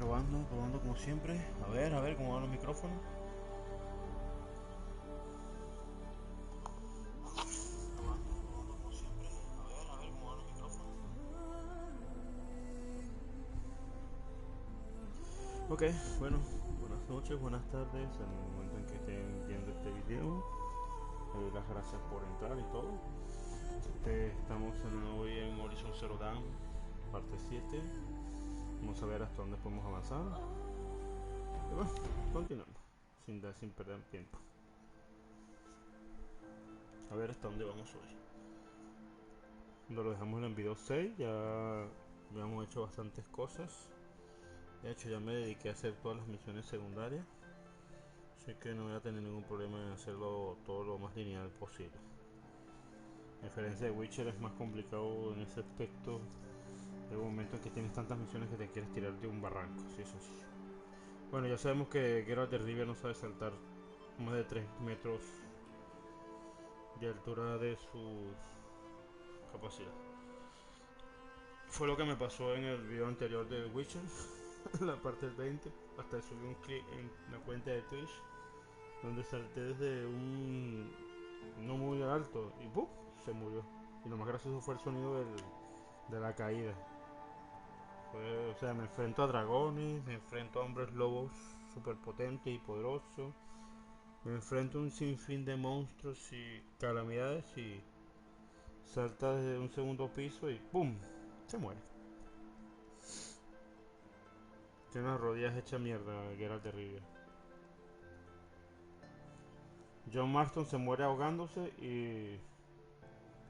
Probando como siempre. A ver cómo van los micrófonos. Probando como siempre. A ver cómo van los micrófonos. Ok, bueno, buenas noches, buenas tardes, en el momento en que estén viendo este video. Las gracias por entrar y todo. Estamos hoy en Horizon Zero Dawn, parte 7. Vamos a ver hasta dónde podemos avanzar. Y bueno, continuamos, sin perder tiempo. A ver hasta dónde vamos hoy. Cuando lo dejamos en el video 6 ya hemos hecho bastantes cosas. De hecho ya me dediqué a hacer todas las misiones secundarias, así que no voy a tener ningún problema en hacerlo todo lo más lineal posible. A diferencia de Witcher es más complicado en ese aspecto. Hay un momento en que tienes tantas misiones que te quieres tirar de un barranco, sí, eso sí. Bueno, ya sabemos que Geralt de Rivia no sabe saltar más de 3 metros de altura de su capacidad. Fue lo que me pasó en el video anterior de Witcher, la parte del 20, hasta subí un clip en la cuenta de Twitch, donde salté desde un no muy alto y ¡pum! Se murió. Y lo más gracioso fue el sonido de la caída. O sea, me enfrento a dragones, me enfrento a hombres lobos super potentes y poderosos, me enfrento a un sinfín de monstruos y calamidades y salta desde un segundo piso y ¡pum! Se muere. Tiene las rodillas hechas mierda, Geralt de Rivia. John Marston se muere ahogándose y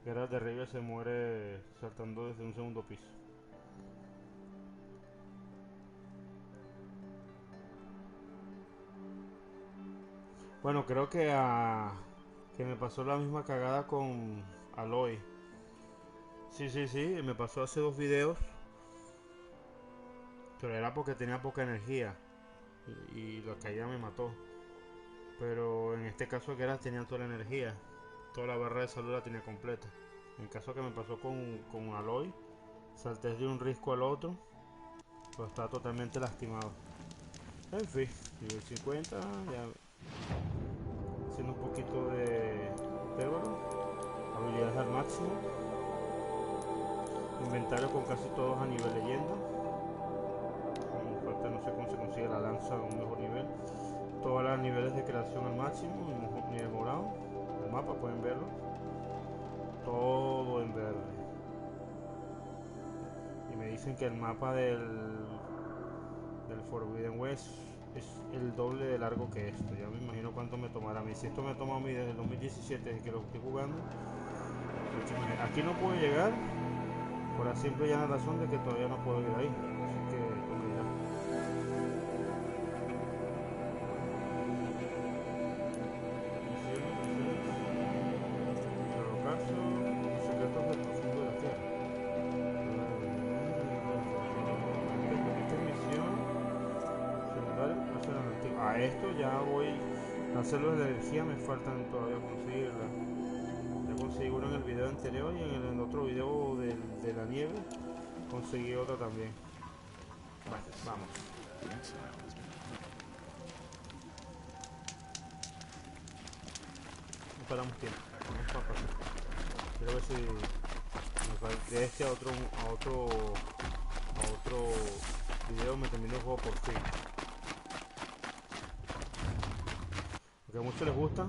Geralt de Rivia se muere saltando desde un segundo piso. Bueno, creo que me pasó la misma cagada con Aloy. Sí, me pasó hace 2 videos, pero era porque tenía poca energía y la caída me mató. Pero en este caso Geralt tenía toda la energía, toda la barra de salud la tenía completa. En el caso que me pasó con Aloy, salté de un risco al otro, pero estaba totalmente lastimado. En fin, nivel 50, ya haciendo un poquito de Tébaro, habilidades al máximo, inventario con casi todos a nivel leyenda. Me falta, no sé cómo se consigue la lanza a un mejor nivel. Todos los niveles de creación al máximo, nivel morado. El mapa pueden verlo, todo en verde. Y me dicen que el mapa del Forbidden West es el doble de largo que esto. Ya me imagino cuánto me tomará a mí. Si esto me toma a mí desde el 2017, desde que lo estoy jugando, aquí no puedo llegar por la simple y llana razón de que todavía no puedo ir ahí. Así que tú me dirás. En todo caso, los secretos del profundo de la tierra. Esta es misión secundaria, hacer la antigua. A esto ya voy. Las células de energía me faltan todavía conseguirlas. Ya conseguí una en el video anterior y en el otro video de la nieve conseguí otra también. Bueno, vamos. No paramos tiempo. Vamos a pasar. Quiero ver si de este a otro video me termino el juego por fin. Porque a muchos les gusta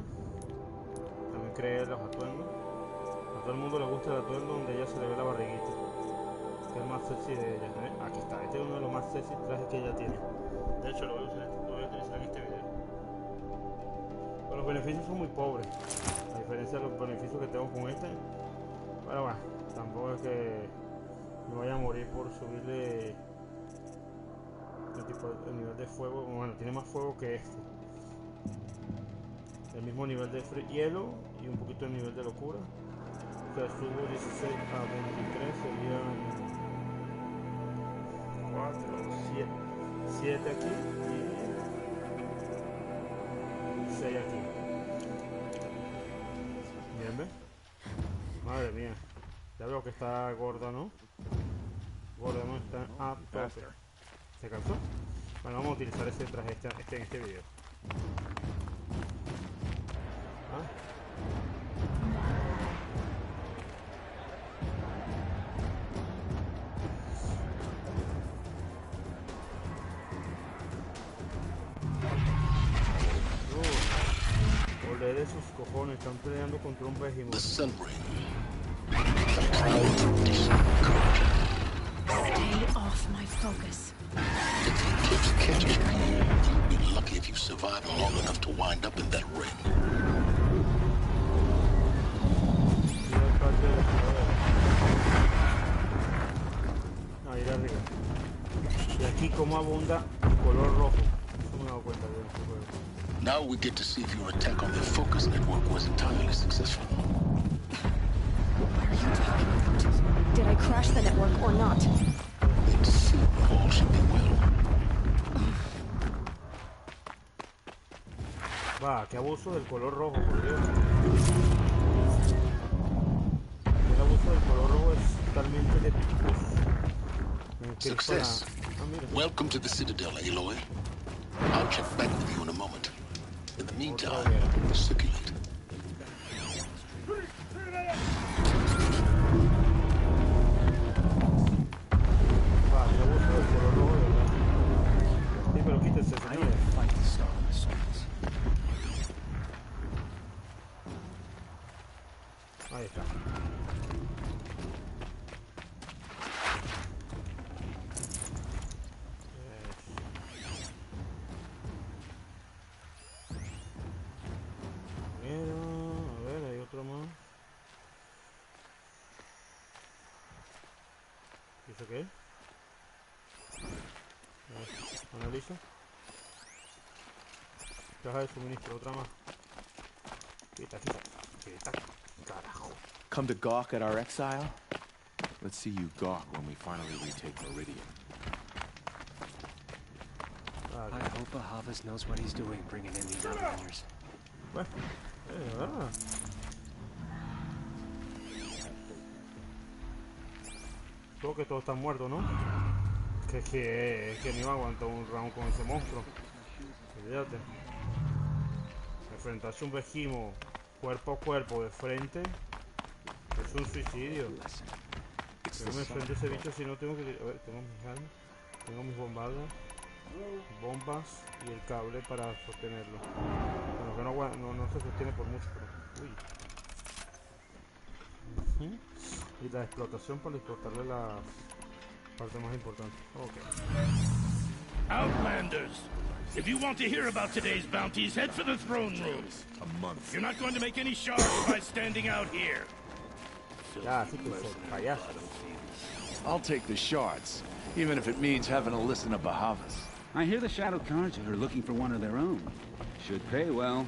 también creer los atuendos. A todo el mundo le gusta el atuendo donde ella se le ve la barriguita, que es el más sexy de ella, ¿eh? Aquí está, este es uno de los más sexy trajes que ella tiene. De hecho lo voy a utilizar en este video. Pero los beneficios son muy pobres, a diferencia de los beneficios que tengo con este. Pero bueno, tampoco es que me vaya a morir por subirle el nivel de fuego. Bueno, tiene más fuego que este. El mismo nivel de hielo y un poquito el nivel de locura. O sea, subo 16 a 23, serían 4, 7 aquí y 6 aquí. Bien, ¿ves? Madre mía. Ya veo que está gorda, ¿no? Gorda no está a tope. ¿Se cansó? Bueno, vamos a utilizar ese traje en este video. ¿Ah? Olé de sus cojones, están peleando contra un behemoth. Stay off my focus. If he keeps catching you, you'll be lucky if you survive long enough to wind up in that ring. Ahí de arriba. Y aquí como abunda el color rojo. Eso me he dado cuenta de este juego. Now we get to see if your attack on the focus network was entirely successful. What are you talking about? Did I crash the network or not? It seemed all should be well. Va, qué abuso del color rojo, por Dios. El abuso del color rojo es totalmente de Success. Welcome to the Citadel, Aloy. I'll check back with you in a moment. In the meantime, circulate. Va, qué abuso del color rojo, de verdad. Sí, pero quítese, señores. Ahí está. A ver, hay otro más. ¿Y eso qué es? Analiza. Caja de suministro, otra más. Quita. Carajo. Come to gawk at our exile? Let's see you gawk when we finally retake Meridian. I hope Ahavas knows what he's doing bringing in these outlanders. Bueno, creo que todos están muertos, ¿no? Que no iba a aguantar un round con ese monstruo. Fíjate. Enfrentarse a un behemoth cuerpo a cuerpo de frente es un suicidio. Yo no me enfrento a ese bicho si no tengo que... A ver, tengo mis armas, tengo mis bombardas, bombas y el cable para sostenerlo. Bueno, que no se sostiene por mucho, pero... Uy. Y la explotación para explotarle la parte más importante. Ok. Outlanders! If you want to hear about today's bounties, head for the throne room. A month. You're not going to make any shards by standing out here. Ya, así que payaso. I'll take the shards, even if it means having to listen to Bahavas. I hear the Shadow Cards are looking for one of their own. Should pay well.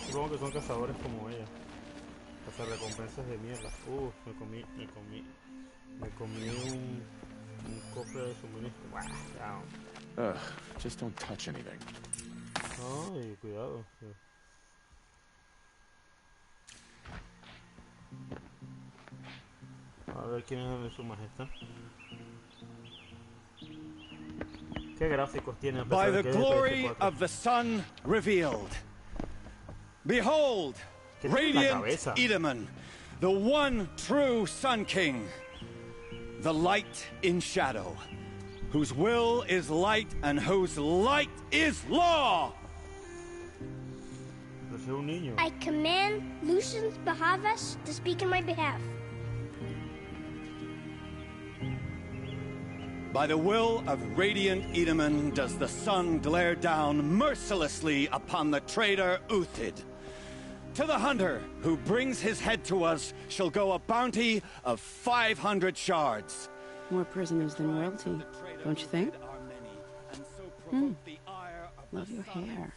Supongo que son cazadores como ella. Cazarrecompensas de mierda. Me comí un cofre de suministro. Ugh, just don't touch anything. Ay, cuidado. A ver quién es de su majestad. ¿Qué gráficos tiene? By the glory of the sun revealed. Behold, radiant Edaman, the one true Sun King, the light in shadow, whose will is light and whose light is law. I command Lucius Bahavas to speak in my behalf. By the will of radiant Edaman does the sun glare down mercilessly upon the traitor Uthid. To the hunter who brings his head to us shall go a bounty of 500 shards. More prisoners than royalty, don't you think? Love your hair.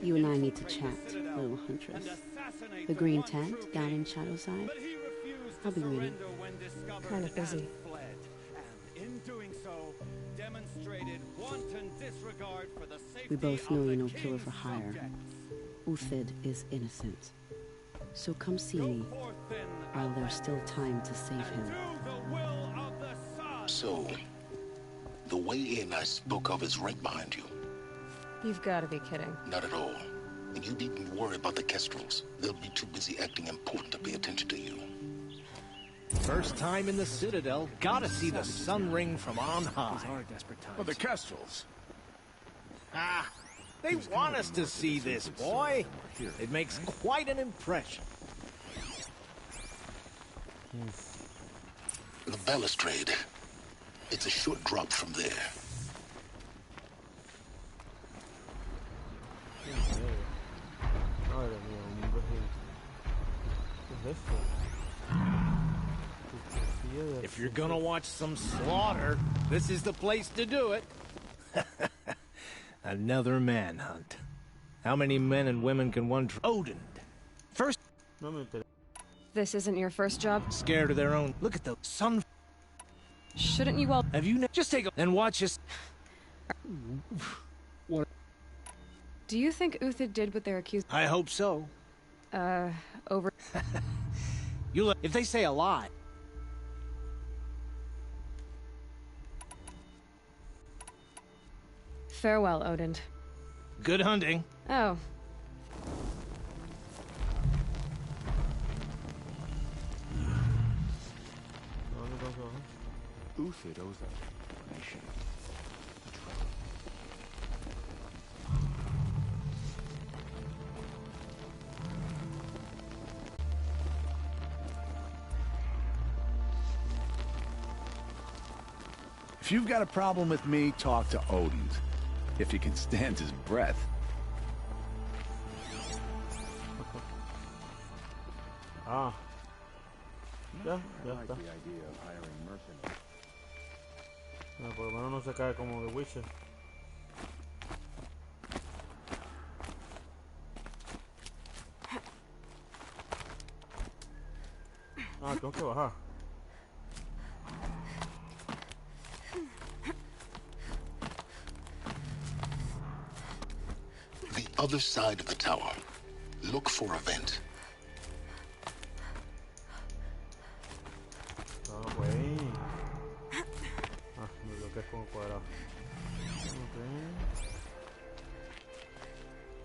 You and I need to chat, little huntress. The green tent down in Shadowside. I'll be waiting. Kind of busy. We both know you're no killer for hire. Uthid is innocent. So come see me while there's still time to save him. So, the way in I spoke of is right behind you. You've got to be kidding. Not at all. And you needn't worry about the Kestrels. They'll be too busy acting important to pay attention to you. First time in the Citadel, gotta see the sun ring from on high. These are desperate times. Oh, the Kestrels. Ah, they want us to see this, boy. It makes quite an impression. The balustrade. It's a short drop from there. Madre mía, un imbécil. ¿Qué es esto? If you're gonna watch some slaughter, this is the place to do it. Another manhunt. How many men and women can one Odin? First. No me interesa. This isn't your first job? Scared of their own. Look at the sun. Shouldn't you all... Have you just take a and watch us? What? Do you think Uthid did what they're accused? I hope so. Over. If they say a lie. Farewell, Odin. Good hunting. Oh. Uthid owes us information. If you've got a problem with me, talk to Odin's. If you can stand his breath. Ah. Ya está. Bueno, por lo menos no se cae como The Witcher. Ah, tengo que bajar. The other side of the tower. Look for a vent. Ah, güey. Ah, me lo que es como cuadrado.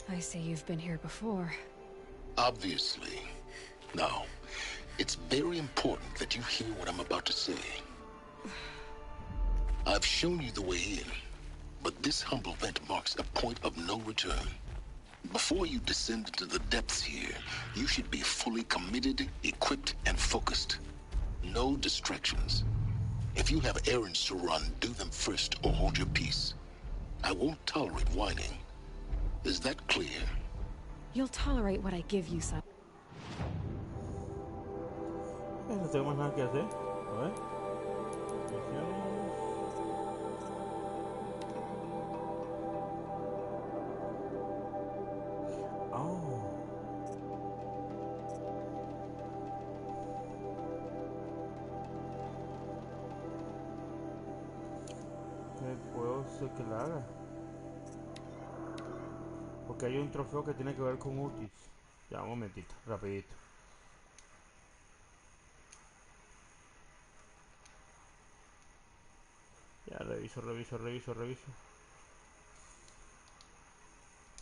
Okay. I see you've been here before. Obviously. Now, it's very important that you hear what I'm about to say. I've shown you the way in, but this humble vent marks a point of no return. Before you descend into the depths here, you should be fully committed, equipped, and focused. No distractions. If you have errands to run, do them first or hold your peace. I won't tolerate whining. Is that clear? You'll tolerate what I give you, son. No tengo más nada que hacer. A ver. Misiones. Oh. ¿Qué puedo ser que la haga? Porque hay un trofeo que tiene que ver con Utis. Ya, un momentito, rapidito. Ya, reviso.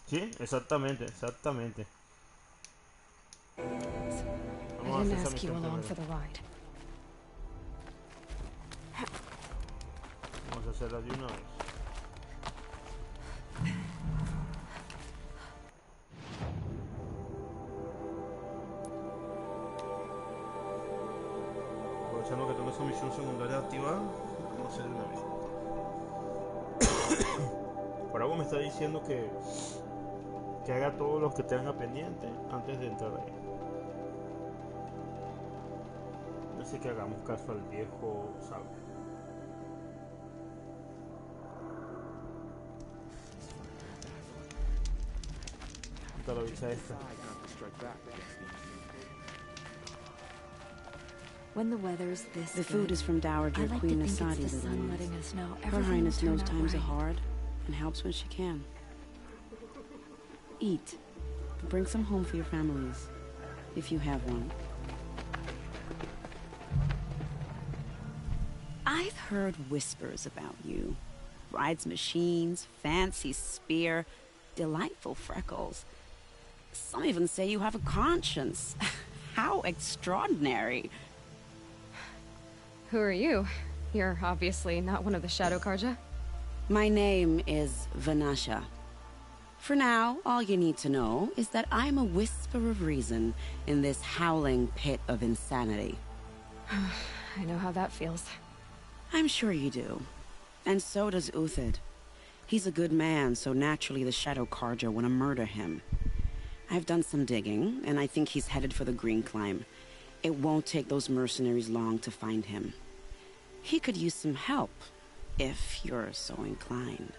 Sí, exactamente. I didn't ask you along for the ride. Vamos a hacerla de una vez. Aprovechando que tengo esa misión secundaria activada, vamos a hacer de una vez. Por algo me está diciendo que haga todos los que tenga pendiente antes de entrar ahí. Así que hagamos caso al viejo sabio. Está la bicha esta. When the weather's this The food is from Dowager Queen Asadi, the sun letting us know Her Highness knows times are hard and helps when she can. Eat. Bring some home for your families, if you have one. I've heard whispers about you. Rides machines, fancy spear, delightful freckles. Some even say you have a conscience. How extraordinary. Who are you? You're obviously not one of the Shadow Karja. My name is Vanasha. For now, all you need to know is that I'm a whisper of reason in this howling pit of insanity. I know how that feels. I'm sure you do. And so does Uthid. He's a good man, so naturally the Shadow Karja want to murder him. I've done some digging, and I think he's headed for the Green Climb. It won't take those mercenaries long to find him. He could use some help, if you're so inclined.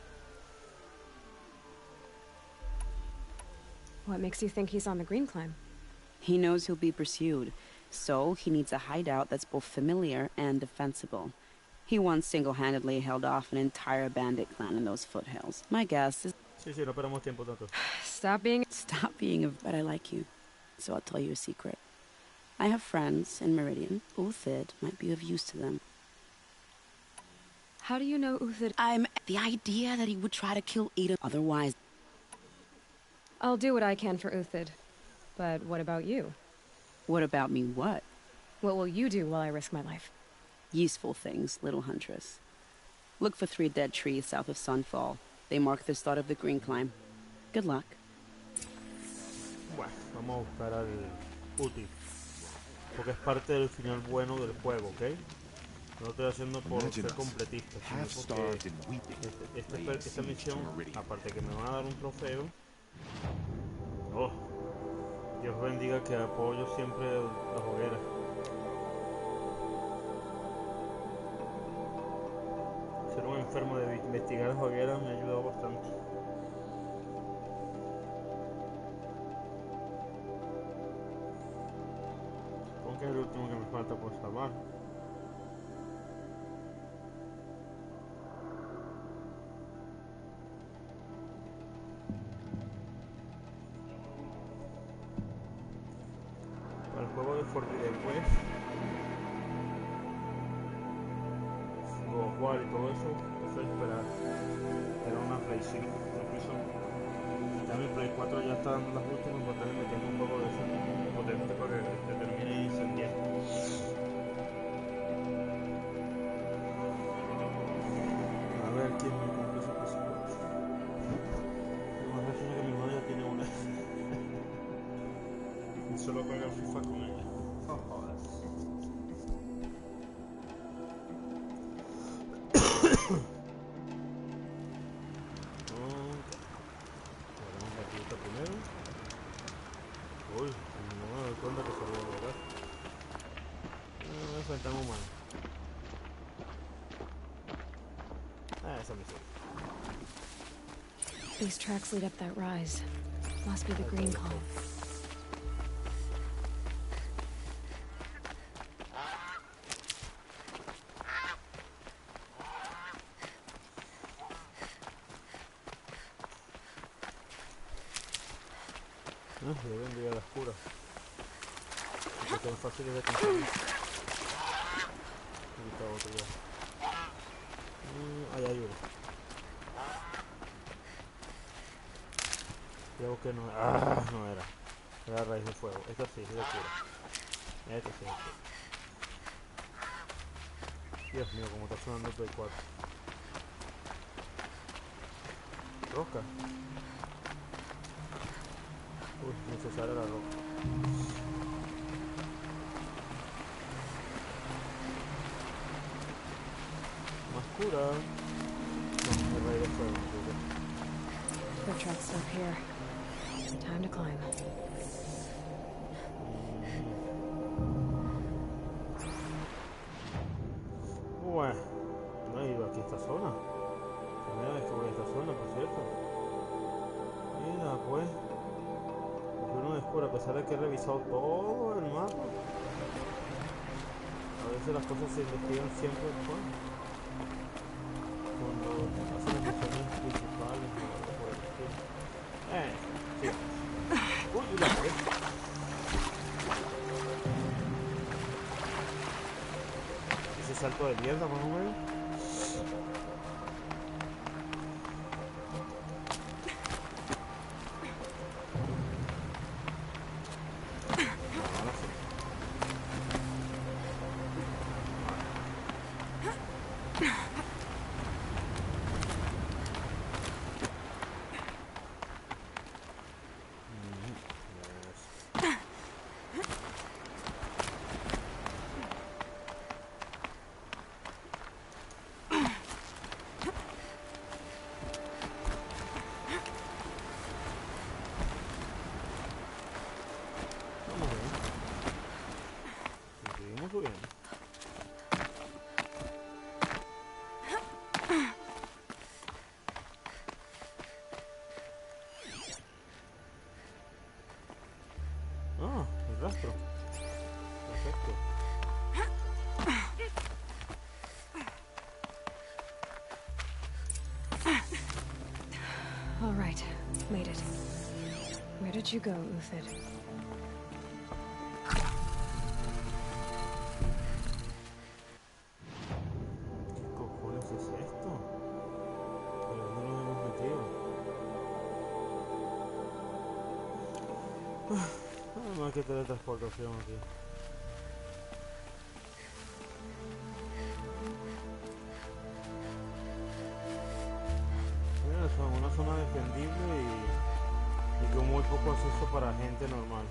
What makes you think he's on the Green Climb? He knows he'll be pursued, so he needs a hideout that's both familiar and defensible. He once single-handedly held off an entire bandit clan in those foothills. My guess is... Sí, no perdamos tiempo tanto. Stop being... But I like you, so I'll tell you a secret. I have friends in Meridian. Uthid might be of use to them. How do you know Uthid? The idea that he would try to kill Edom otherwise... I'll do what I can for Uthid. But what about you? What about me what? What will you do while I risk my life? Useful things, little huntress. Look for 3 dead trees south of Sunfall. They mark the start of the Green Climb. Good luck. Bueno, vamos a buscar al útil. Porque es parte del final bueno del juego, ¿ok? No lo estoy haciendo por ser completista, sino porque esta misión, aparte que me van a dar un trofeo. Oh, Dios bendiga que apoyo siempre las hogueras. Ser un enfermo de investigar las hogueras me ha ayudado bastante. Supongo que es el último que me falta por salvar. Para el juego de Forbidden West, jugar y todo eso, eso es esperar. Era una Play 5, incluso ya mi Play 4 ya está dando las últimas batallas metiendo un juego de eso potente para que te termine incendiando. A ver quién me cumple ese presupuesto. Me imagino que mi madre ya tiene una. Y solo juega FIFA con ella. Oh, joder. Uy, no me doy cuenta que se lo voy a lograr. Enfrentamos mal. Esa misión. These tracks lead up that rise. Must be the Green Climb. Le vendría a las curas. Porque son fáciles de conseguir. Ahorita otro ya. Ahí hay uno. Creo que no. No era. Era raíz de fuego. Esta sí, es de cura. Esta sí, es de cura. Dios mío, como está sonando el Play 4. Roca. Uy, necesaria la roca. Más cura. No, el rey de fuego. The tracks stop here. Time to climb. Bueno, no he ido aquí a esta zona. Primera vez que voy a esta zona, por cierto. Mira, pues. Uno descubre, a pesar de que he revisado todo el mapa. A veces las cosas se investigan siempre después. Cuando hacen las misiones principales o algo por el estilo. Sí. Uy, la pared. Ese salto de mierda, más o menos. Estamos subiendo. Ah, el rastro. Perfecto. All right, made it. Where did you go, Uthid? ¿Qué cojones es esto? ¿Pero dónde nos hemos metido? Nada más que teletransportación aquí. Mira, son una zona defendible y con muy poco acceso para gente normal.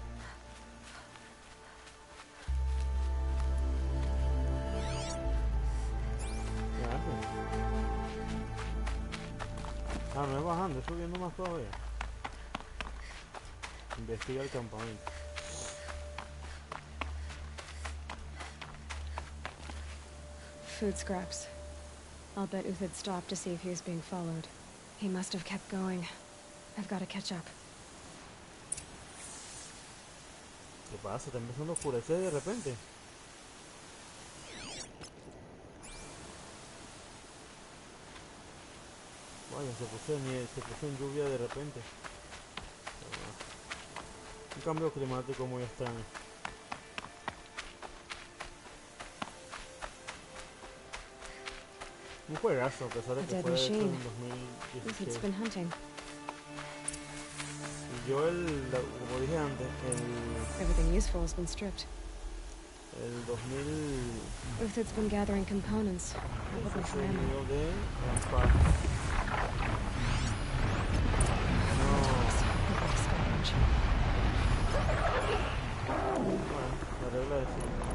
¿Qué hacen? Ah, no es bajando, es subiendo más todavía. Investiga el campamento. Food scraps. I'll bet Uthid stopped to see if he was being followed. He must have kept going. I've got to catch up. ¿Qué pasa? ¿Está empezando a oscurecer de repente? Vaya, se puso en lluvia de repente. Un cambio climático muy extraño. Un juegazo, a pesar de A que dead fue hecho en machine. 2016. Uthid's been hunting. Y yo como dije antes, Everything useful has been stripped. el 2000 Uthid's been gathering components, probably for ammo. sonido de Parte. Bueno, la regla es siempre.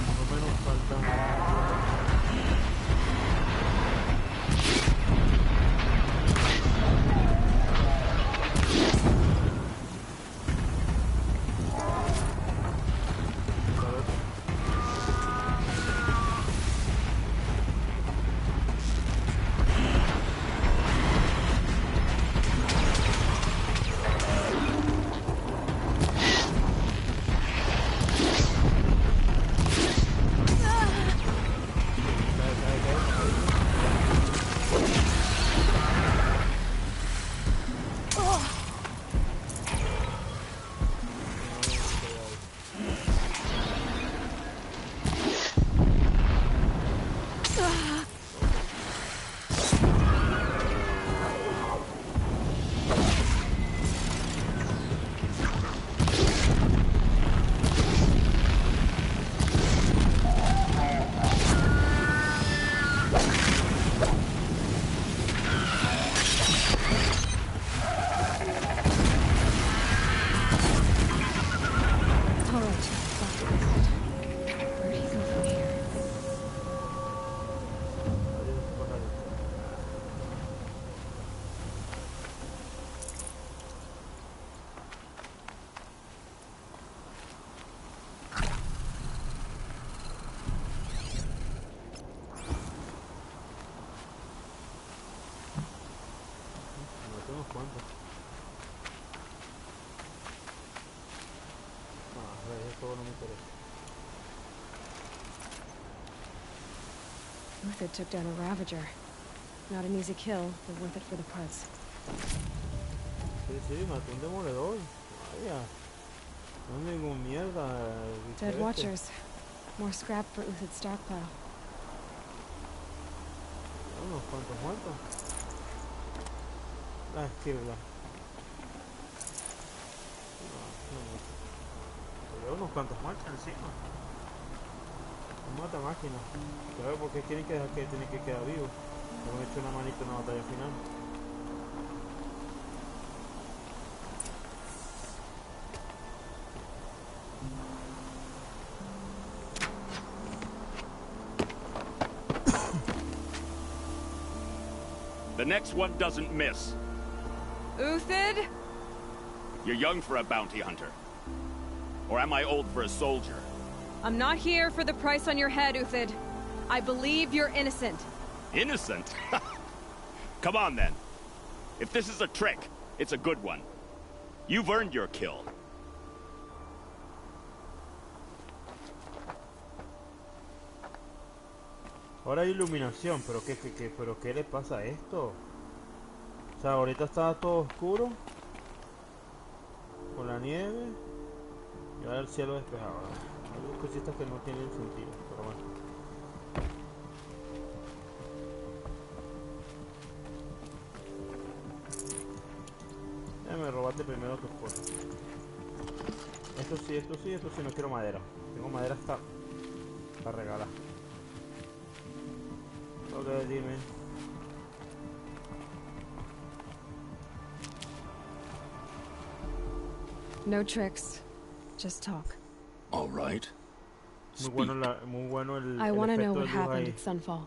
Por lo menos faltan. Unos cuantos. No, esto no me interesa. Uthid took down a Ravager. Not an easy kill, but worth it for the parts. Sí, mató un demoledor. Vaya. No es ningún mierda. Dead Watchers. More scrap for Uthid's stockpile. Unos cuantos muertos. La esquirla. Pero unos cuantos muertos encima. Mata máquina. Claro, porque tienen que dejar que tiene que quedar vivo. Hemos hecho una manita en la batalla final. The next one doesn't miss. Uthid? You're young for a bounty hunter. Or am I old for a soldier? I'm not here for the price on your head, Uthid. I believe you're innocent. Innocent? Come on, then. If this is a trick, it's a good one. You've earned your kill. Ahora hay iluminación, pero ¿qué le pasa a esto? O sea, ahorita está todo oscuro, con la nieve, y ahora el cielo despejado. Hay cositas que no tienen sentido, pero bueno. Me robaste primero tus cosas. Esto sí, no quiero madera. Tengo madera hasta para regalar. Ok, dime. No tricks. Just talk. All right. Muy bueno el I want to know efecto what de luz happened ahí. at Sunfall. Me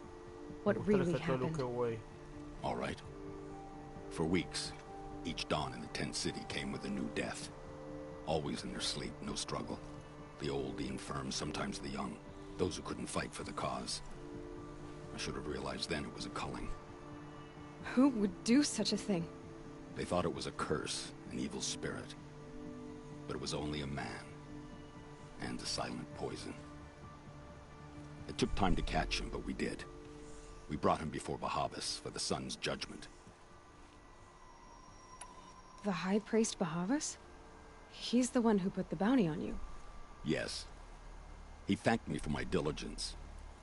What gusta el really efecto de luz happened. que hubo ahí. All right. For weeks, each dawn in the tent city came with a new death. Always in their sleep, no struggle. The old, the infirm, sometimes the young. Those who couldn't fight for the cause. I should have realized then it was a culling. Who would do such a thing? They thought it was a curse, an evil spirit. But it was only a man. And a silent poison. It took time to catch him, but we did. We brought him before Bahavas for the sun's judgment. The High Priest Bahavas? He's the one who put the bounty on you. Yes. He thanked me for my diligence,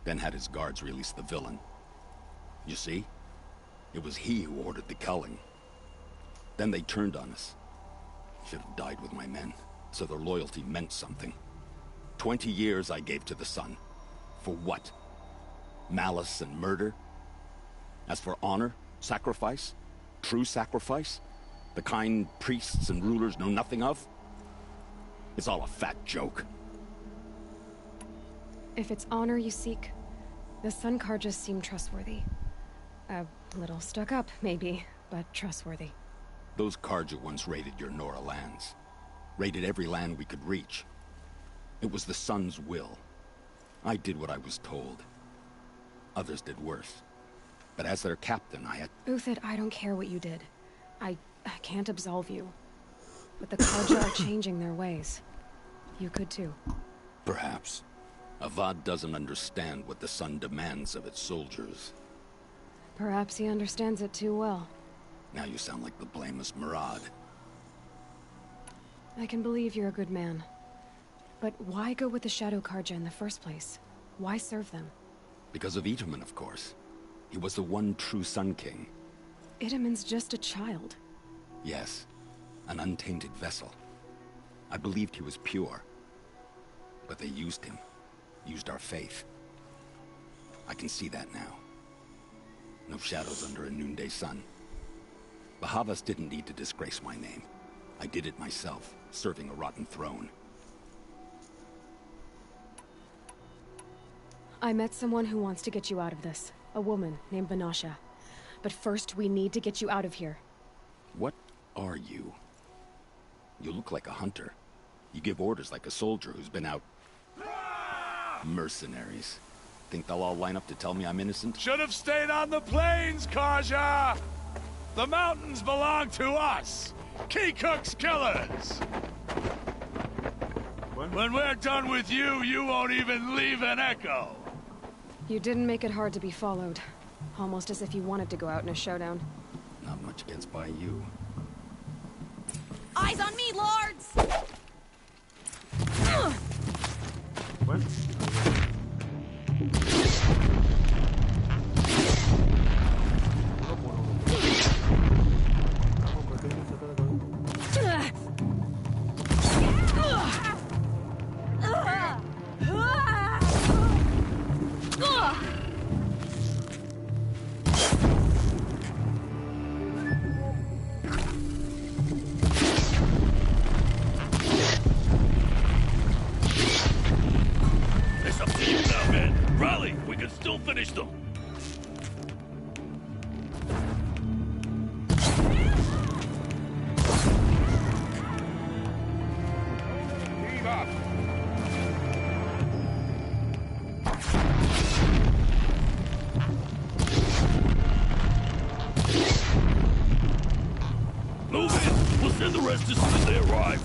then had his guards release the villain. You see? It was he who ordered the culling. Then they turned on us. Should have died with my men, so their loyalty meant something. 20 years I gave to the sun. For what? Malice and murder? As for honor, sacrifice, true sacrifice, the kind priests and rulers know nothing of? It's all a fat joke. If it's honor you seek, the Sun Karjas seem trustworthy. A little stuck up, maybe, but trustworthy. Those Karja once raided your Nora lands. Raided every land we could reach. It was the Sun's will. I did what I was told. Others did worse. But as their captain, I had... Uthid, I don't care what you did. I can't absolve you. But the Karja are changing their ways. You could too. Perhaps. Avad doesn't understand what the Sun demands of its soldiers. Perhaps he understands it too well. Now you sound like the blameless Murad. I can believe you're a good man. But why go with the Shadow Karja in the first place? Why serve them? Because of Itaman, of course. He was the one true Sun King. Itaman's just a child. Yes, an untainted vessel. I believed he was pure. But they used him. Used our faith. I can see that now. No shadows under a noonday sun. Bahavas didn't need to disgrace my name. I did it myself, serving a rotten throne. I met someone who wants to get you out of this. A woman named Banasha. But first, we need to get you out of here. What are you? You look like a hunter. You give orders like a soldier who's been out... Mercenaries. Think they'll all line up to tell me I'm innocent? Should have stayed on the plains, Karja! The mountains belong to us! Keycook's killers! When we're done with you, you won't even leave an echo! You didn't make it hard to be followed. Almost as if you wanted to go out in a showdown. Not much gets by you. Eyes on me, lords! What? Send the rest as soon as they arrive.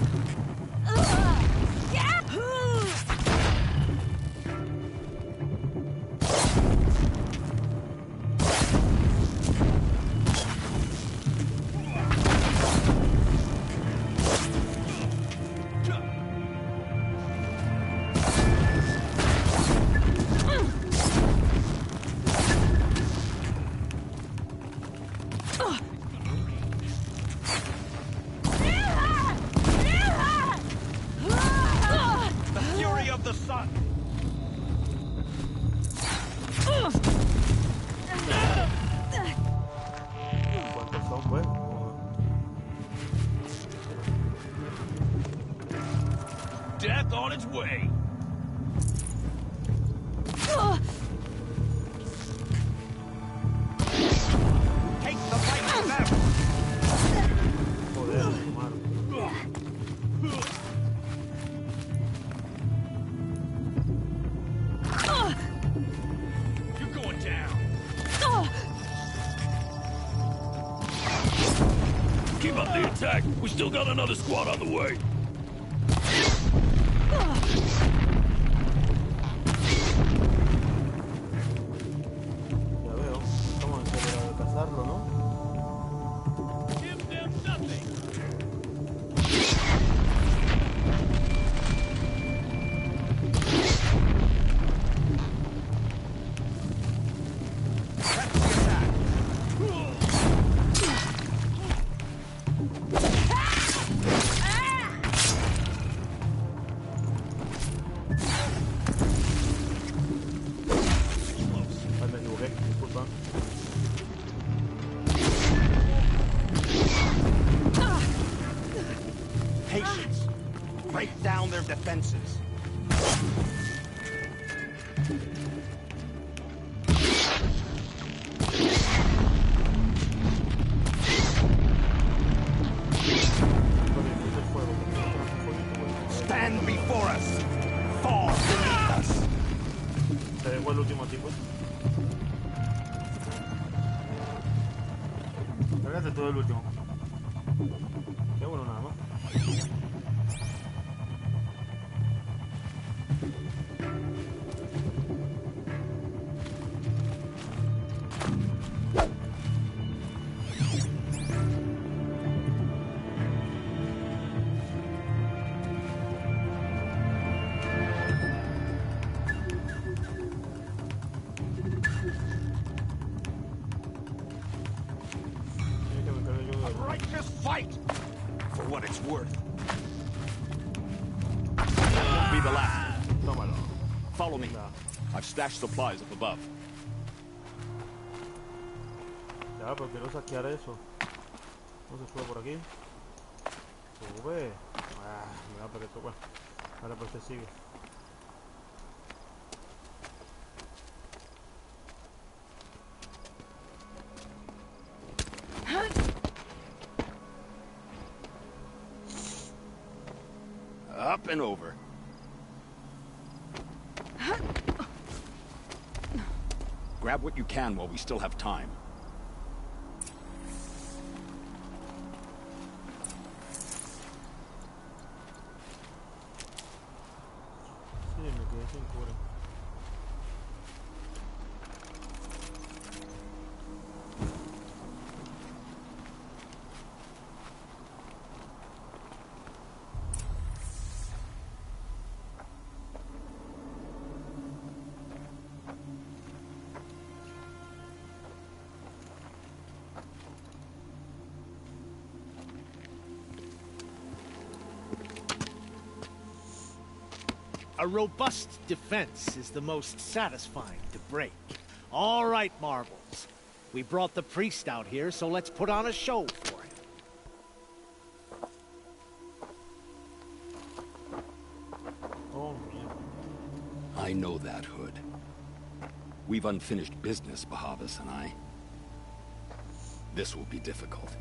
Death on its way. Take the fight to them. You're going down. Keep up the attack. We still got another squad on the way. Patience. Break down their defenses. Stand before us. Fall beneath us. Te dejo el último tipo. Cárgate todo el último. Qué bueno nada más. A righteous fight! For what it's worth. Won't be the last. Tómalo. Follow me. I've stashed supplies up above. Ya, pero quiero saquear eso. No se sube por aquí. Sube. Ah, mira, pero esto, bueno. Ahora pues se sigue. Up and over. Grab what you can while we still have time. Sí, me quedé sin cura. A robust defense is the most satisfying to break. All right, Marbles. We brought the priest out here, so let's put on a show for him. Oh, man. I know that, Hood. We've unfinished business, Bahavas and I. This will be difficult.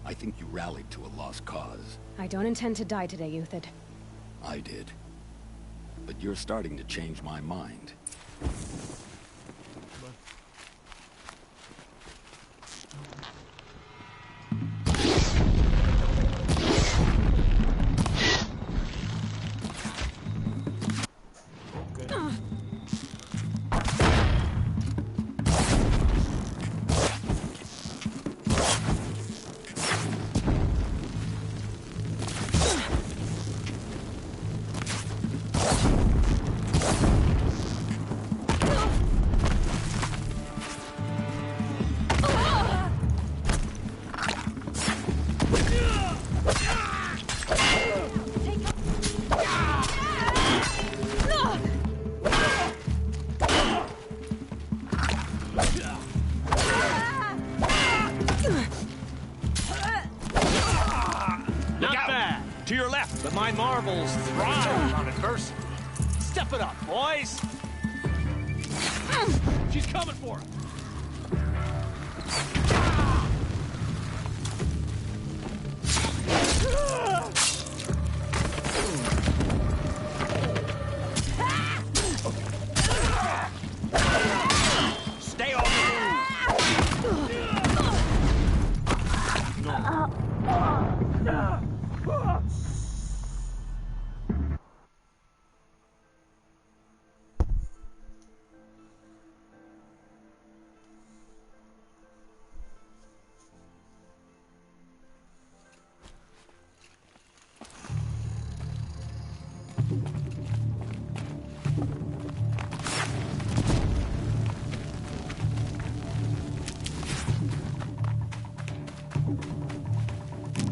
I think you rallied to a lost cause. I don't intend to die today, Euthyd. I did. But you're starting to change my mind. Not bad. To your left. But my marbles thrive on adversity. Step it up, boys. She's coming for us. Stay on the move.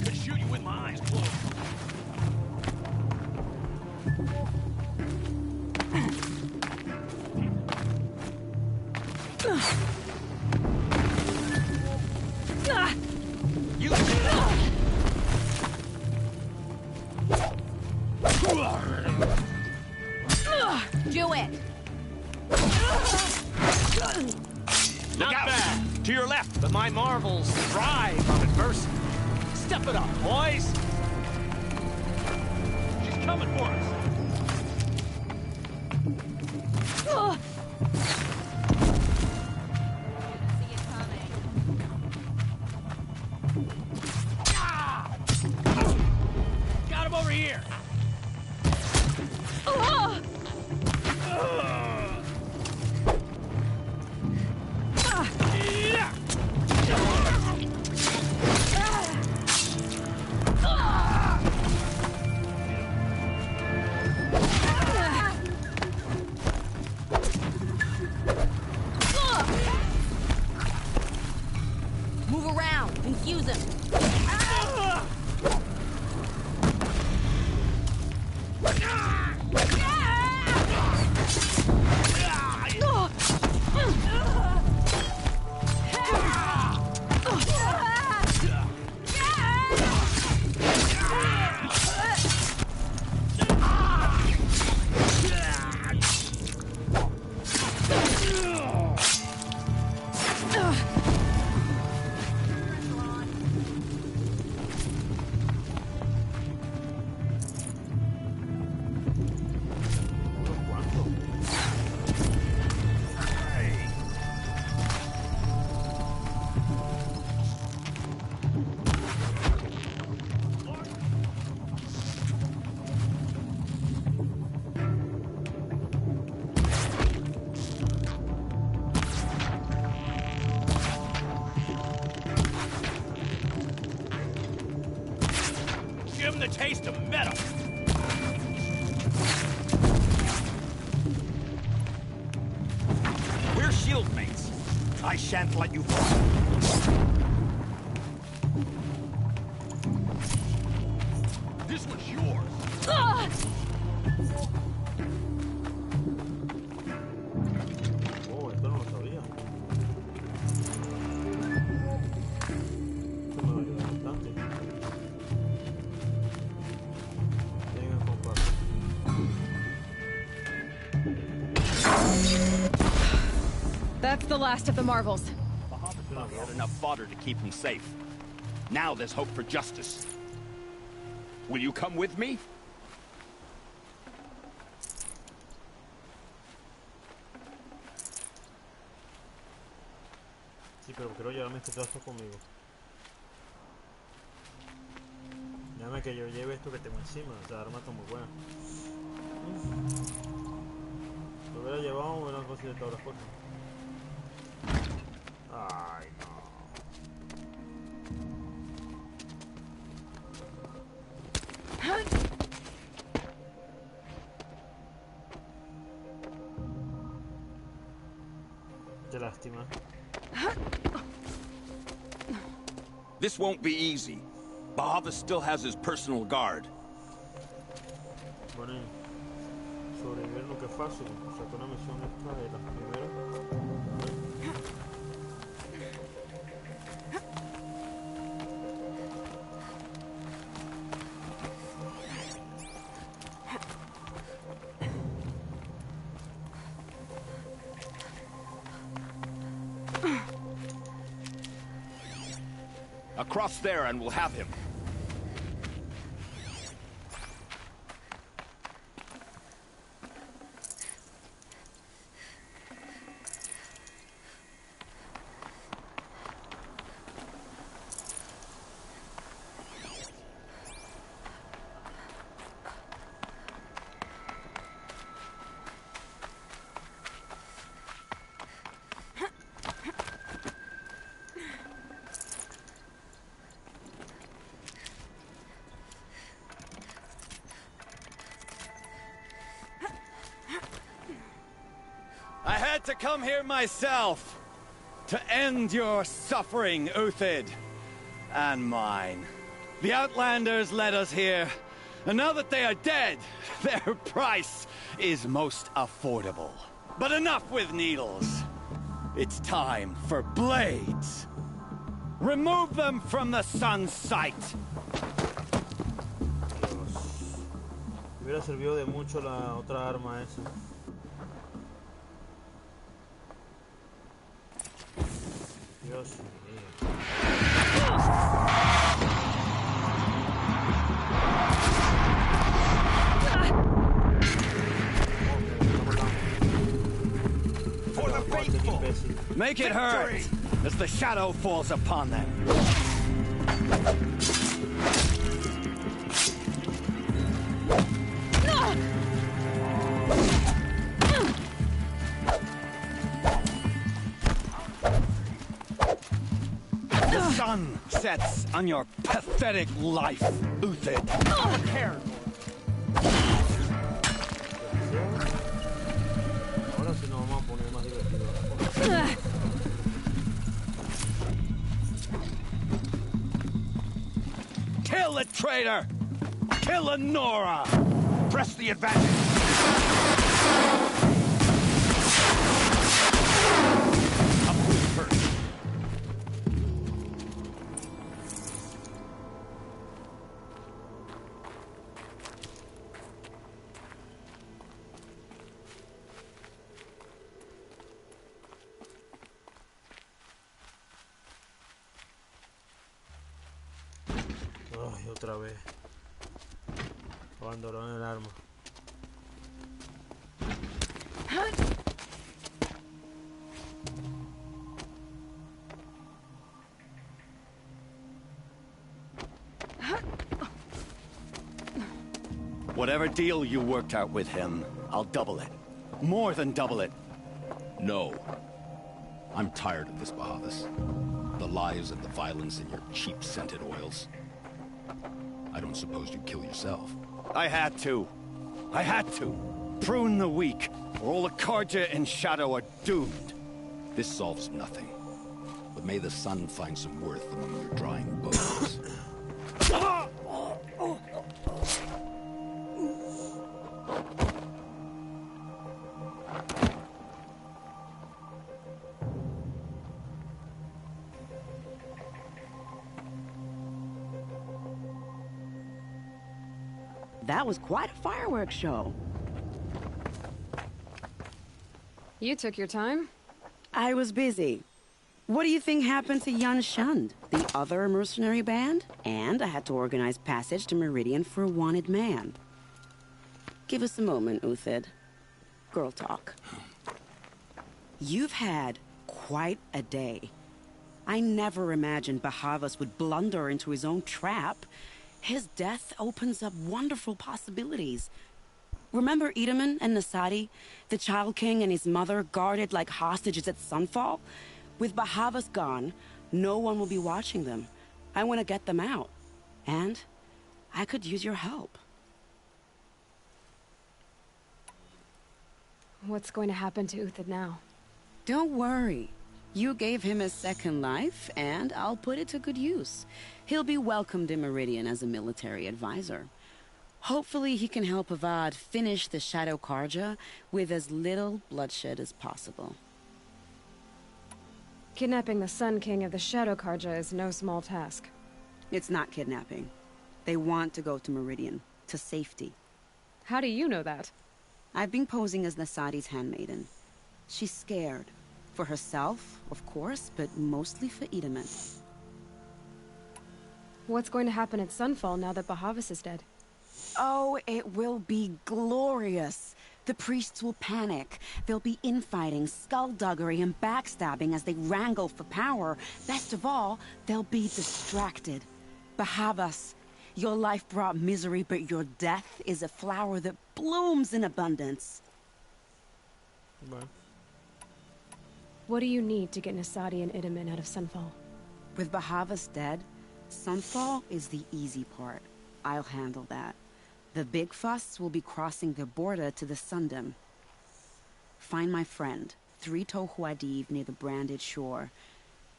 Could shoot you with my eyes closed. You. Do it! Not bad. To your left. But my marbles thrive on adversity. Step it up, boys. She's coming for us. Got him over here. Move around, confuse him. Give him the taste of metal. We're shield mates. I shan't let you fall. This one's yours. Oh, esto no lo sabía. Esto me va a ayudar bastante. Venga, compadre. That's the last of the marvels. We had enough fodder to keep him safe. Now there's hope for justice. Will you come with me? Sí, pero quiero llevarme este trozo conmigo. Déjame que yo lleve esto que tengo encima. O sea, arma está muy buena. Lo hubiera llevado, hubiera conseguido todas las cosas. Ay, no. Qué lástima. This won't be easy. Bahavas still has his personal guard. Bueno, sobrevivir nunca es fácil. Saqué una misión esta de las primeras. Across there and we'll have him. I had to come here myself to end your suffering, Uthid, and mine. The Outlanders led us here, and now that they are dead, their price is most affordable. But enough with needles. It's time for blades. Remove them from the sun's sight. Dios. Hubiera servido de mucho la otra arma esa. Dios mío. For the faithful, make it hurt as the shadow falls upon them. The sun sets on your pathetic life, Uthid. Prepare. Ahora sí nos vamos a poner más divertidos. Kill the traitor! Kill Lenora! Press the advantage! Up with first. Ay, otra vez. Abandonaron el arma. Whatever deal you worked out with him, I'll double it. More than double it. No. I'm tired of this, Bahavas. The lies and the violence and your cheap-scented oils. I don't suppose you'd kill yourself. I had to. I had to. Prune the weak, or all the Karja in Shadow are doomed. This solves nothing. But may the sun find some worth among your drying bones. That was quite a fireworks show. You took your time. I was busy. What do you think happened to Yan Shund, the other mercenary band? And I had to organize passage to Meridian for a wanted man. Give us a moment, Uthid. Girl talk. You've had quite a day. I never imagined Bahavas would blunder into his own trap. His death opens up wonderful possibilities. Remember Edaman and Nasadi? The Child King and his mother guarded like hostages at sunfall? With Bahavas gone, no one will be watching them. I want to get them out. And I could use your help. What's going to happen to Uthid now? Don't worry. You gave him a second life, and I'll put it to good use. He'll be welcomed in Meridian as a military advisor. Hopefully he can help Avad finish the Shadow Karja with as little bloodshed as possible. Kidnapping the Sun King of the Shadow Karja is no small task. It's not kidnapping. They want to go to Meridian, to safety. How do you know that? I've been posing as Nasadi's handmaiden. She's scared. For herself, of course, but mostly for Edaman. What's going to happen at Sunfall now that Bahavas is dead? Oh, it will be glorious. The priests will panic. There'll be infighting, skullduggery, and backstabbing as they wrangle for power. Best of all, they'll be distracted. Bahavas, your life brought misery, but your death is a flower that blooms in abundance. Bueno. What do you need to get Nasadi and Idaman out of Sunfall? With Bahavas dead, Sunfall is the easy part. I'll handle that. The big fuss will be crossing the border to the Sundom. Find my friend, Three-Toe Huadiv, near the Branded Shore.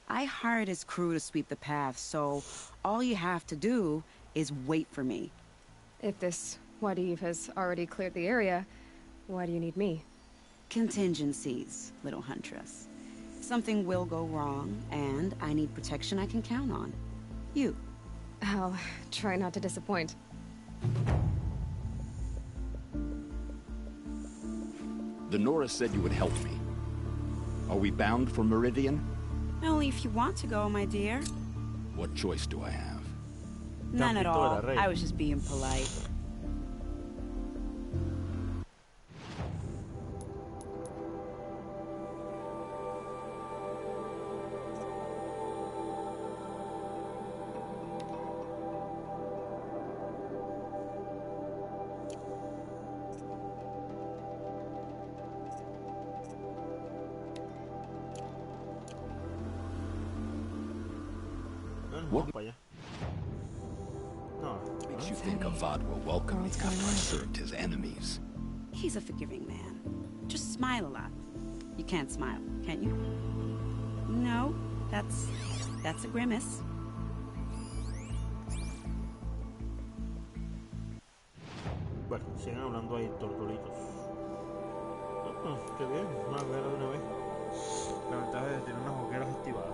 I hired his crew to sweep the path, so all you have to do is wait for me. If this Huadiv has already cleared the area, why do you need me? Contingencies, little huntress. Something will go wrong, and I need protection I can count on. You. I'll try not to disappoint. The Nora said you would help me. Are we bound for Meridian? Only if you want to go, my dear. What choice do I have? None at all. I was just being polite. Vamos para allá. No. Makes you think Avad will welcome me after I served his enemies. He's a forgiving man. Just smile a lot. You can't smile, can you? No, that's a grimace. Bueno, siguen hablando ahí tortolitos. Qué bien, una hoguera de una vez. La ventaja es tener unas hogueras activadas.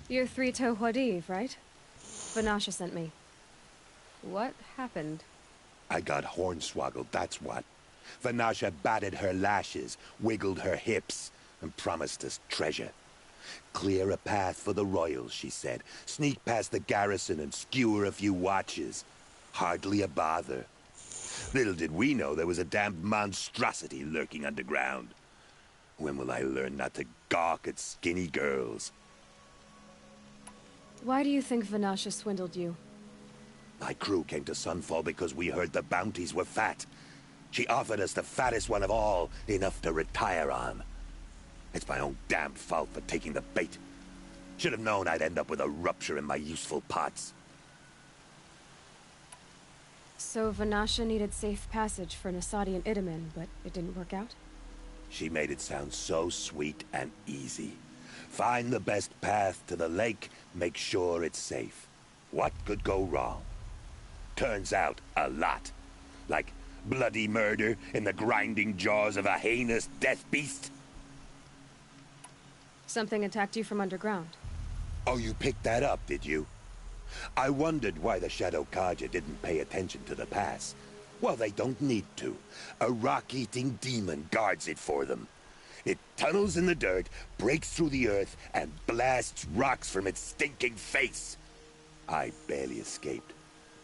You're Three-Toe Huadiv, right? Vanasha sent me. What happened? I got hornswoggled, that's what. Vanasha batted her lashes, wiggled her hips, and promised us treasure. Clear a path for the royals, she said. Sneak past the garrison and skewer a few watches. Hardly a bother. Little did we know there was a damned monstrosity lurking underground. When will I learn not to gawk at skinny girls? Why do you think Vanasha swindled you? My crew came to Sunfall because we heard the bounties were fat. She offered us the fattest one of all, enough to retire on. It's my own damned fault for taking the bait. Should have known I'd end up with a rupture in my useful parts. So Vanasha needed safe passage for Nasadi and Itamen, but it didn't work out? She made it sound so sweet and easy. Find the best path to the lake, make sure it's safe. What could go wrong? Turns out, a lot. Like bloody murder in the grinding jaws of a heinous death beast. Something attacked you from underground. Oh, you picked that up, did you? I wondered why the Shadow Carja didn't pay attention to the pass. Well, they don't need to. A rock-eating demon guards it for them. It tunnels in the dirt, breaks through the earth, and blasts rocks from its stinking face. I barely escaped.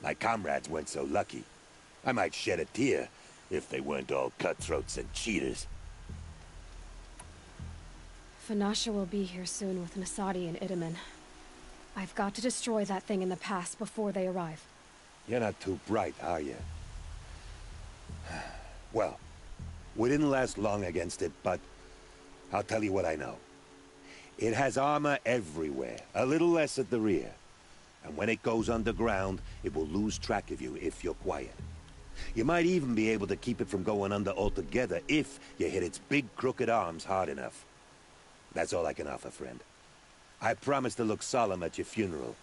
My comrades weren't so lucky. I might shed a tear if they weren't all cutthroats and cheaters. Vanasha will be here soon with Nasadi and Itamen. I've got to destroy that thing in the pass before they arrive. You're not too bright, are you? Well, we didn't last long against it, but I'll tell you what I know. It has armor everywhere, a little less at the rear. And when it goes underground, it will lose track of you if you're quiet. You might even be able to keep it from going under altogether if you hit its big crooked arms hard enough. That's all I can offer, friend. I promise to look solemn at your funeral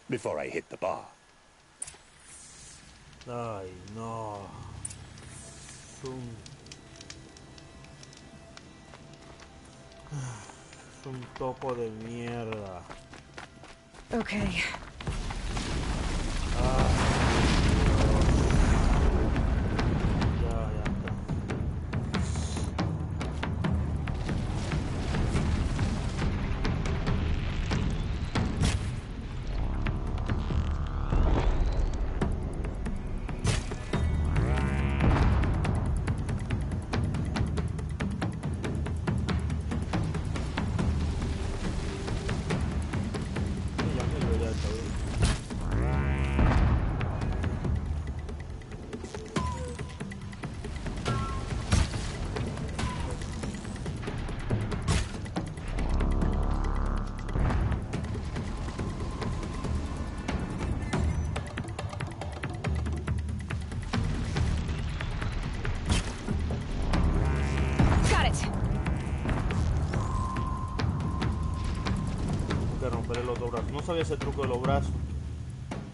before I hit the bar. Ay, no. Es un topo de mierda. Okay. No sabía ese truco de los brazos.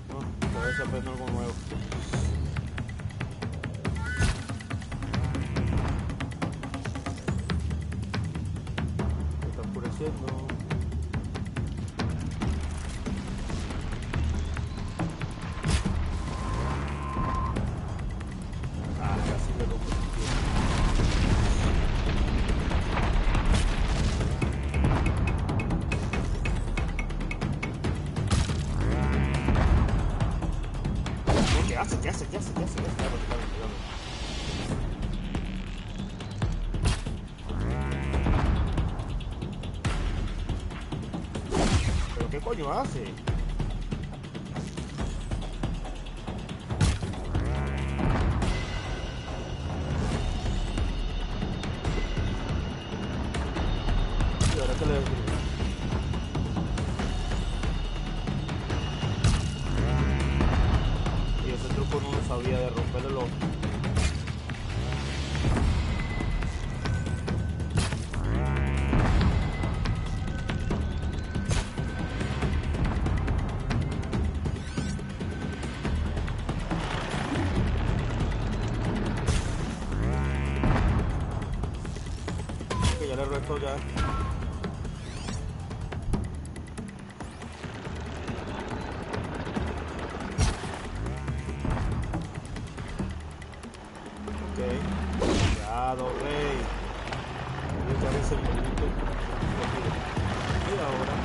No, a veces aprendo algo nuevo. Se está oscureciendo. Casi me lo ¿Qué hace? ¿Pero qué coño hace? ¿Y ahora qué le digo? Ese truco no lo sabía, de romperle los... Que ya le resto ya. Cuidado, rey. Voy a ese movimiento. Y ahora.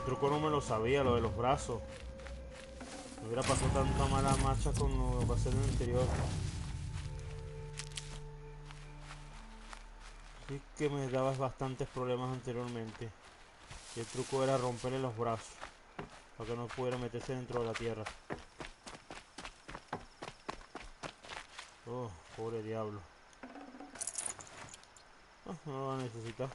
truco no me lo sabía, lo de los brazos. Me hubiera pasado tanta mala marcha con lo que pasé en el anterior. Sí que me dabas bastantes problemas anteriormente. Y el truco era romperle los brazos para que no pudiera meterse dentro de la tierra. Oh, pobre diablo. Ah, no lo va a necesitar.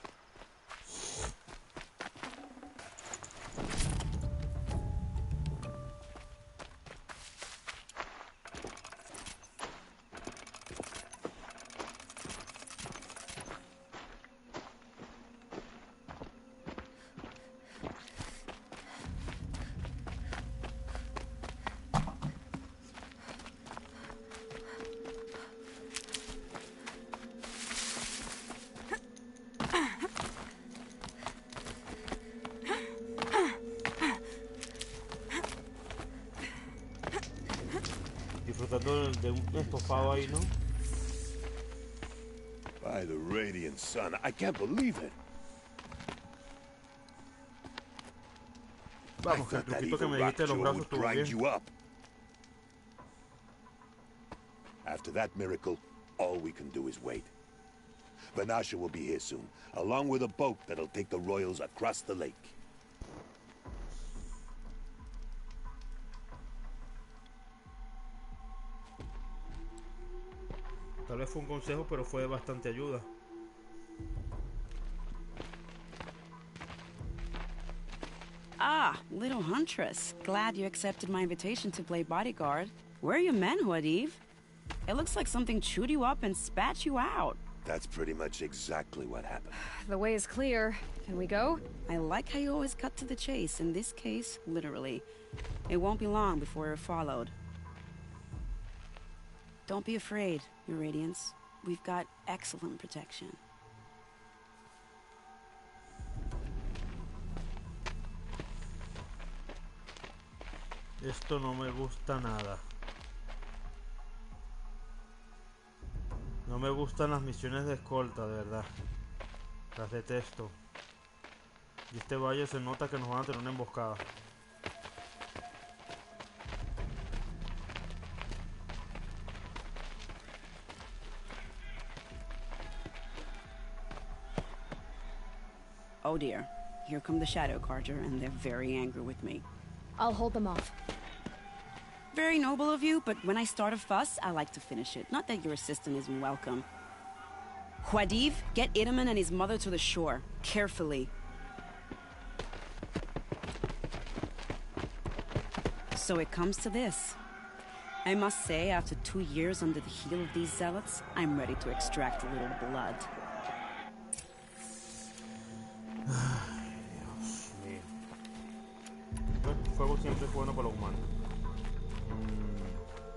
Disfrutando de un estofado ahí, ¿no? By the radiant sun, I can't believe it. Vamos, que el truquito que me dijiste de los brazos estuvo bien. You up. After that miracle, all we can do is wait. Vanasha will be here soon, along with a boat that'll take the royals across the lake. Tal vez fue un consejo, pero fue de bastante ayuda. Ah, little huntress. Glad you accepted my invitation to play bodyguard. Where are your men, Huadiv? It looks like something chewed you up and spat you out. That's pretty much exactly what happened. The way is clear. Can we go? I like how you always cut to the chase. In this case, literally. It won't be long before you're followed. Don't be afraid, Your Radiance. We've got excellent protection. Esto no me gusta nada. No me gustan las misiones de escolta, de verdad. Las detesto. Y este valle se nota que nos van a tener una emboscada. Oh dear. Here come the Shadow Carter, and they're very angry with me. I'll hold them off. Very noble of you, but when I start a fuss, I like to finish it. Not that your assistant isn't welcome. Huadiv, get Itaman and his mother to the shore. Carefully. So it comes to this. I must say, after 2 years under the heel of these zealots, I'm ready to extract a little blood. Dios mío. El fuego siempre es bueno para los humanos.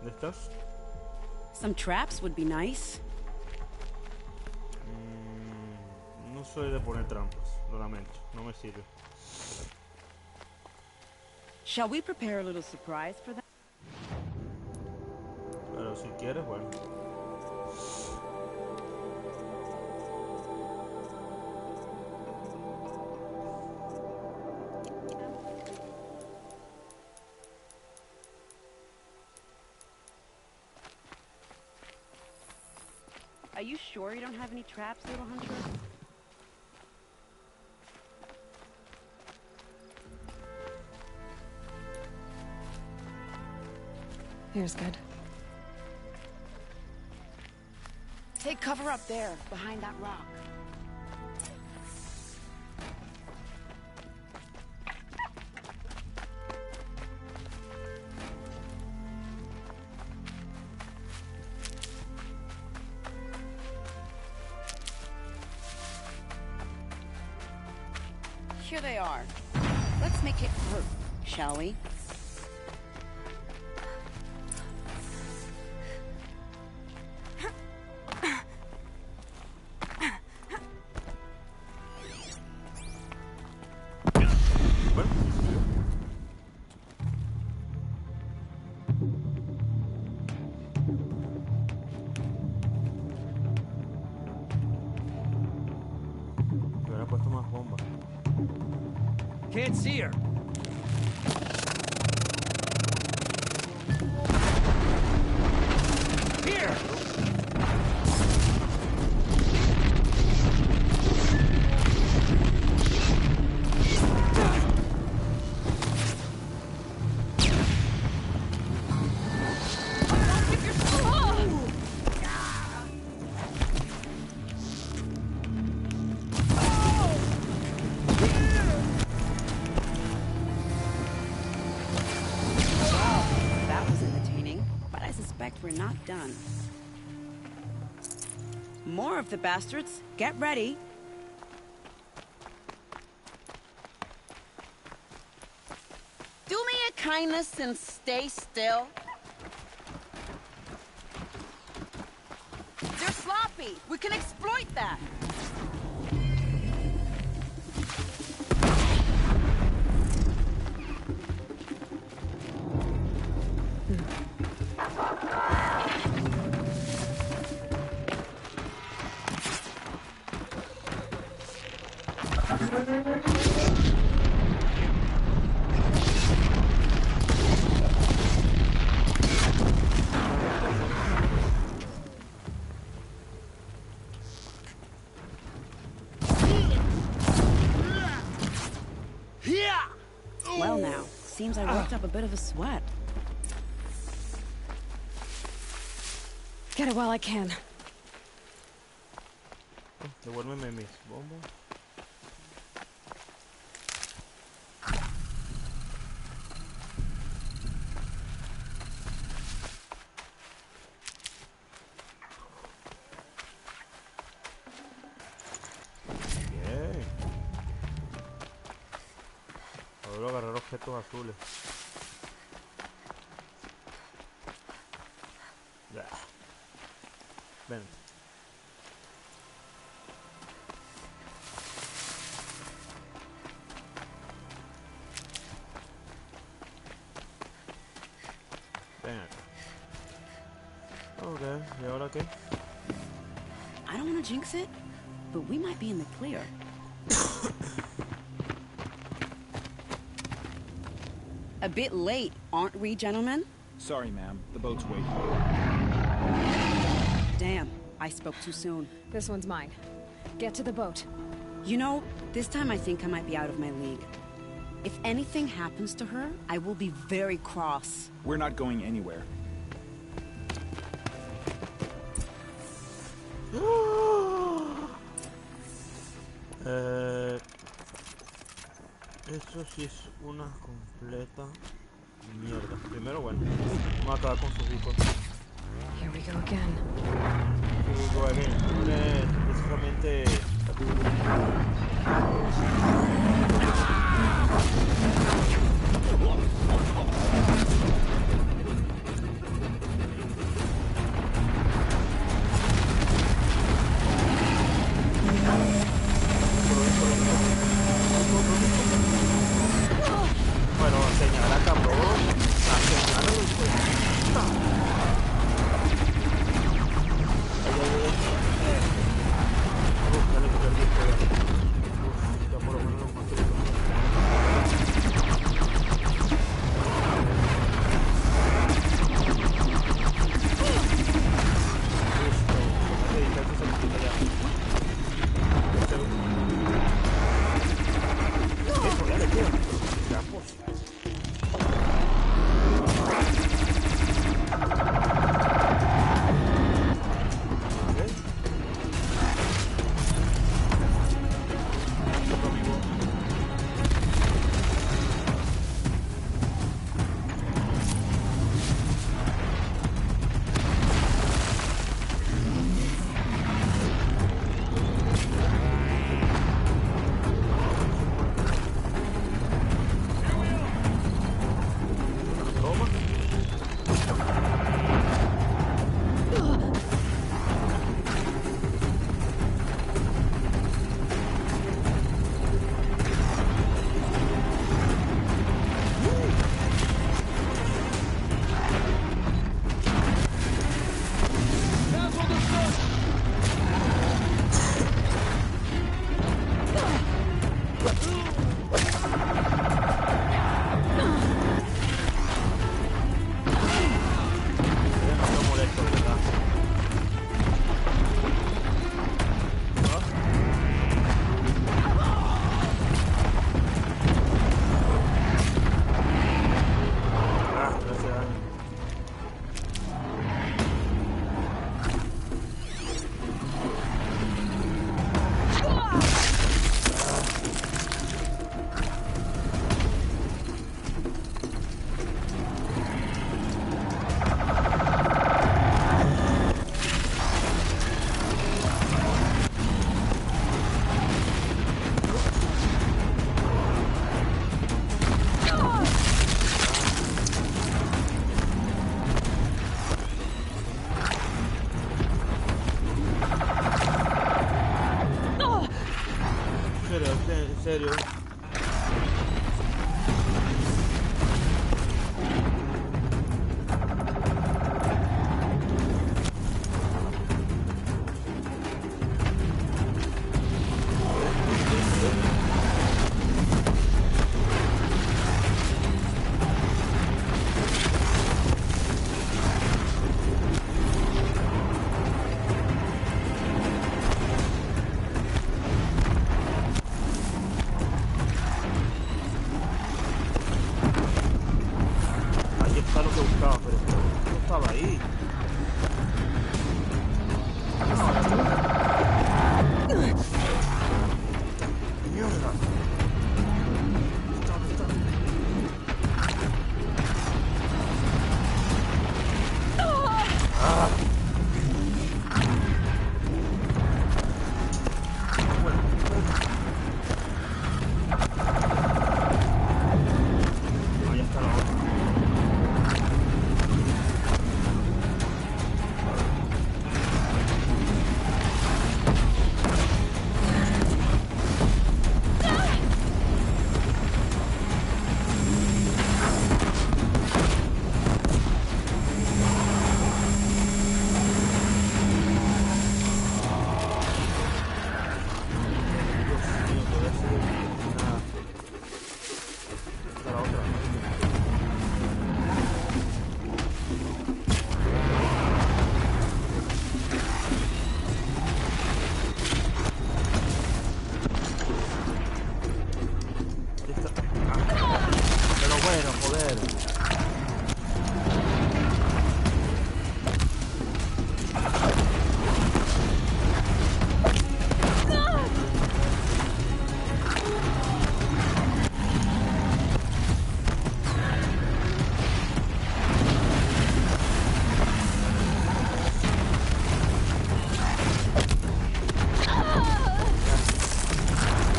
¿Dónde estás? Some traps would be nice. No soy de poner trampas, lo lamento, no me sirve. Shall we prepare a little surprise for them? Pero si quieres, bueno. Are you sure you don't have any traps, little hunter? Here's good. Take cover up there, behind that rock. Here they are. Let's make it hurt, shall we? Can't see her. Here! We're not done. More of the bastards. Get ready. Do me a kindness and stay still. They're sloppy. We can exploit that. Well now, seems I worked up a bit of a sweat. Get it while I can. Devuélveme mis bombas. Bien. Ahora agarrar objetos azules. Ya. Ven. Ven acá. Ok, ¿y ahora qué? I don't want to jinx it, but we might be in the clear. A bit late, aren't we, gentlemen? Sorry, ma'am. The boat's waiting. Damn, I spoke too soon. This one's mine. Get to the boat. You know, this time I think I might be out of my league. If anything happens to her, I will be very cross. We're not going anywhere. Eso sí es una completa mierda. Primero, bueno, vamos a acabar con sus hijos. Here we go again. No es precisamente... Bueno, señala cabrón. Señálalo, hijo de puta. Dale, que perdí el juego. En serio. Ahí está lo que buscaba, pero no estaba ahí. Mierda. ¿Dónde está? Ah. Ahí está la otra. Pero bueno, joder.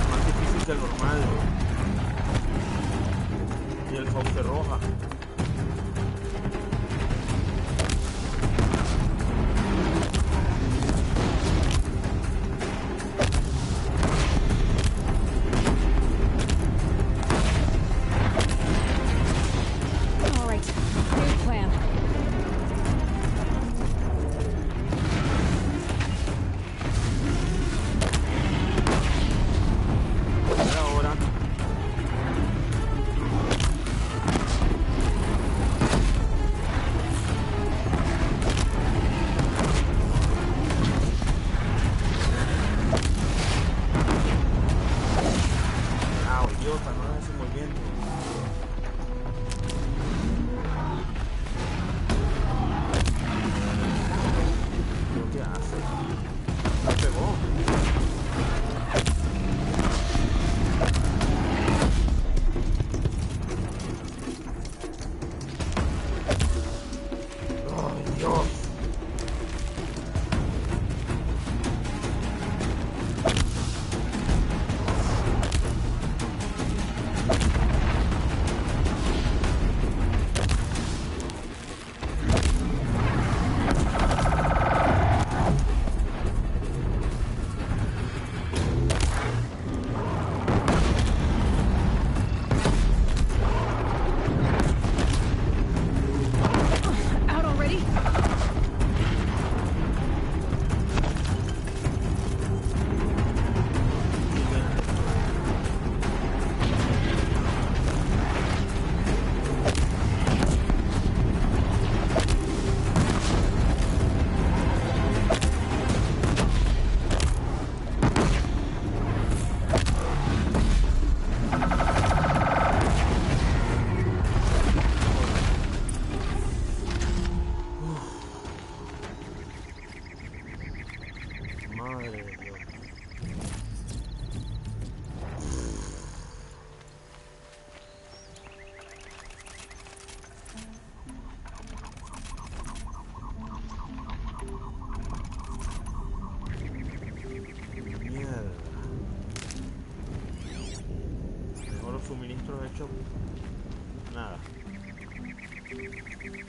Más difícil que el normal. Y el sauce roja. All right, new plan. Ahora. Ah, idiota, no hagas ese movimiento. ¿Qué hace? Me pegó. ¡Ay, Dios! Out already? Madre de Dios. Mierda. Mejor los suministros hechos. Nada.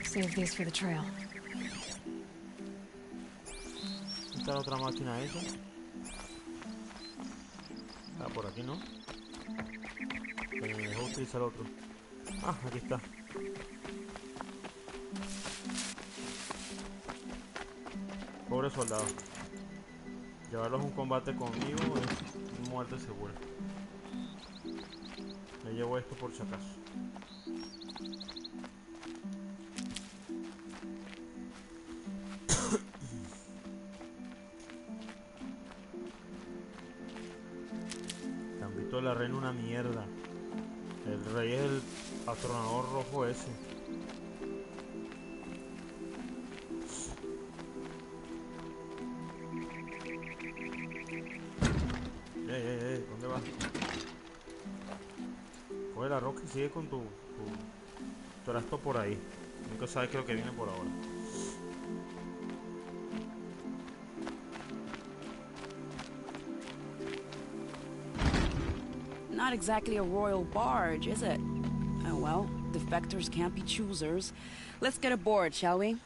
Save these for the trail. ¿Está la otra máquina esa? Ah, por aquí no. Me dejó utilizar otro. Ah, aquí está. Pobre soldado. Llevarlos a un combate conmigo es muerte segura. Me llevo esto por si acaso. Gambito de la reina una mierda. El rey es el atronador rojo ese. ¿Dónde vas? Coge la roca y sigue con tu trasto por ahí. Nunca sabes qué es lo que viene por ahora. Not exactly a royal barge, is it? Oh well, defectors can't be choosers. Let's get aboard, shall we?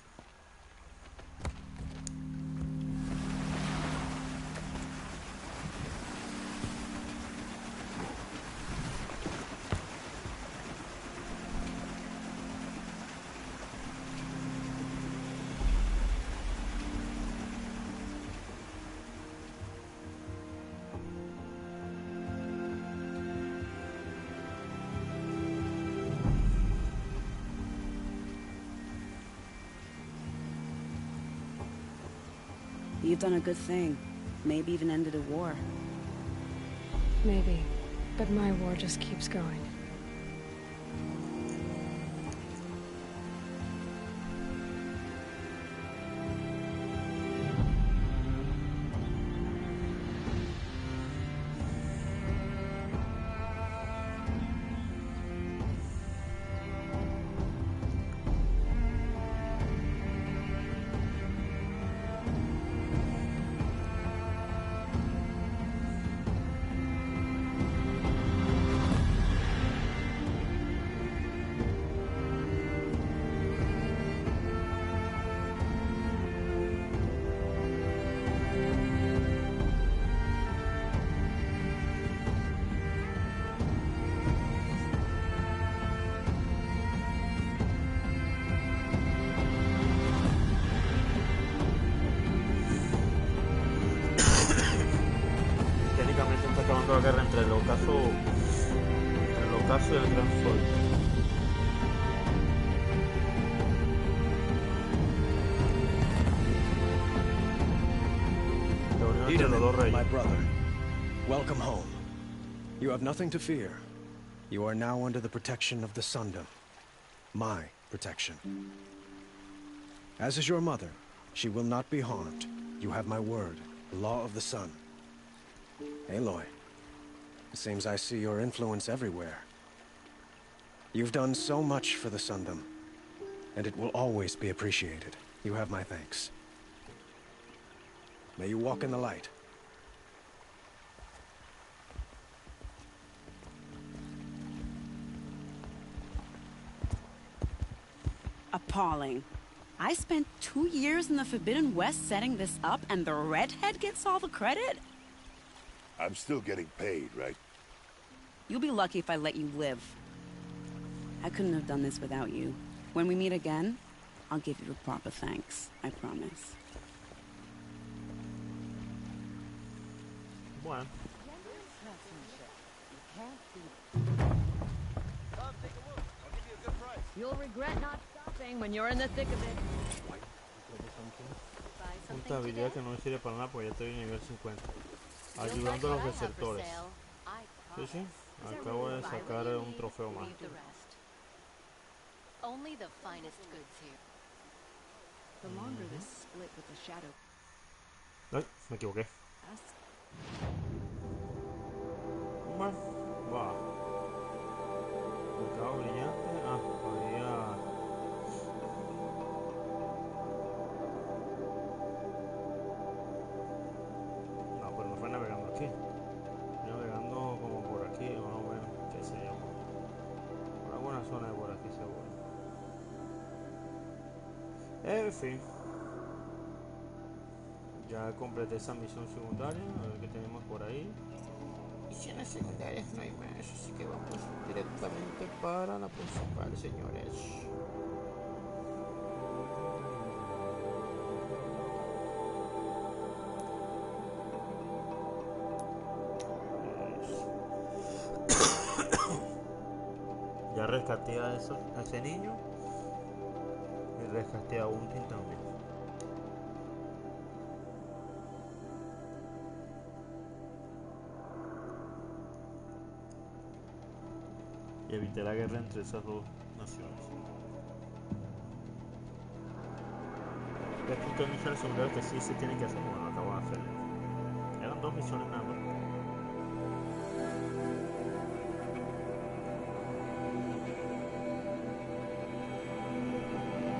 You've done a good thing. Maybe even ended a war. Maybe. But my war just keeps going. Técnicamente está acabando la guerra entre el ocaso y el gran sol. Edaman, my brother, welcome home. You have nothing to fear. You are now under the protection of the Sundom. My protection. As is your mother, she will not be harmed. You have my word, the law of the sun. Aloy, it seems I see your influence everywhere. You've done so much for the Sundom, and it will always be appreciated. You have my thanks. May you walk in the light. Appalling. I spent 2 years in the Forbidden West setting this up, and the redhead gets all the credit? I'm still getting paid, right? You'll be lucky if I let you live. I couldn't have done this without you. When we meet again, I'll give you a proper thanks. I promise. Bueno. You'll regret not stopping when you're in the thick of it. Punta habilidad que no me sirve para nada porque ya estoy en nivel 50. Ayudando a los desertores. Sí, sí. Acabo de sacar un trofeo más. Only the finest goods here. The longer this split with the shadow. Ay, me equivoqué. Bueno, va. Mercado brillante. Ah, podría. No, pero no fue navegando aquí. Fui navegando como por aquí, más o menos, qué sé yo. Por alguna zona de por aquí seguro. En fin. Ya completé esa misión secundaria. A ver qué tenemos por ahí. misiones secundarias no hay más, así que vamos directamente para la principal, señores. Ya rescaté a ese niño y rescaté a Untin también. Y evité la guerra entre esas dos naciones. Y aquí que misiones secundarias que sí se tienen que hacer, bueno, lo acabo de hacer. Eran 2 misiones nada más.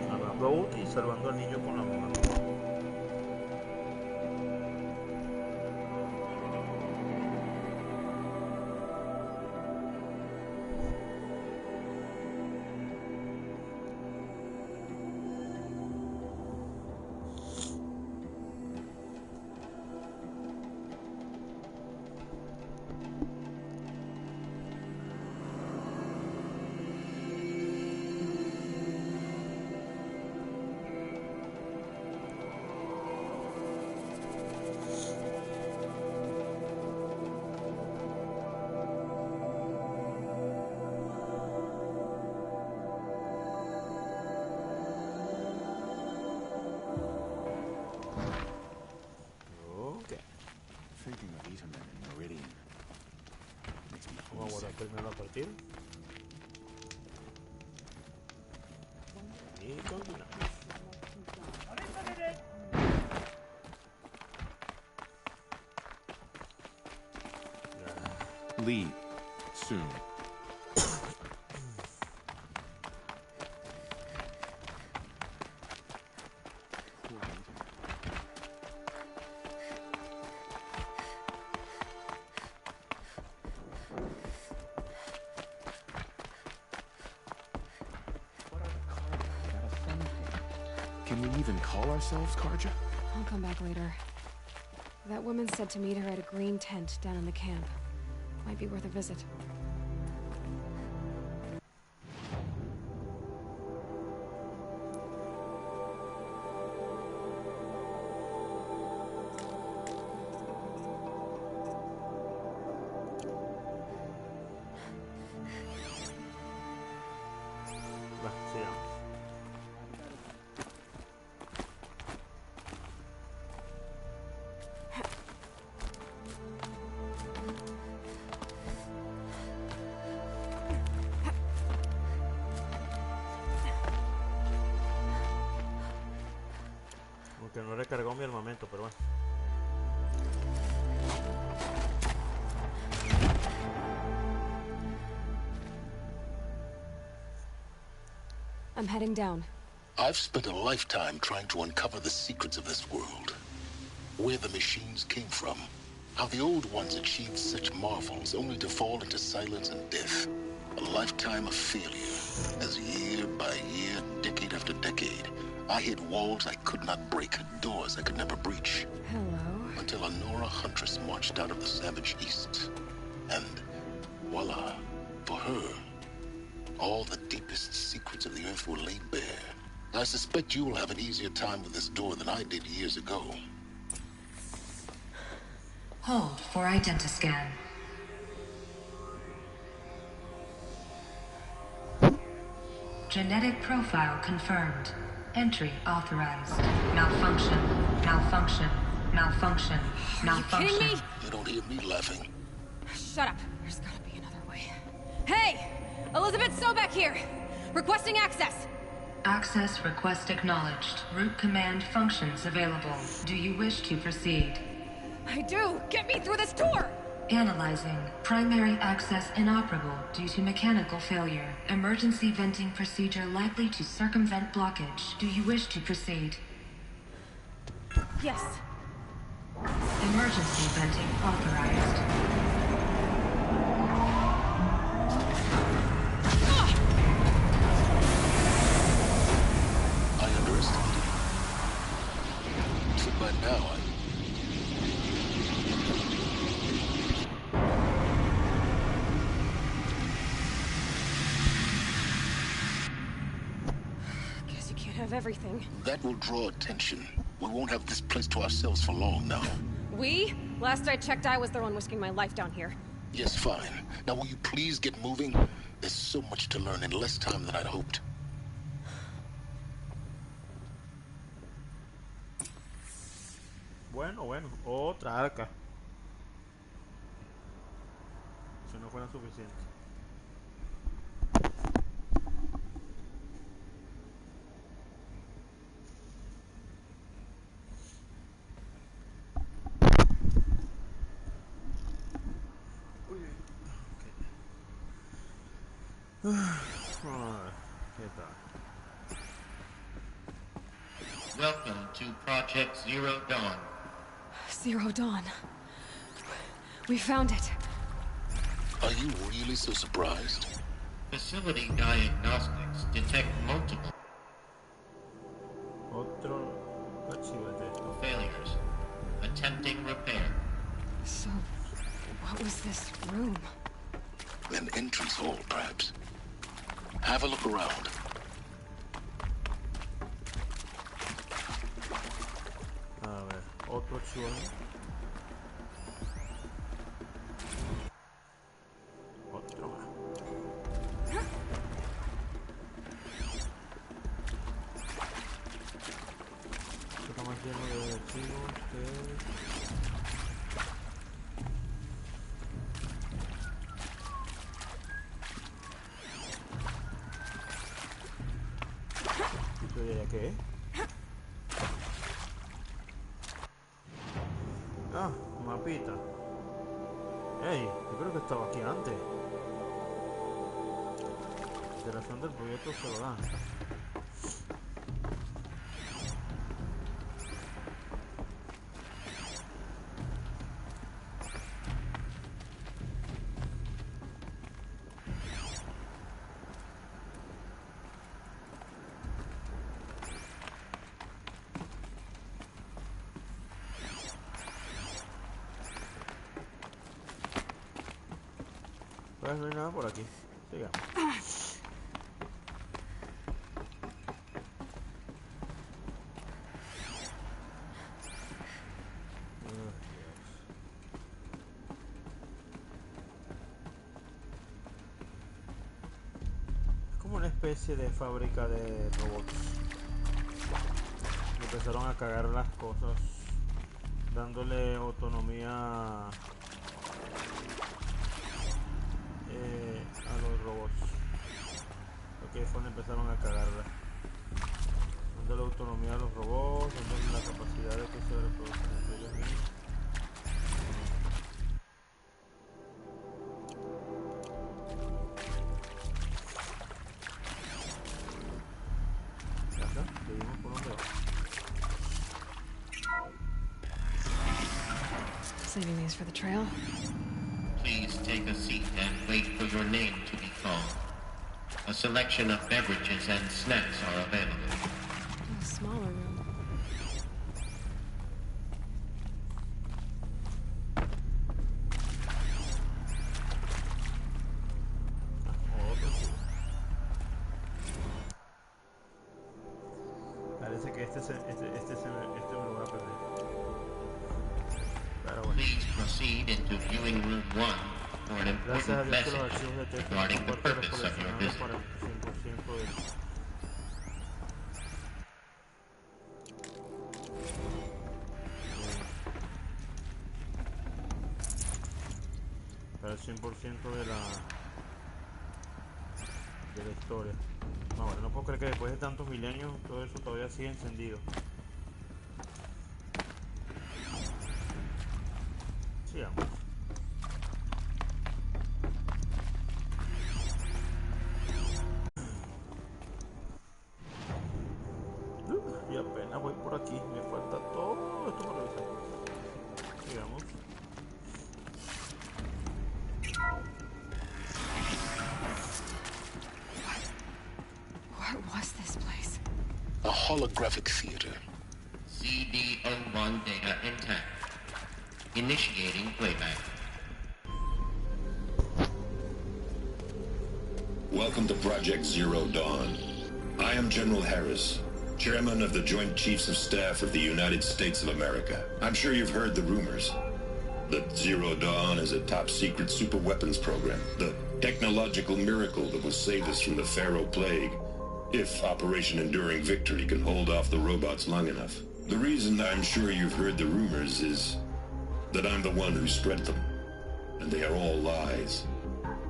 Salvando a Uti y salvando al niño con la mano. Vamos a guardar primero la partida. Y continuamos. Leave soon. Can we even call ourselves Karja? I'll come back later. That woman said to meet her at a green tent down in the camp. Might be worth a visit. Va, sigamos. Aunque no recargó mi armamento, pero bueno. I'm heading down. I've spent a lifetime trying to uncover the secrets of this world. Where the machines came from. How the old ones achieved such marvels only to fall into silence and death. A lifetime of failure. As year by year, decade after decade, I hit walls I could not break, doors I could never breach. Hello. Until a Nora huntress marched out of the savage east. And voila, for her, all the deepest secrets of the earth were laid bare. I suspect you will have an easier time with this door than I did years ago. Hold for identiscan. Genetic profile confirmed. Entry authorized. Malfunction. Malfunction. Malfunction. Malfunction. Kidding me? You don't hear me laughing. Shut up. There's gotta be another way. Hey! Elizabeth Sobek here! Requesting access! Access request acknowledged. Root command functions available. Do you wish to proceed? I do! Get me through this door! Analyzing. Primary access inoperable due to mechanical failure. Emergency venting procedure likely to circumvent blockage. Do you wish to proceed? Yes. Emergency venting authorized. I underestimated you. So by now, have everything. That will draw attention. We won't have this place to ourselves for long now. We? Last I checked, I was the one risking my life down here. Yes, fine. Now will you please get moving? There's so much to learn in less time than I'd hoped. Bueno, otra arca. Si no fuera suficiente. ¿Qué tal? Welcome to Project Zero Dawn. Zero Dawn. We found it. Are you really so surprised? Facility diagnostics detect multiple failures. Attempting repair. So, what was this room? An entrance hall, perhaps. Have a look around. A ver, otro archivo. Otro más. Está más lleno de archivos ¿Qué? Ah, mapita. Ey, yo creo que estaba aquí antes. Alteración del proyecto se lo dan. Pues no hay nada por aquí. Sigamos. Es como una especie de fábrica de robots. Empezaron a cagar las cosas, dándole autonomía a los robots. Porque fue donde empezaron a cagarla. Dándole autonomía a los robots, dándole la capacidad de que se reproduzcan entre ellos mismos. Ya está, seguimos por donde va. Saving these for the trail. Please take a seat and wait for your name to be called. A selection of beverages and snacks are available. A smaller room. Parece que este me lo voy a perder. Pero bueno. Please proceed into viewing room 1 for an important message regarding the purpose of your visit. Para el 100% de la historia. No, bueno, no puedo creer que después de tantos milenios todo eso todavía sigue encendido. Sigamos. Y apenas voy por aquí, me falta todo esto por revisar. Sigamos. What was this place? A holographic theater. CD01 data intact. Initiating playback. Welcome to Project Zero Dawn. I am General Harris. Chairman of the Joint Chiefs of Staff of the United States of America. I'm sure you've heard the rumors that Zero Dawn is a top-secret superweapons program, the technological miracle that will save us from the Pharaoh Plague, if Operation Enduring Victory can hold off the robots long enough. The reason I'm sure you've heard the rumors is that I'm the one who spread them, and they are all lies.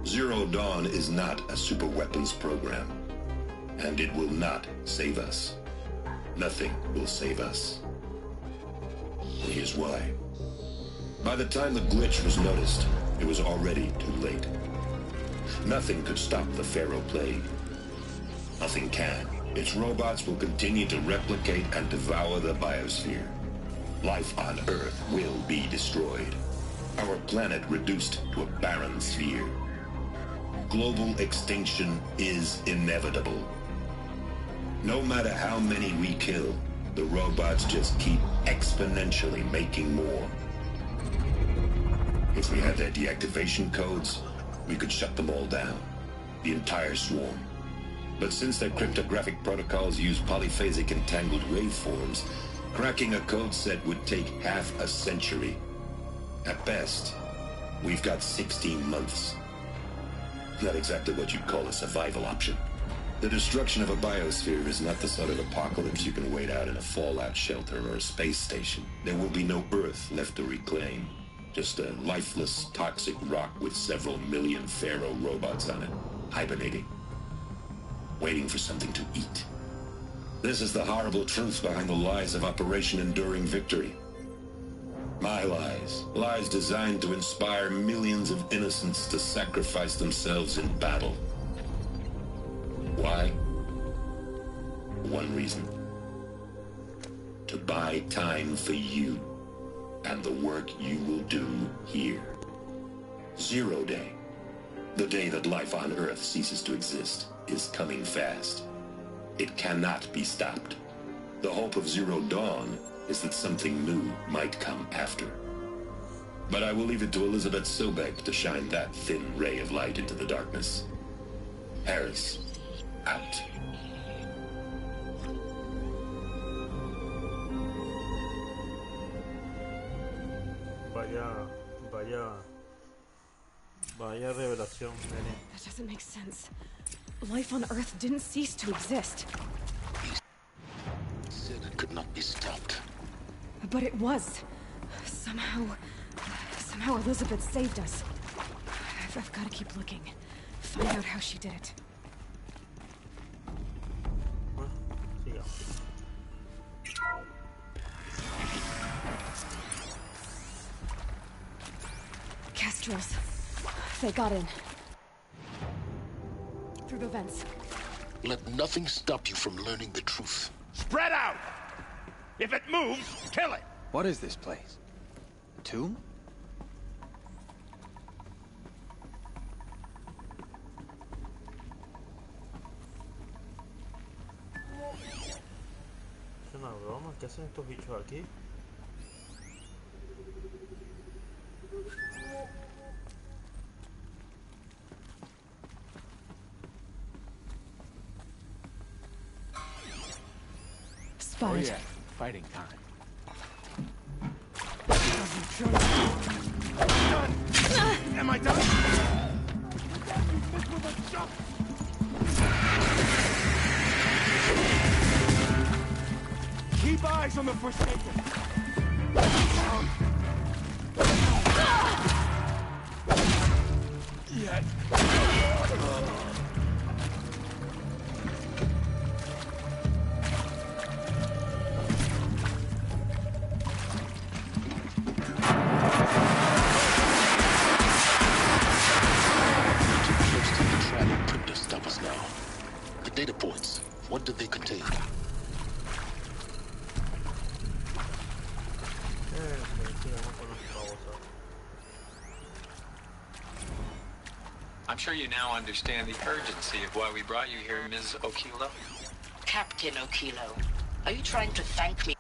Zero Dawn is not a superweapons program, and it will not save us. Nothing will save us. And here's why. By the time the glitch was noticed, it was already too late. Nothing could stop the Pharaoh Plague. Nothing can. Its robots will continue to replicate and devour the biosphere. Life on Earth will be destroyed. Our planet reduced to a barren sphere. Global extinction is inevitable. No matter how many we kill, the robots just keep exponentially making more. If we had their deactivation codes, we could shut them all down. The entire swarm. But since their cryptographic protocols use polyphasic entangled waveforms, cracking a code set would take half a century. At best, we've got 16 months. Not exactly what you'd call a survival option. The destruction of a biosphere is not the sort of apocalypse you can wait out in a fallout shelter or a space station. There will be no Earth left to reclaim. Just a lifeless, toxic rock with several million Pharaoh robots on it, hibernating, waiting for something to eat. This is the horrible truth behind the lies of Operation Enduring Victory. My lies. Lies designed to inspire millions of innocents to sacrifice themselves in battle. Why? One reason. To buy time for you and the work you will do here. Zero Day, the day that life on Earth ceases to exist, is coming fast. It cannot be stopped. The hope of Zero Dawn is that something new might come after. But I will leave it to Elizabeth Sobek to shine that thin ray of light into the darkness. Harris, out. Vaya revelación, nene. That doesn't make sense. Life on Earth didn't cease to exist. He said it could not be stopped. But it was. Somehow Elizabeth saved us. I've got to keep looking. Find out how she did it. Kestrels. They got in. Through the vents. Let nothing stop you from learning the truth. Spread out! If it moves, kill it! What is this place? A tomb? Es una broma. ¿Qué hacen estos bichos aquí? Oh yeah, fighting time. Done! Am I done? Keep eyes on the Forsaken. Yet. Data points. What did they contain? I'm sure you now understand the urgency of why we brought you here, Ms. Okilo. Captain Okilo, are you trying to thank me?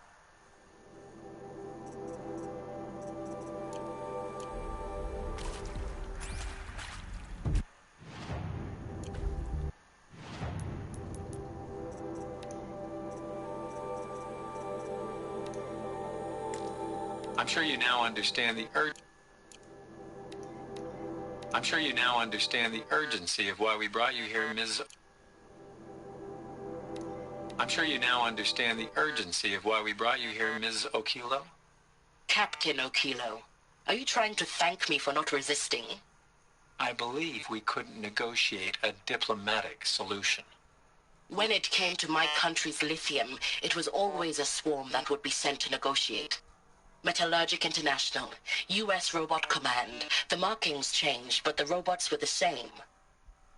I'm sure you now understand the urgency of why we brought you here, Ms. I'm sure you now understand the urgency of why we brought you here, Ms. Okilo. Captain Okilo, are you trying to thank me for not resisting? I believe we couldn't negotiate a diplomatic solution. When it came to my country's lithium, it was always a swarm that would be sent to negotiate. Metallurgic International, U.S. Robot Command. The markings changed, but the robots were the same.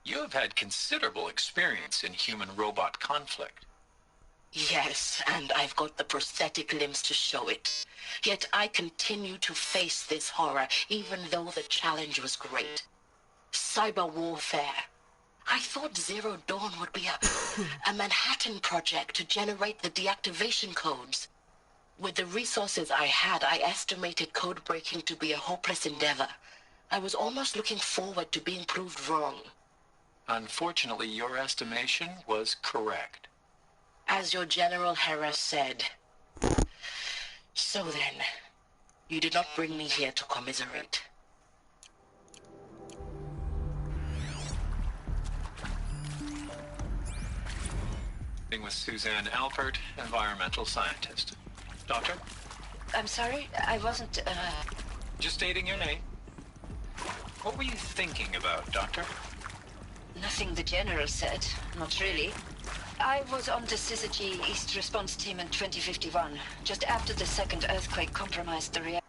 You have had considerable experience in human-robot conflict. Yes, and I've got the prosthetic limbs to show it. Yet I continue to face this horror, even though the challenge was great. Cyber warfare. I thought Zero Dawn would be a Manhattan project to generate the deactivation codes. With the resources I had, I estimated code breaking to be a hopeless endeavor. I was almost looking forward to being proved wrong. Unfortunately, your estimation was correct. As your General Hera said. So then, you did not bring me here to commiserate. With Suzanne Alpert, environmental scientist. Doctor? I'm sorry, I wasn't, Just stating your name. What were you thinking about, Doctor? Nothing the General said, not really. I was on the Syzygy East Response Team in 2051, just after the second earthquake compromised the reactor.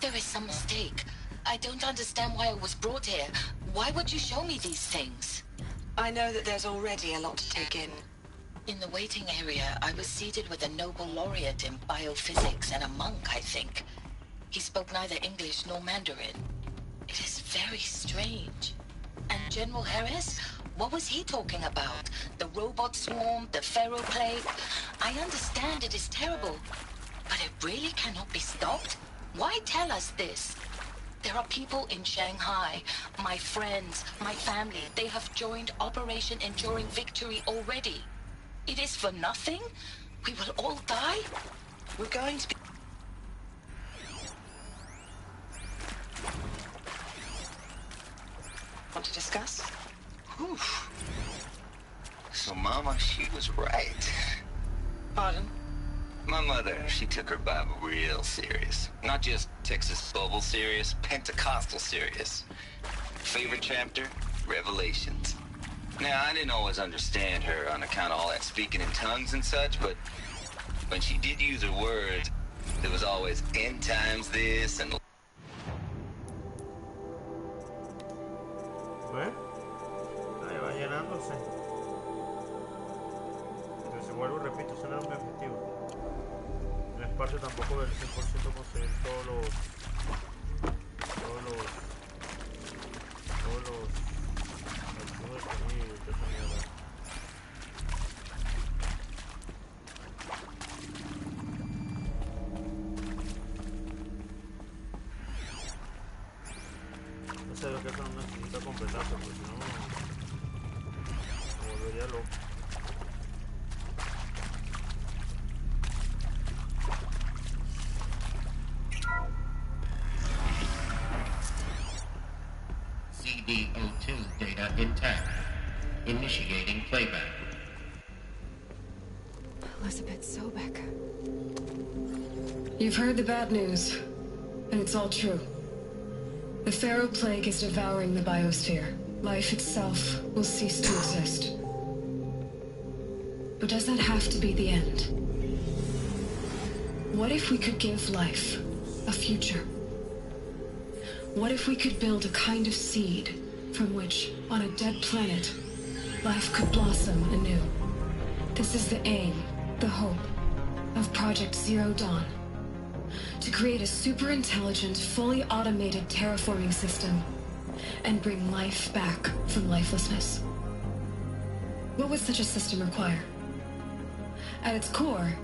There is some mistake. I don't understand why I was brought here. Why would you show me these things? I know that there's already a lot to take in. In the waiting area, I was seated with a Nobel laureate in biophysics and a monk, I think. He spoke neither English nor Mandarin. It is very strange. And General Harris? What was he talking about? The robot swarm, the Pharaoh plague? I understand it is terrible, but it really cannot be stopped? Why tell us this? There are people in Shanghai, my friends, my family. They have joined Operation Enduring Victory already. It is for nothing? We will all die? We're going to be... Want to discuss? Whew. So Mama, she was right. Pardon? My mother, she took her Bible real serious. Not just Texas Bible serious, Pentecostal serious. Favorite chapter? Revelations. Now, I didn't always understand her on account of all that speaking in tongues and such, but when she did use her words, there was always end times this and... ¿Ves? Ahí va llenándose. Entonces, vuelvo y repito, ese no era mi objetivo. No es parte tampoco del 100% conseguir todos los archivos de sonido y toda esa mierda. No sé lo que eso no necesita completarse, porque si no me volvería loco. CDO2 data intact. Initiating playback. Elizabeth Sobek. You've heard the bad news, and it's all true. The Pharaoh Plague is devouring the biosphere. Life itself will cease to exist. But does that have to be the end? What if we could give life a future? What if we could build a kind of seed from which, on a dead planet, life could blossom anew. This is the aim, the hope, of Project Zero Dawn. To create a super-intelligent, fully automated terraforming system and bring life back from lifelessness. What would such a system require? At its core,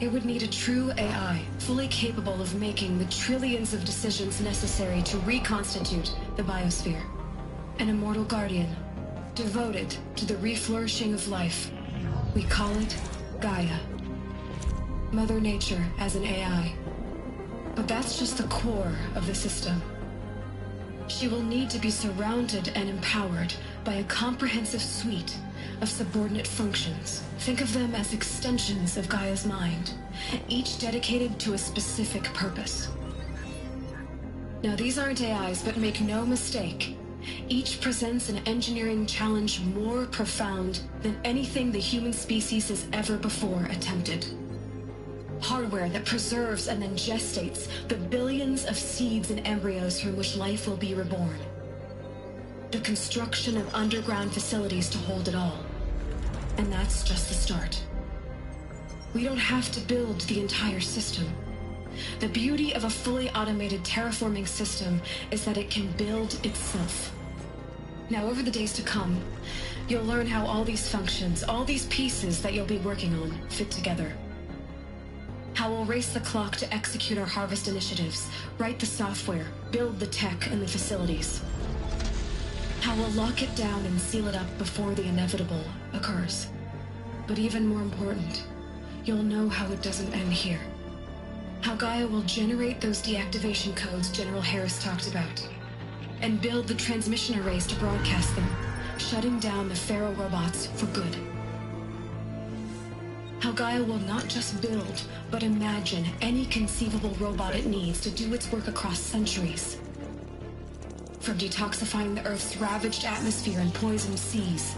it would need a true AI, fully capable of making the trillions of decisions necessary to reconstitute the biosphere. An immortal guardian, devoted to the reflourishing of life. We call it Gaia. Mother Nature as an AI. But that's just the core of the system. She will need to be surrounded and empowered by a comprehensive suite of subordinate functions. Think of them as extensions of Gaia's mind, each dedicated to a specific purpose. Now, these aren't AIs, but make no mistake, each presents an engineering challenge more profound than anything the human species has ever before attempted. Hardware that preserves and then gestates the billions of seeds and embryos from which life will be reborn. The construction of underground facilities to hold it all. And that's just the start. We don't have to build the entire system. The beauty of a fully automated terraforming system is that it can build itself. Now, over the days to come, you'll learn how all these functions, all these pieces that you'll be working on, fit together. How we'll race the clock to execute our harvest initiatives, write the software, build the tech and the facilities. How we'll lock it down and seal it up before the inevitable occurs. But even more important, you'll know how it doesn't end here. How Gaia will generate those deactivation codes General Harris talked about, and build the transmission arrays to broadcast them, shutting down the Pharaoh robots for good. How Gaia will not just build, but imagine any conceivable robot it needs to do its work across centuries. From detoxifying the Earth's ravaged atmosphere and poisoned seas,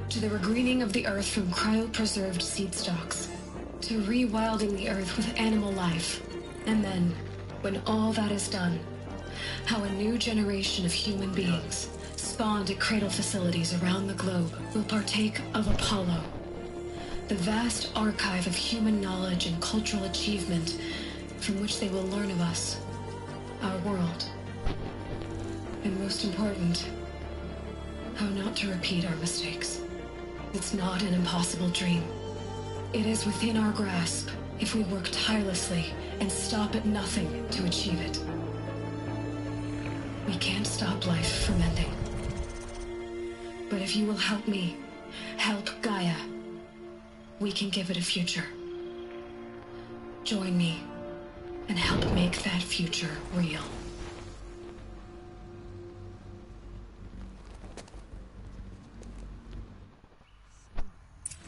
to the regreening of the Earth from cryopreserved seed stalks, to rewilding the Earth with animal life. And then, when all that is done, how a new generation of human beings, spawned at cradle facilities around the globe, will partake of Apollo, the vast archive of human knowledge and cultural achievement from which they will learn of us, our world. And most important, how not to repeat our mistakes. It's not an impossible dream. It is within our grasp if we work tirelessly and stop at nothing to achieve it. We can't stop life from ending. But if you will help me, help Gaia, we can give it a future. Join me and help make that future real.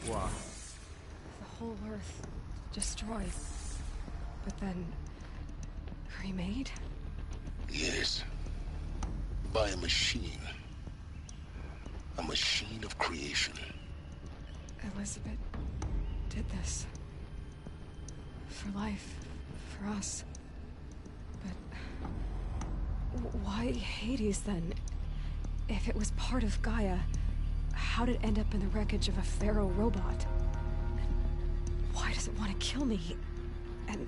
Wow. The whole Earth destroyed, but then remade? Yes. By a machine. A machine of creation. Elizabeth did this. For life. For us. But why Hades then? If it was part of Gaia, how did it end up in the wreckage of a Pharaoh robot? And why does it want to kill me? And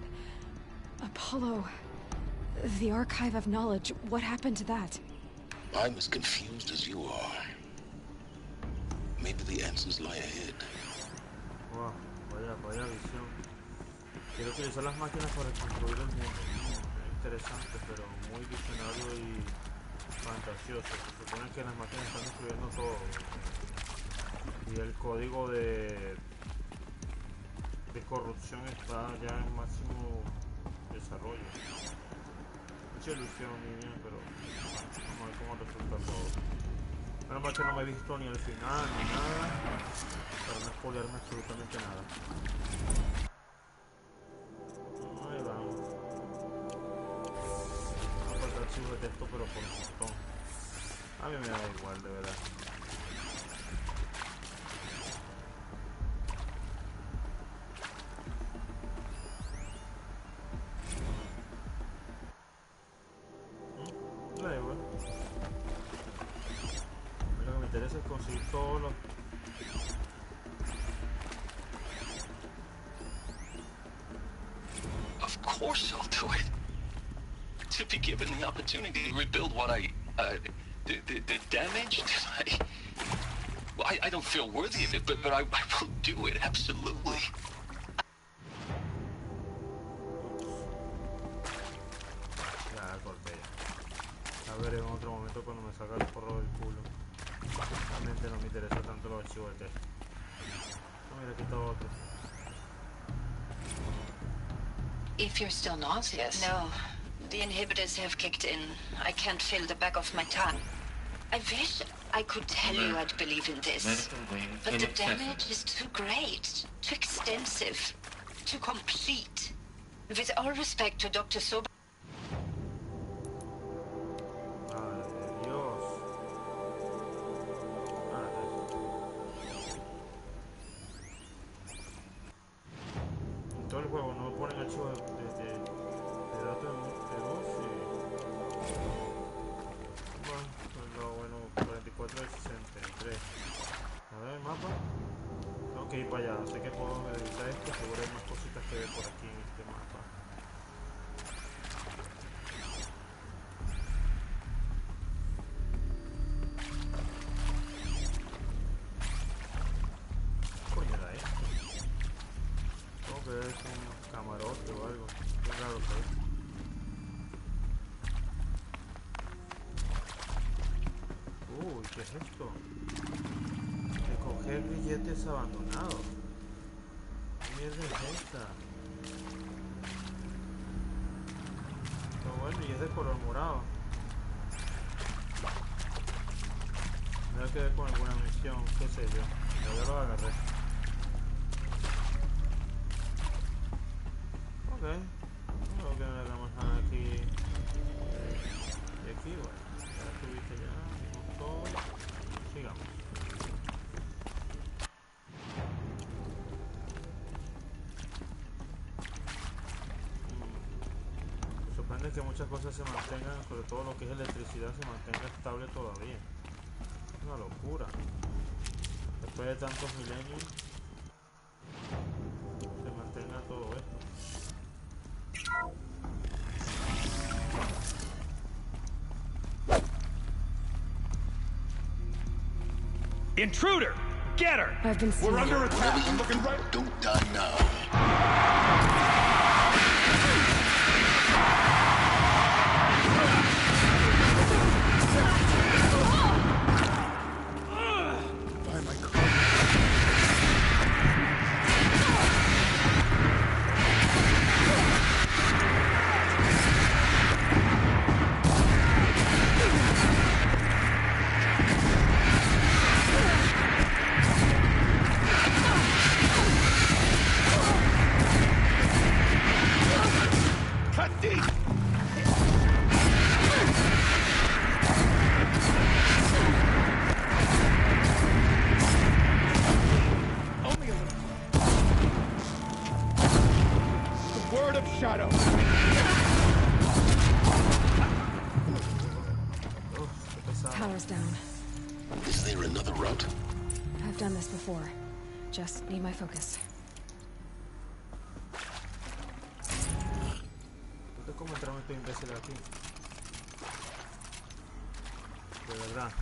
Apollo, the archive of knowledge, what happened to that? I'm as confused as you are. Maybe the answers lie ahead. Wow, vaya visión. Quiero utilizar las máquinas para construir el mundo. Interesante, pero muy visionario y fantasioso. Se supone que las máquinas están destruyendo todo. Y el código de corrupción está ya en máximo desarrollo. Mucha ilusión, niña, pero vamos a ver cómo resulta todo. Menos mal que no me he visto ni el final ni nada, para no spoilearme absolutamente nada. Ahí vamos. No falta archivos de texto, pero por un montón. A mí me da igual, de verdad. Da igual. conseguir todos los... Of course I'll do it. To be given the opportunity to rebuild what the damage that I don't feel worthy of it, but I will do it, absolutely. Ya, corté ya. A ver en otro momento cuando me salga el forro del culo. Realmente no me interesa tanto los archivos de texto. No, mira, aquí está otro. If you're still nauseous. No. The inhibitors have kicked in. I can't feel the back of my tongue. I wish I could tell you I'd believe in this. But the damage is too great, too extensive, too complete. With all respect to Dr. Soba... Todo el juego no ponen archivos de datos de voz y... Bueno, 44 de 63. A ver el mapa. Tengo que ir para allá, sé que puedo revisar esto, seguro hay más cositas que ver por aquí en este mapa. Coño era esto. Tengo que ver si es un camarote o algo. Qué raro que es. Uy, ¿qué es esto? Recoger billetes abandonados. ¿Qué mierda es esta? Está bueno y es de color morado. Debe que ver con alguna misión, qué sé yo. Ya lo agarré. Ok. No creo que no le hagamos nada aquí. Y aquí, bueno. Ya estuviste ya. Vimos todo. Sigamos. Me sorprende que muchas cosas se mantengan, sobre todo lo que es electricidad, se mantenga estable todavía. Es una locura. Después de tantos milenios, se mantenga todo esto. Intruder! Get her! I've been We're seeing under attack. I'm looking right. Don't die now. Cut deep! Only a little. The word of shadow. Power's down. Is there another route? I've done this before. Just need my focus. ¿Cómo entraron estos imbéciles aquí? De verdad.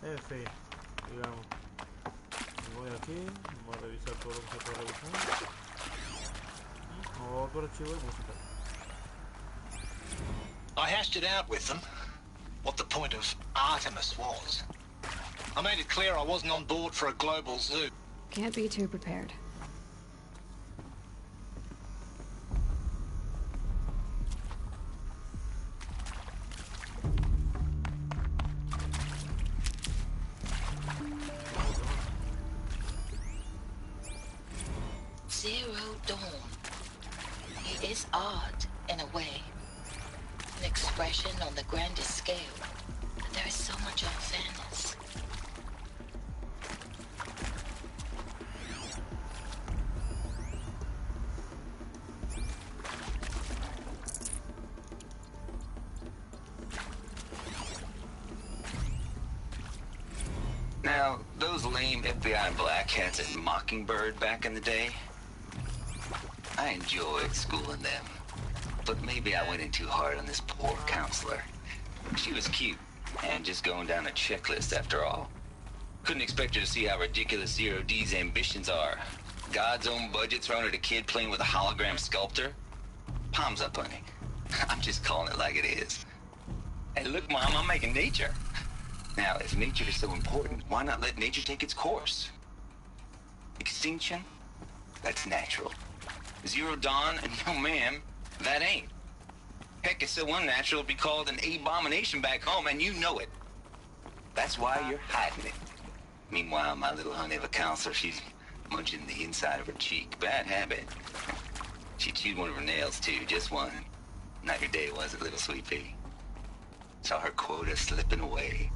F, digamos. Me voy aquí, voy a revisar todo lo que se puede revisar. Otro archivo de música. I hashed it out with them. What the point of Artemis was. I made it clear I wasn't on board for a global zoo. Can't be too prepared. Zero Dawn. It is art, in a way. An expression on the grandest scale. But there is so much unfairness. those lame FBI black hats at Mockingbird back in the day? I enjoyed schooling them. But maybe I went in too hard on this poor counselor. She was cute, and just going down a checklist after all. Couldn't expect her to see how ridiculous Zero D's ambitions are. God's own budget thrown at a kid playing with a hologram sculptor? Palms up, honey. I'm just calling it like it is. Hey, look, Mom, I'm making nature. Now, if nature is so important, why not let nature take its course? Extinction? That's natural. Zero Dawn? No, ma'am, that ain't. Heck, it's so unnatural it'd be called an abomination back home, and you know it. That's why you're hiding it. Meanwhile, my little honey of a counselor, she's munching the inside of her cheek. Bad habit. She chewed one of her nails, too, just one. Not your day, was it, little sweet pea? Saw her quota slipping away.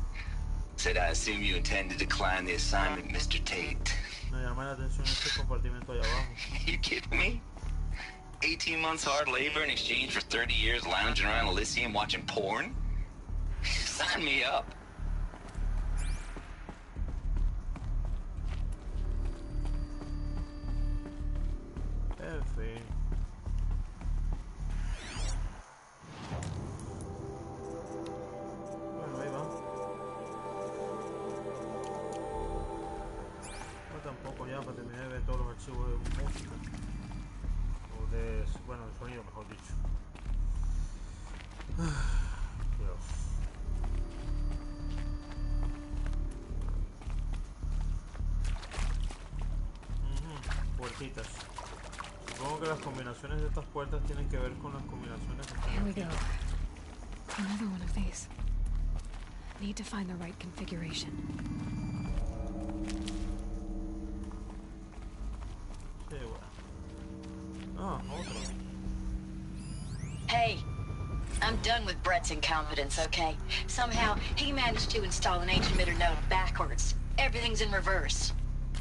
Said, I assume you intend to decline the assignment, Mr. Tate. Me llama la atención este compartimento allá abajo. You kidding me? 18 months hard labor in exchange for 30 years lounging around Elysium watching porn? Sign me up. En fin. Bueno, ahí va. No tampoco ya para terminar de ver todos los archivos de música. O de, bueno, de sonido, mejor dicho. Dios. Puertitas. Supongo que las combinaciones de estas puertas tienen que ver con las combinaciones que están Here we aquí. go. Another one of these. Need to find the right configuration. Sí, bueno. Ah, otro. Hey, I'm done with Brett's incompetence, okay? Somehow, he managed to install an H-emitter node backwards. Everything's in reverse.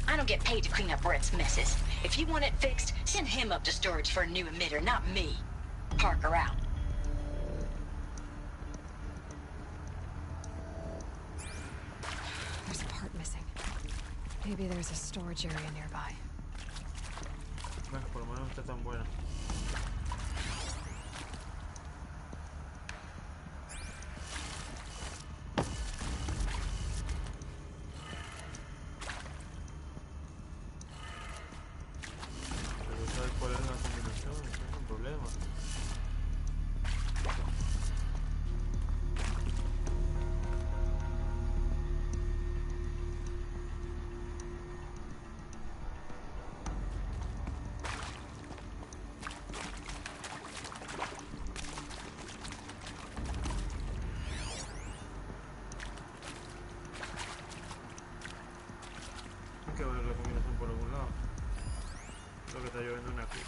I don't get paid to clean up Brett's messes. If you want it fixed, send him up to storage for a new emitter, not me. Parker out. There's a part missing. Maybe there's a storage area nearby. Bueno, por lo menos no está tan buena. Pero sabes cuál es la combinación, ese es un problema. Hay que ver la combinación por algún lado. Creo que está lloviendo una aquí.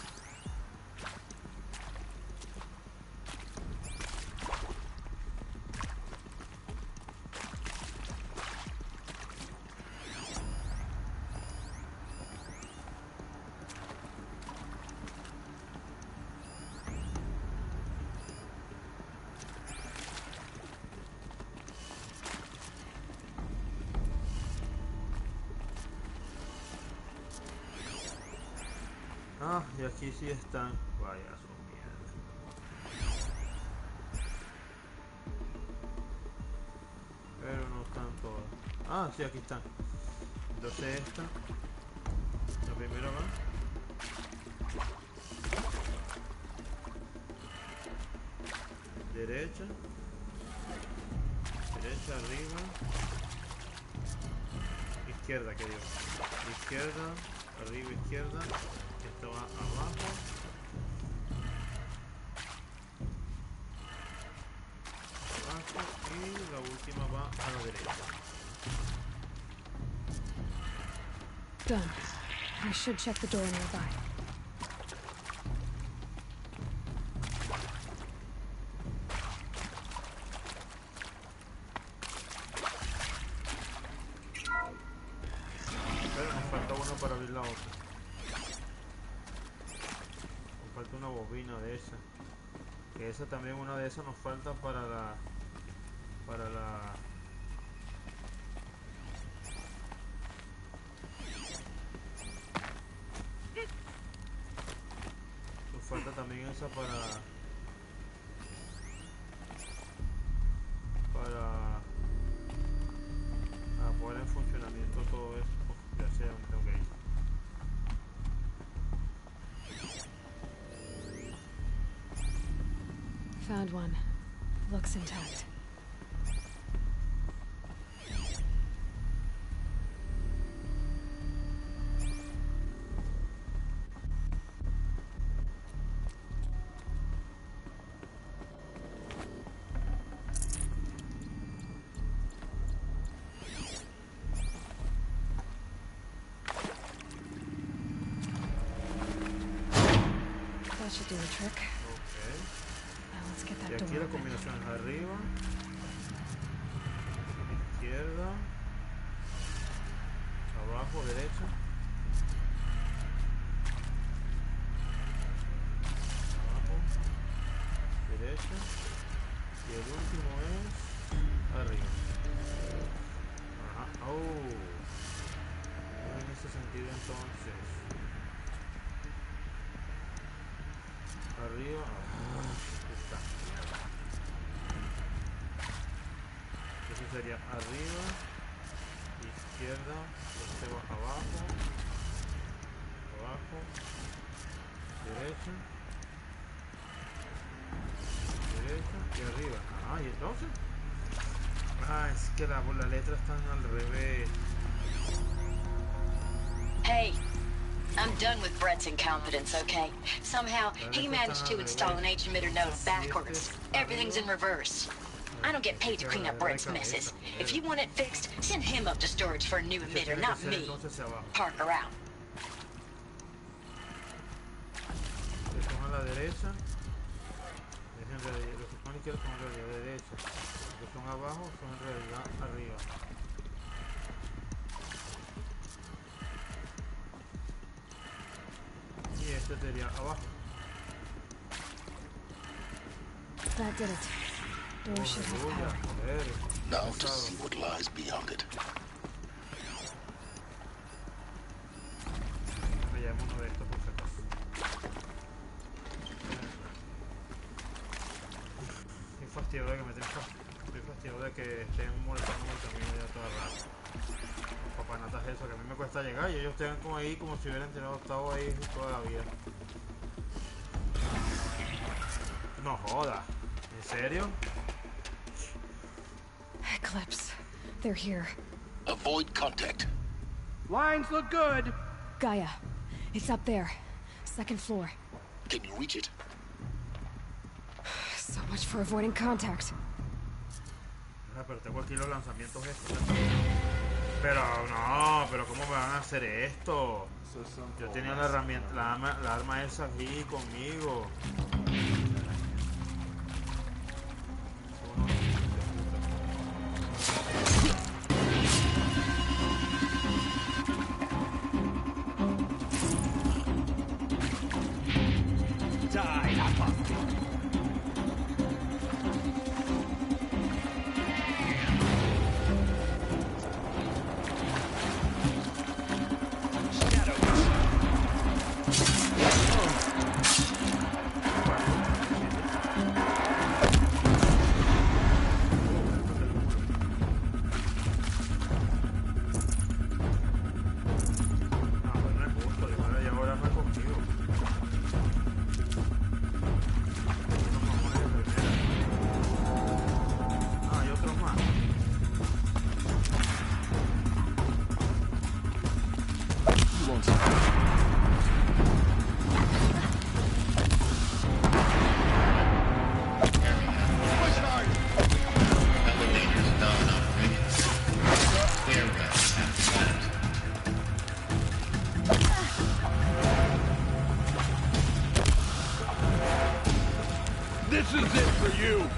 Ah, y aquí sí están. Vaya, su mierda. Pero no están todas. Ah, sí, aquí están. Entonces esta. La primera va. Derecha. Derecha, arriba. Izquierda, que digo. Izquierda, arriba, izquierda. Esta va abajo. Abajo. Y la última va a la derecha. Done. I should check the door nearby. Pero nos falta uno para abrir la otra. Nos falta una bobina de esa. Que esa también, una de esas nos falta para la... Para la... también esa para poner en funcionamiento todo esto. Ya sea donde tengo que ir. Found one. Looks intact. That should do the trick. Okay. Now let's get that Y door aquí la open. combinación es arriba, izquierda, abajo, derecha, abajo, derecha, y el último es arriba. Ajá. Oh, en ese sentido entonces, arriba, está. Eso sería arriba, izquierda, este va abajo, abajo, derecha, derecha y arriba. Ah, y entonces, es que la letra están al revés. Hey, I'm done with Brett's incompetence, okay? Somehow, he managed to install an H-emitter node backwards. Everything's in reverse. I don't get paid to clean up Brett's messes. If you want it fixed, send him up to storage for a new emitter, not me. Parker out. Los que son a la derecha, los que son a la izquierda son en realidad derecha. Los que son abajo son en realidad arriba. Y este sería abajo. That did it. Door should have power. Now to see what lies beyond it. Me llamo uno de estos por si acaso. Estoy fastidiado de que me estén estoy fastidiado de que estén molestando el camino ya todo el rato. Los papanatas eso, que a mí me cuesta llegar y ellos estén como ahí como si hubieran estado ahí toda la vida. No joda. ¿En serio? Eclipse. They're here. Avoid contact. Lines look good. Gaia. It's up there. Second floor. Can you reach it? So much for avoiding contact. Pero tengo aquí los lanzamientos estos. Pero no, pero ¿cómo me van a hacer esto? Yo tenía la herramienta, la arma esa aquí conmigo. This is it for you!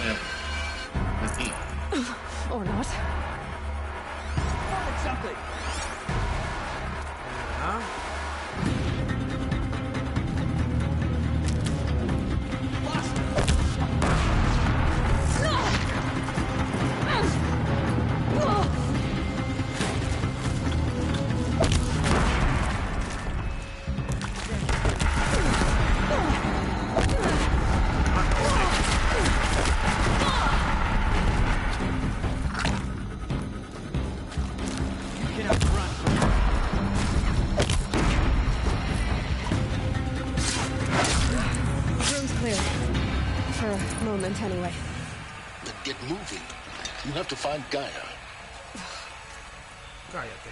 failure. Repeat. Or not. Find something! Anyway. Then get moving. You have to find Gaia. Cállate.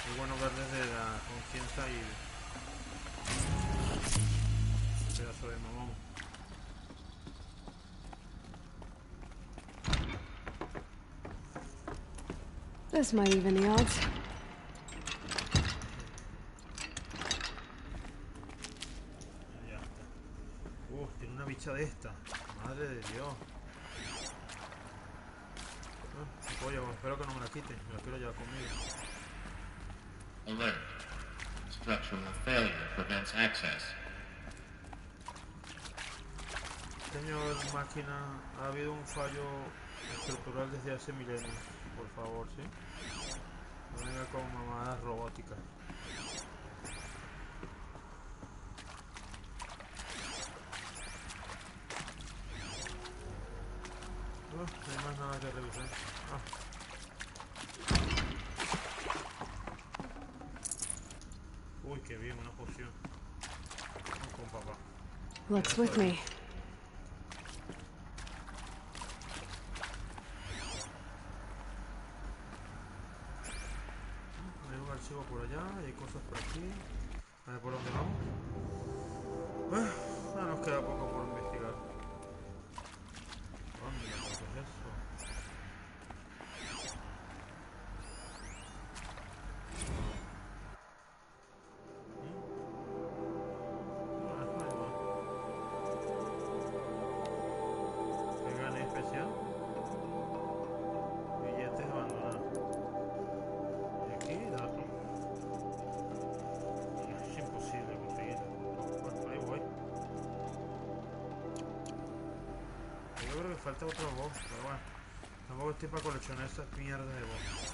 Es bueno ver desde la conciencia y... pedazo de mamón. This might even the odds. Tiene una bicha de esta. Madre de Dios. Pollo, espero que no me la quite. Me la quiero llevar conmigo. Alert. Structural failure prevents access. Señor máquina, ha habido un fallo estructural desde hace milenios. Por favor, ¿sí? No venga con mamadas robóticas. No hay más nada que revisar. Uy, qué bien, una poción. Con papá. Looks with me. Hay un archivo por allá y hay cosas por aquí. A ver por dónde vamos. Nos queda poco por investigar. ¿Dónde? ¿Qué es eso? Falta otro boss, pero bueno, tampoco estoy para coleccionar esas mierdas de boss.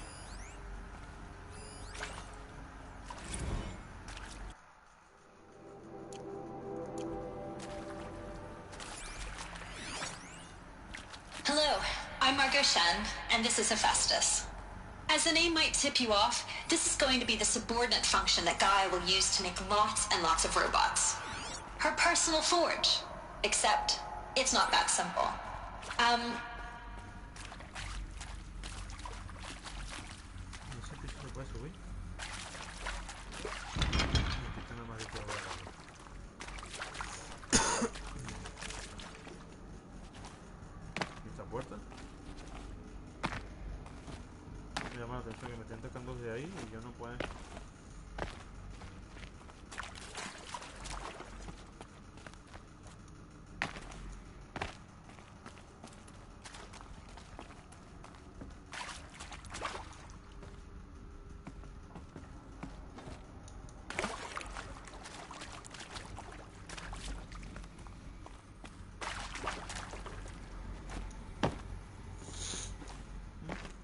Hello, I'm Margot Shen, and this is Hephaestus. As the name might tip you off, this is going to be the subordinate function that Gaia will use to make lots and lots of robots. Her personal forge. Except, it's not that simple. No sé si se puede subir. ¿Esta puerta? Me llama la atención que me estén tocando desde ahí y yo no puedo.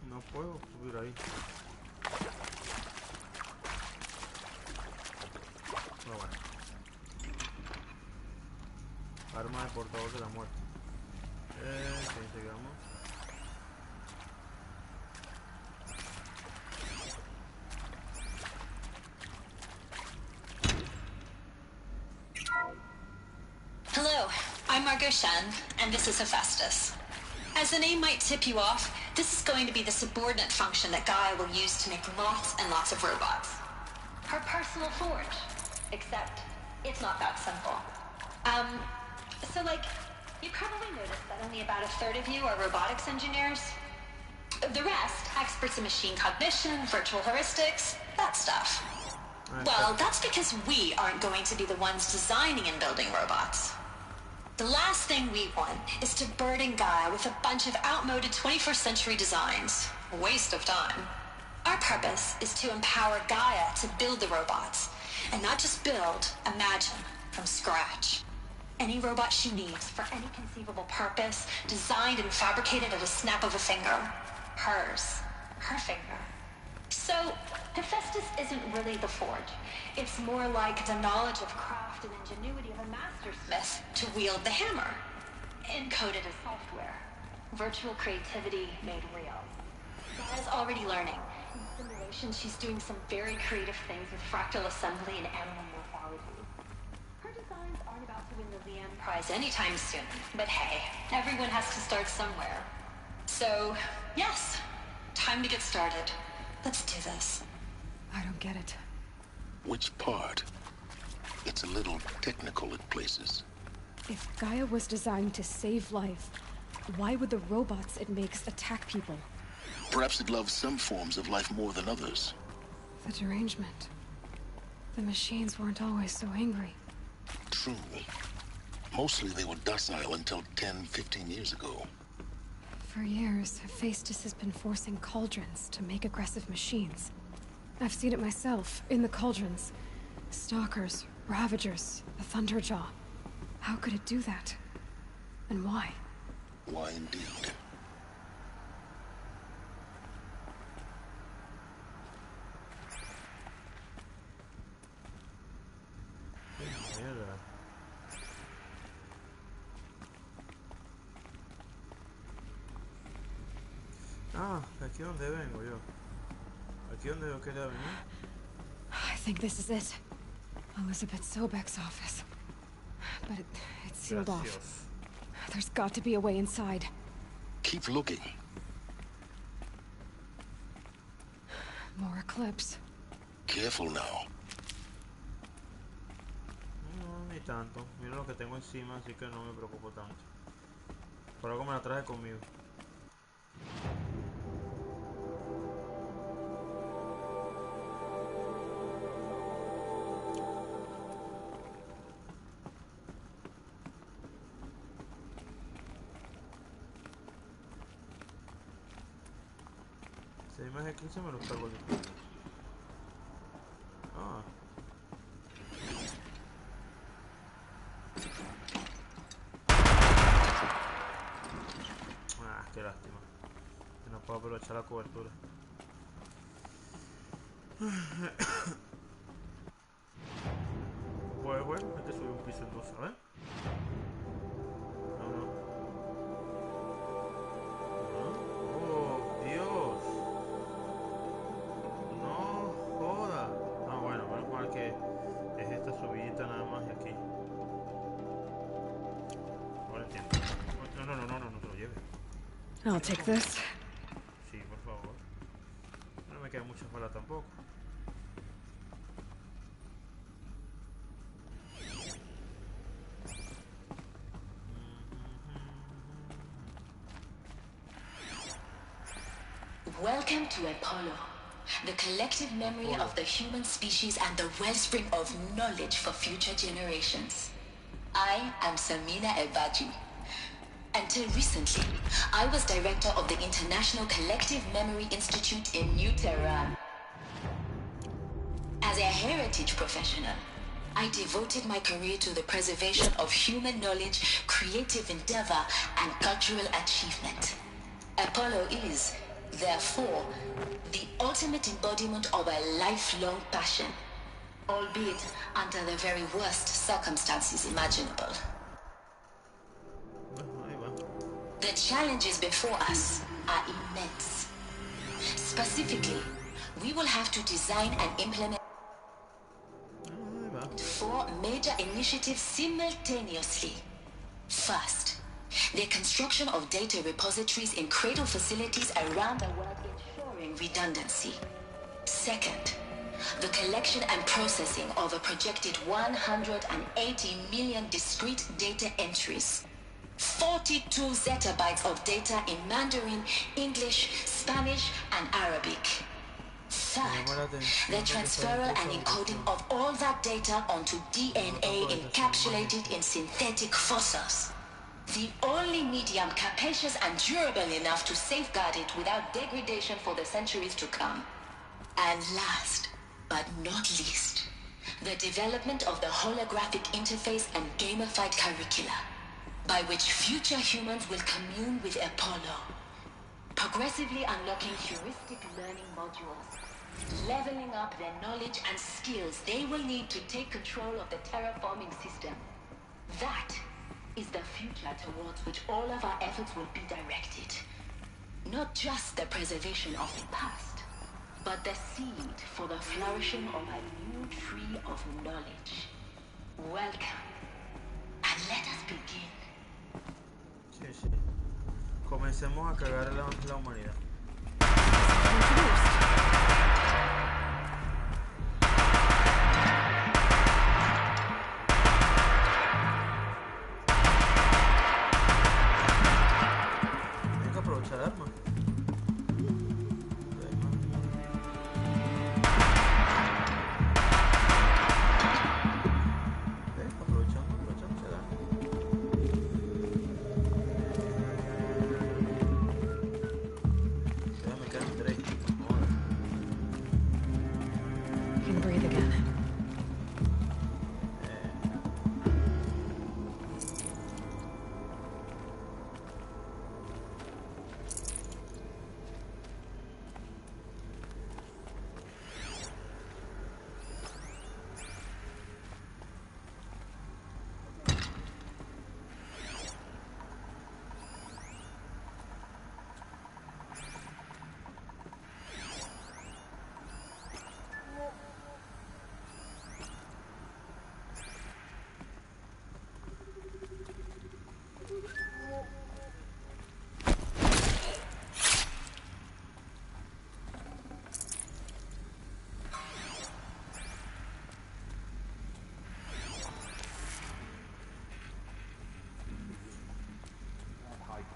No puedo subir ahí. Pero bueno. Arma de portador de la muerte. Que integramos. Hello, I'm Margot Shen, and this is Hephaestus. As the name might tip you off, this is going to be the subordinate function that Gaia will use to make lots and lots of robots. Her personal forge. Except, it's not that simple. So you probably noticed that only about a third of you are robotics engineers. The rest, experts in machine cognition, virtual heuristics, that stuff. Well, that's because we aren't going to be the ones designing and building robots. The last thing we want is to burden Gaia with a bunch of outmoded 21st century designs. A waste of time. Our purpose is to empower Gaia to build the robots. And not just build, imagine, from scratch. Any robot she needs for any conceivable purpose, designed and fabricated at a snap of a finger. Hers. Her finger. So, Hephaestus isn't really the forge. It's more like the knowledge of craft and ingenuity of a mastersmith to wield the hammer. Encoded as software. Virtual creativity made real. Gaia's already learning. In simulation, she's doing some very creative things with fractal assembly and animal morphology. Her designs aren't about to win the VM prize anytime soon. But hey, everyone has to start somewhere. So, yes, time to get started. Let's do this. I don't get it. Which part? It's a little technical in places. If Gaia was designed to save life, why would the robots it makes attack people? Perhaps it loves some forms of life more than others. The derangement. The machines weren't always so angry. True. Mostly they were docile until 10, 15 years ago. For years, Hephaestus has been forcing cauldrons to make aggressive machines. I've seen it myself, in the cauldrons. Stalkers, Ravagers, the Thunderjaw. How could it do that? And why? Why indeed? Ah, aquí donde vengo yo. Aquí donde yo quería venir. I think this is it. Elizabeth Sobek's office. But it's sealed off. There's got to be a way inside. Keep looking. More eclipse. Careful now. No, ni tanto. Mira lo que tengo encima, así que no me preocupo tanto. Por algo me la traje conmigo. Si hay más eclipse me los cargo yo. Ah. Ah, qué lástima. Que no puedo aprovechar la cobertura. Pues bueno, este sube un piso entonces, a ver. Oh, Dios. No joda. Ah, bueno, menos mal que es esta subidita nada más de aquí. Ahora entiendo. No te lo lleves. I'll take this. Sí, por favor. No me queda mucha bala tampoco. Welcome to Apollo, the collective memory of the human species and the wellspring of knowledge for future generations. I am Samina Ebaji. Until recently, I was director of the International Collective Memory Institute in New Tehran. As a heritage professional, I devoted my career to the preservation of human knowledge, creative endeavor, and cultural achievement. Apollo is, therefore, the ultimate embodiment of a lifelong passion, albeit under the very worst circumstances imaginable. The challenges before us are immense. Specifically, we will have to design and implement 4 major initiatives simultaneously. First, the construction of data repositories in cradle facilities around the world, ensuring redundancy. Second, the collection and processing of a projected 180 million discrete data entries. 42 zettabytes of data in Mandarin, English, Spanish, and Arabic. Third, the transferal and encoding of all that data onto DNA encapsulated in synthetic fossils. The only medium capacious and durable enough to safeguard it without degradation for the centuries to come. And last, but not least, the development of the holographic interface and gamified curricula, by which future humans will commune with Apollo, progressively unlocking heuristic learning modules, leveling up their knowledge and skills they will need to take control of the terraforming system. That is the future towards which all of our efforts will be directed. Not just the preservation of the past, but the seed for the flourishing of a new tree of knowledge. Welcome, and let us begin. Sí, sí. Comencemos a cagar la humanidad. Hay que aprovechar armas. Aprovechamos el arma. Ya me quedan 3. Can breathe again.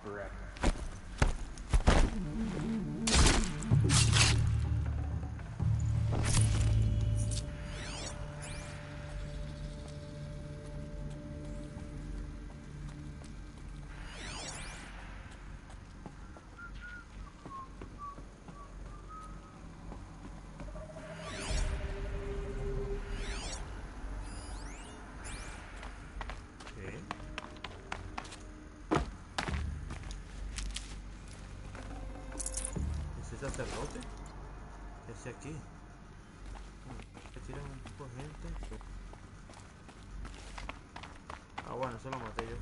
Correct. Sacerdote, ¿qué hace aquí? Que tiran un poco de gente. Ah, bueno, eso lo maté yo.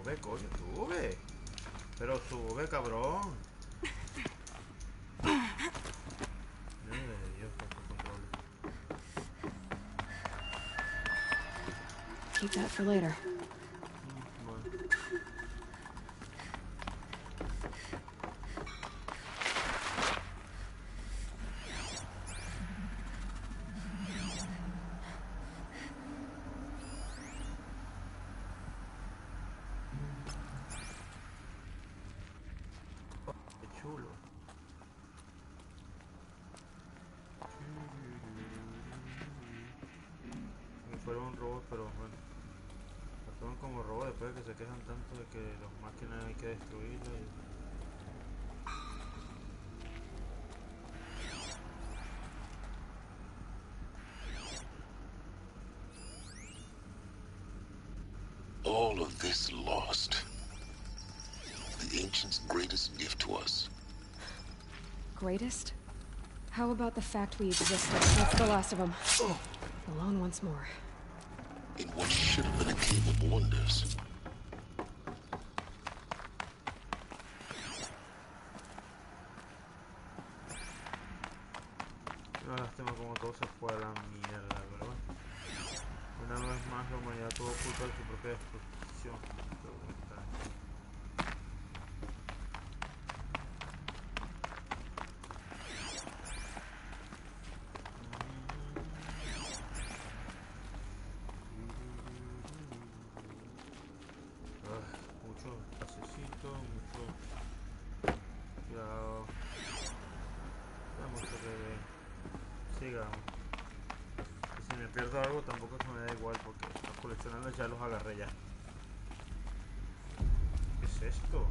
Sube, coño, sube. Pero sube, cabrón. Madre de Dios, con tu control. Keep that for later. Bueno. Chulo. Me fueron robos, pero bueno. Actúan como robos después de que se quejan tanto de que las máquinas hay que destruirlas. All of this lost. the ancients' greatest gift to us. Greatest? How about the fact we existed? That's the last of them. Alone once more. In what should have been a cave of wonders. Una lástima como todo se fue a la mierda, ¿verdad? Una vez más la humanidad tuvo culpa de su propia destrucción. Mucho pasecito, mucho cuidado. Vamos a que sigamos. Y si me pierdo algo tampoco se me da igual porque los coleccionables ya los agarré ya. ¿Qué es esto?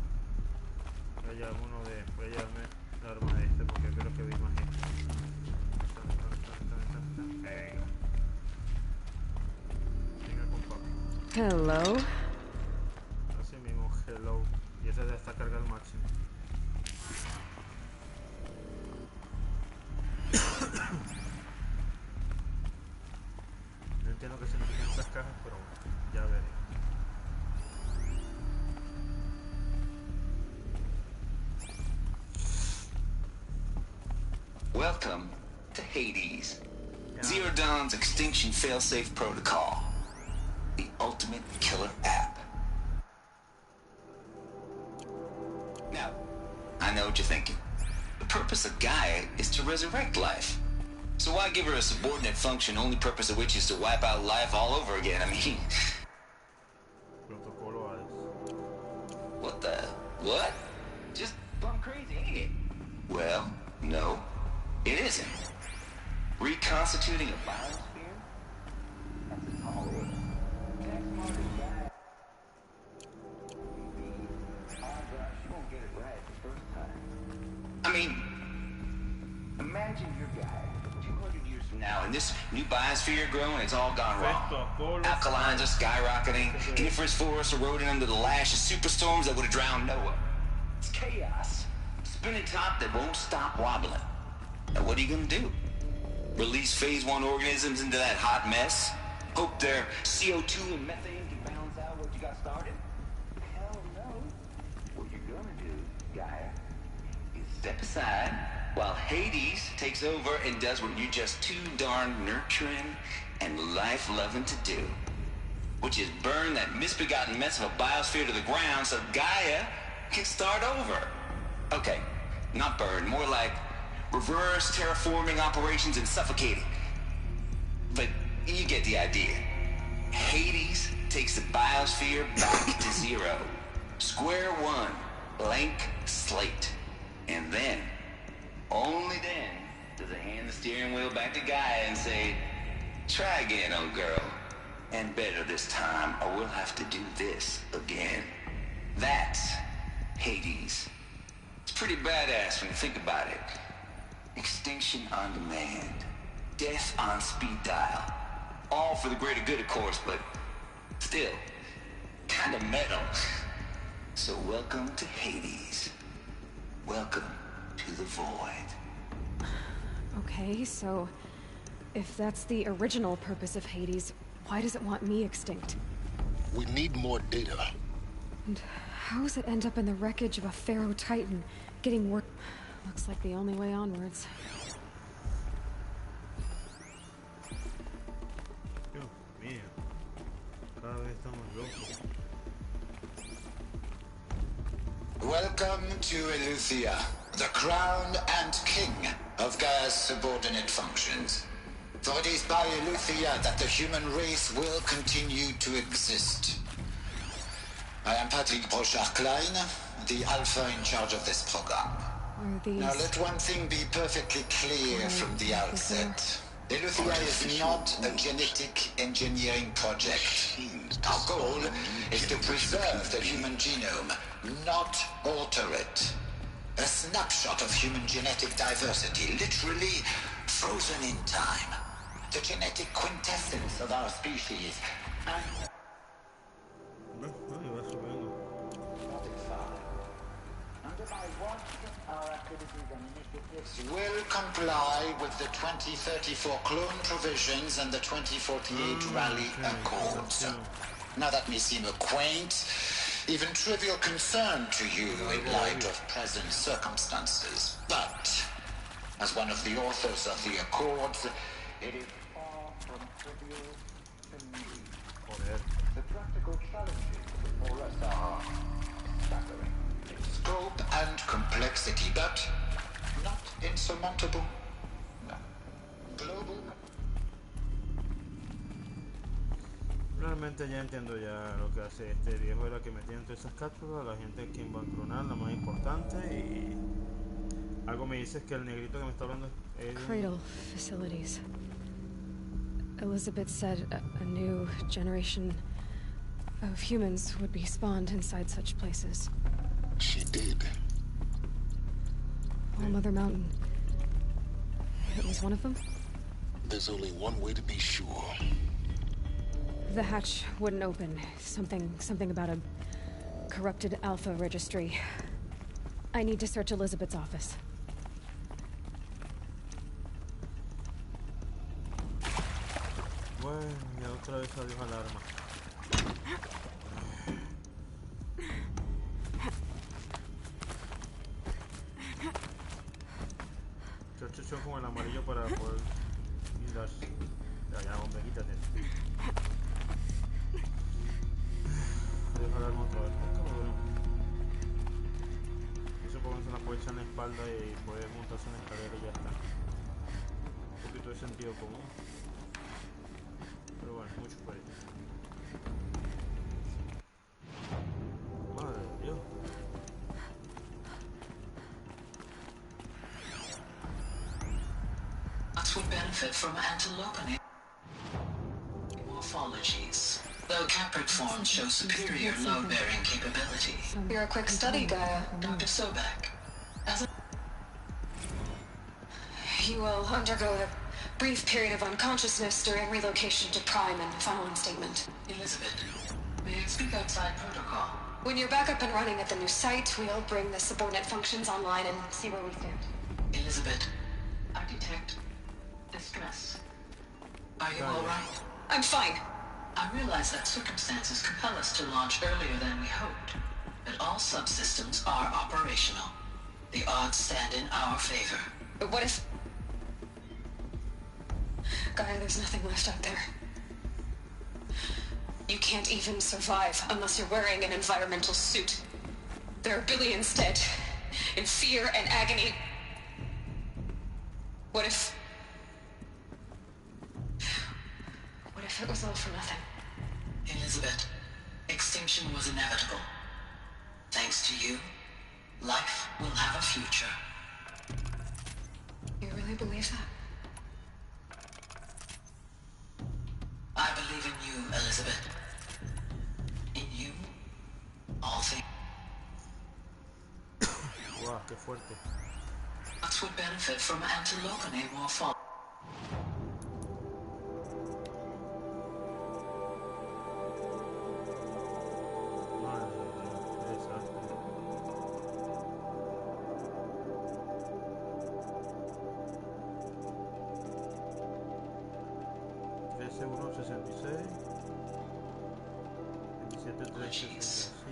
Voy a llevarme voy a llevarme el arma de este porque creo que vi más gente. Venga. Venga, compa. Hello. Así mismo, hello. Y ese ya está cargado al máximo. No entiendo qué significan esas cajas, pero bueno, ya veré. Welcome to Hades. Zero Dawn's extinction failsafe protocol. The ultimate killer app. Now, I know what you're thinking. The purpose of Gaia is to resurrect life. So why give her a subordinate function, only purpose of which is to wipe out life all over again? I mean... What the... What? Just plumb crazy, ain't it? Well, no, it isn't. Reconstituting a biosphere? That's a tall order. She won't get it right the first time. I mean, imagine your guy 200 years from now, and this new biosphere growing, it's all gone wrong. Alkalines are skyrocketing, coniferous forests eroding under the lash of superstorms that would have drowned Noah. It's chaos. Spinning top that won't stop wobbling. Now what are you gonna do? Release phase 1 organisms into that hot mess? Hope their CO2 and methane can balance out what you got started? Hell no. What you're gonna do, Gaia, is step aside while Hades takes over and does what you're just too darn nurturing and life-loving to do. Which is burn that misbegotten mess of a biosphere to the ground so Gaia can start over. Okay, not burn, more like reverse terraforming operations and suffocating. But you get the idea. Hades takes the biosphere back to zero. Square one, blank slate. And then, only then, does it hand the steering wheel back to Gaia and say, try again, old girl. And better this time, or we'll have to do this again. That's Hades. It's pretty badass when you think about it. Extinction on demand. Death on speed dial. All for the greater good, of course, but still, kind of metal. So welcome to Hades. Welcome to the void. Okay, so if that's the original purpose of Hades, why does it want me extinct? We need more data. And how does it end up in the wreckage of a Pharaoh Titan, getting work? Looks like the only way onwards. Dios mío. Cada vez estamos locos. Welcome to Eleuthia, the crown and king of Gaia's subordinate functions. For it is by Eleuthia that the human race will continue to exist. I am Patrick Brochard-Klein, the alpha in charge of this program. Now let one thing be perfectly clear from the outset. Eleuthia is not a genetic engineering project. Our goal is to preserve the human genome, not alter it. A snapshot of human genetic diversity, literally frozen in time. The genetic quintessence of our species. will comply with the 2034 clone provisions and the 2048 rally accords. Now that may seem a quaint, even trivial concern to you in light of present circumstances, but as one of the authors of the accords, it is far from trivial to me. The practical challenges before us are staggering in scope and complexity, but not insurmountable. No. Global. Realmente ya entiendo ya lo que hace este viejo, era que metía entre esas cápsulas a la gente a quien va a clonar, la más importante, y algo me dice que el negrito que me está hablando es Cradle facilities. Elizabeth said a new generation of humans would be spawned inside such places. She did. All Mother Mountain. It was one of them? There's only one way to be sure. The hatch wouldn't open. Something about a corrupted Alpha registry. I need to search Elizabeth's office. Bueno, ya otra vez salió alarma. Yo con el amarillo para poder ir a... Ya, hombre, quítate. Deja alarma otra vez. Cabrón. Eso porque se la puede echar en la espalda y puede montarse en la escalera y ya está. Un poquito de sentido común. Pero bueno, mucho por ahí. Madre de Dios. Us would benefit from antilopiny morphologies, though caprid forms show superior load-bearing capability. You're a quick study, Gaia. Dr. Sobek. You will undergo a brief period of unconsciousness during relocation to Prime and following statement. Elizabeth, may I speak outside protocol? When you're back up and running at the new site, we'll bring the subordinate functions online and see where we stand. Elizabeth, I detect distress. Are you all right? I'm fine. I realize that circumstances compel us to launch earlier than we hoped, but all subsystems are operational. The odds stand in our favor. But what if... Gaia, there's nothing left out there. You can't even survive unless you're wearing an environmental suit. There are billions dead, in fear and agony. What if it was all for nothing? Elizabeth, extinction was inevitable. Thanks to you, life will have a future. You really believe that? I believe in you, Elizabeth. In you, all things. Wow, qué fuerte. Us would benefit from antilopiny morphology.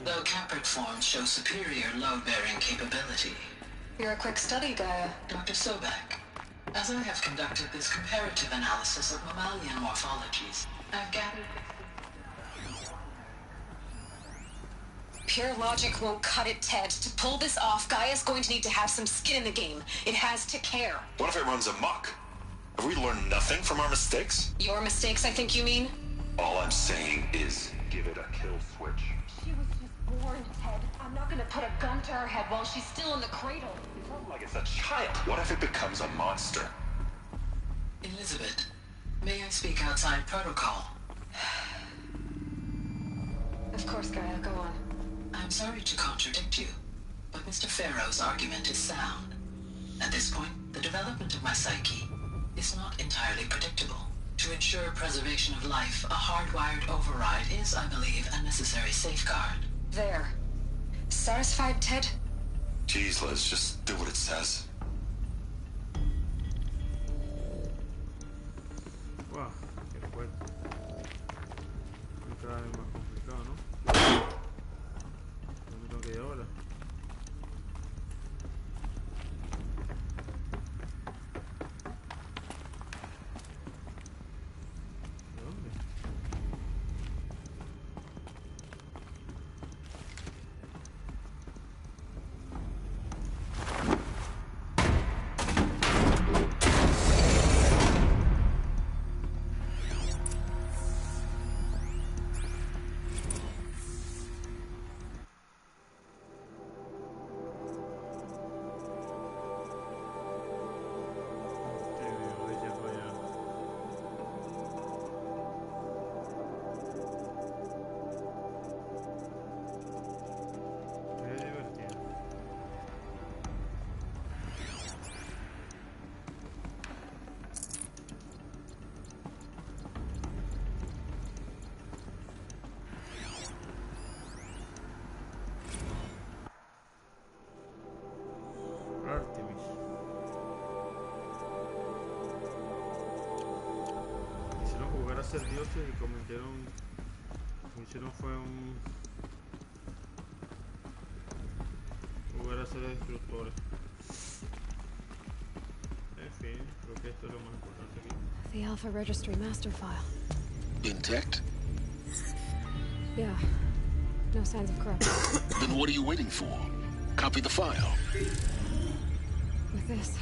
Though caprid forms show superior load-bearing capability. You're a quick study, Gaia. Dr. Sobek, as I have conducted this comparative analysis of mammalian morphologies, I've gathered... Pure logic won't cut it, Ted. To pull this off, Gaia's going to need to have some skin in the game. It has to care. What if it runs amok? Have we learned nothing from our mistakes? Your mistakes, I think you mean? All I'm saying is, give it a kill switch. She was just born, Ted. I'm not gonna put a gun to her head while she's still in the cradle. It's not like it's a child. What if it becomes a monster? Elizabeth, may I speak outside protocol? Of course, Gaia, go on. I'm sorry to contradict you, but Mr. Farrow's argument is sound. At this point, the development of my psyche is not entirely predictable. To ensure preservation of life, a hardwired override is, I believe, a necessary safeguard. There. Satisfied, Ted? Jeez, Liz, just do what it says. Wow, qué fuerte. Cada vez más complicado, ¿no? ¿Dónde tengo que ir ahora? ¿De dónde? Artemis. Hicieron jugar a ser dioses y como hicieron fue jugar a ser destructores. En fin, creo que esto es lo más importante aquí. The Alpha Registry master file. Intact? Yeah. No signs of corruption. Then what are you waiting for? Copy the file. With this,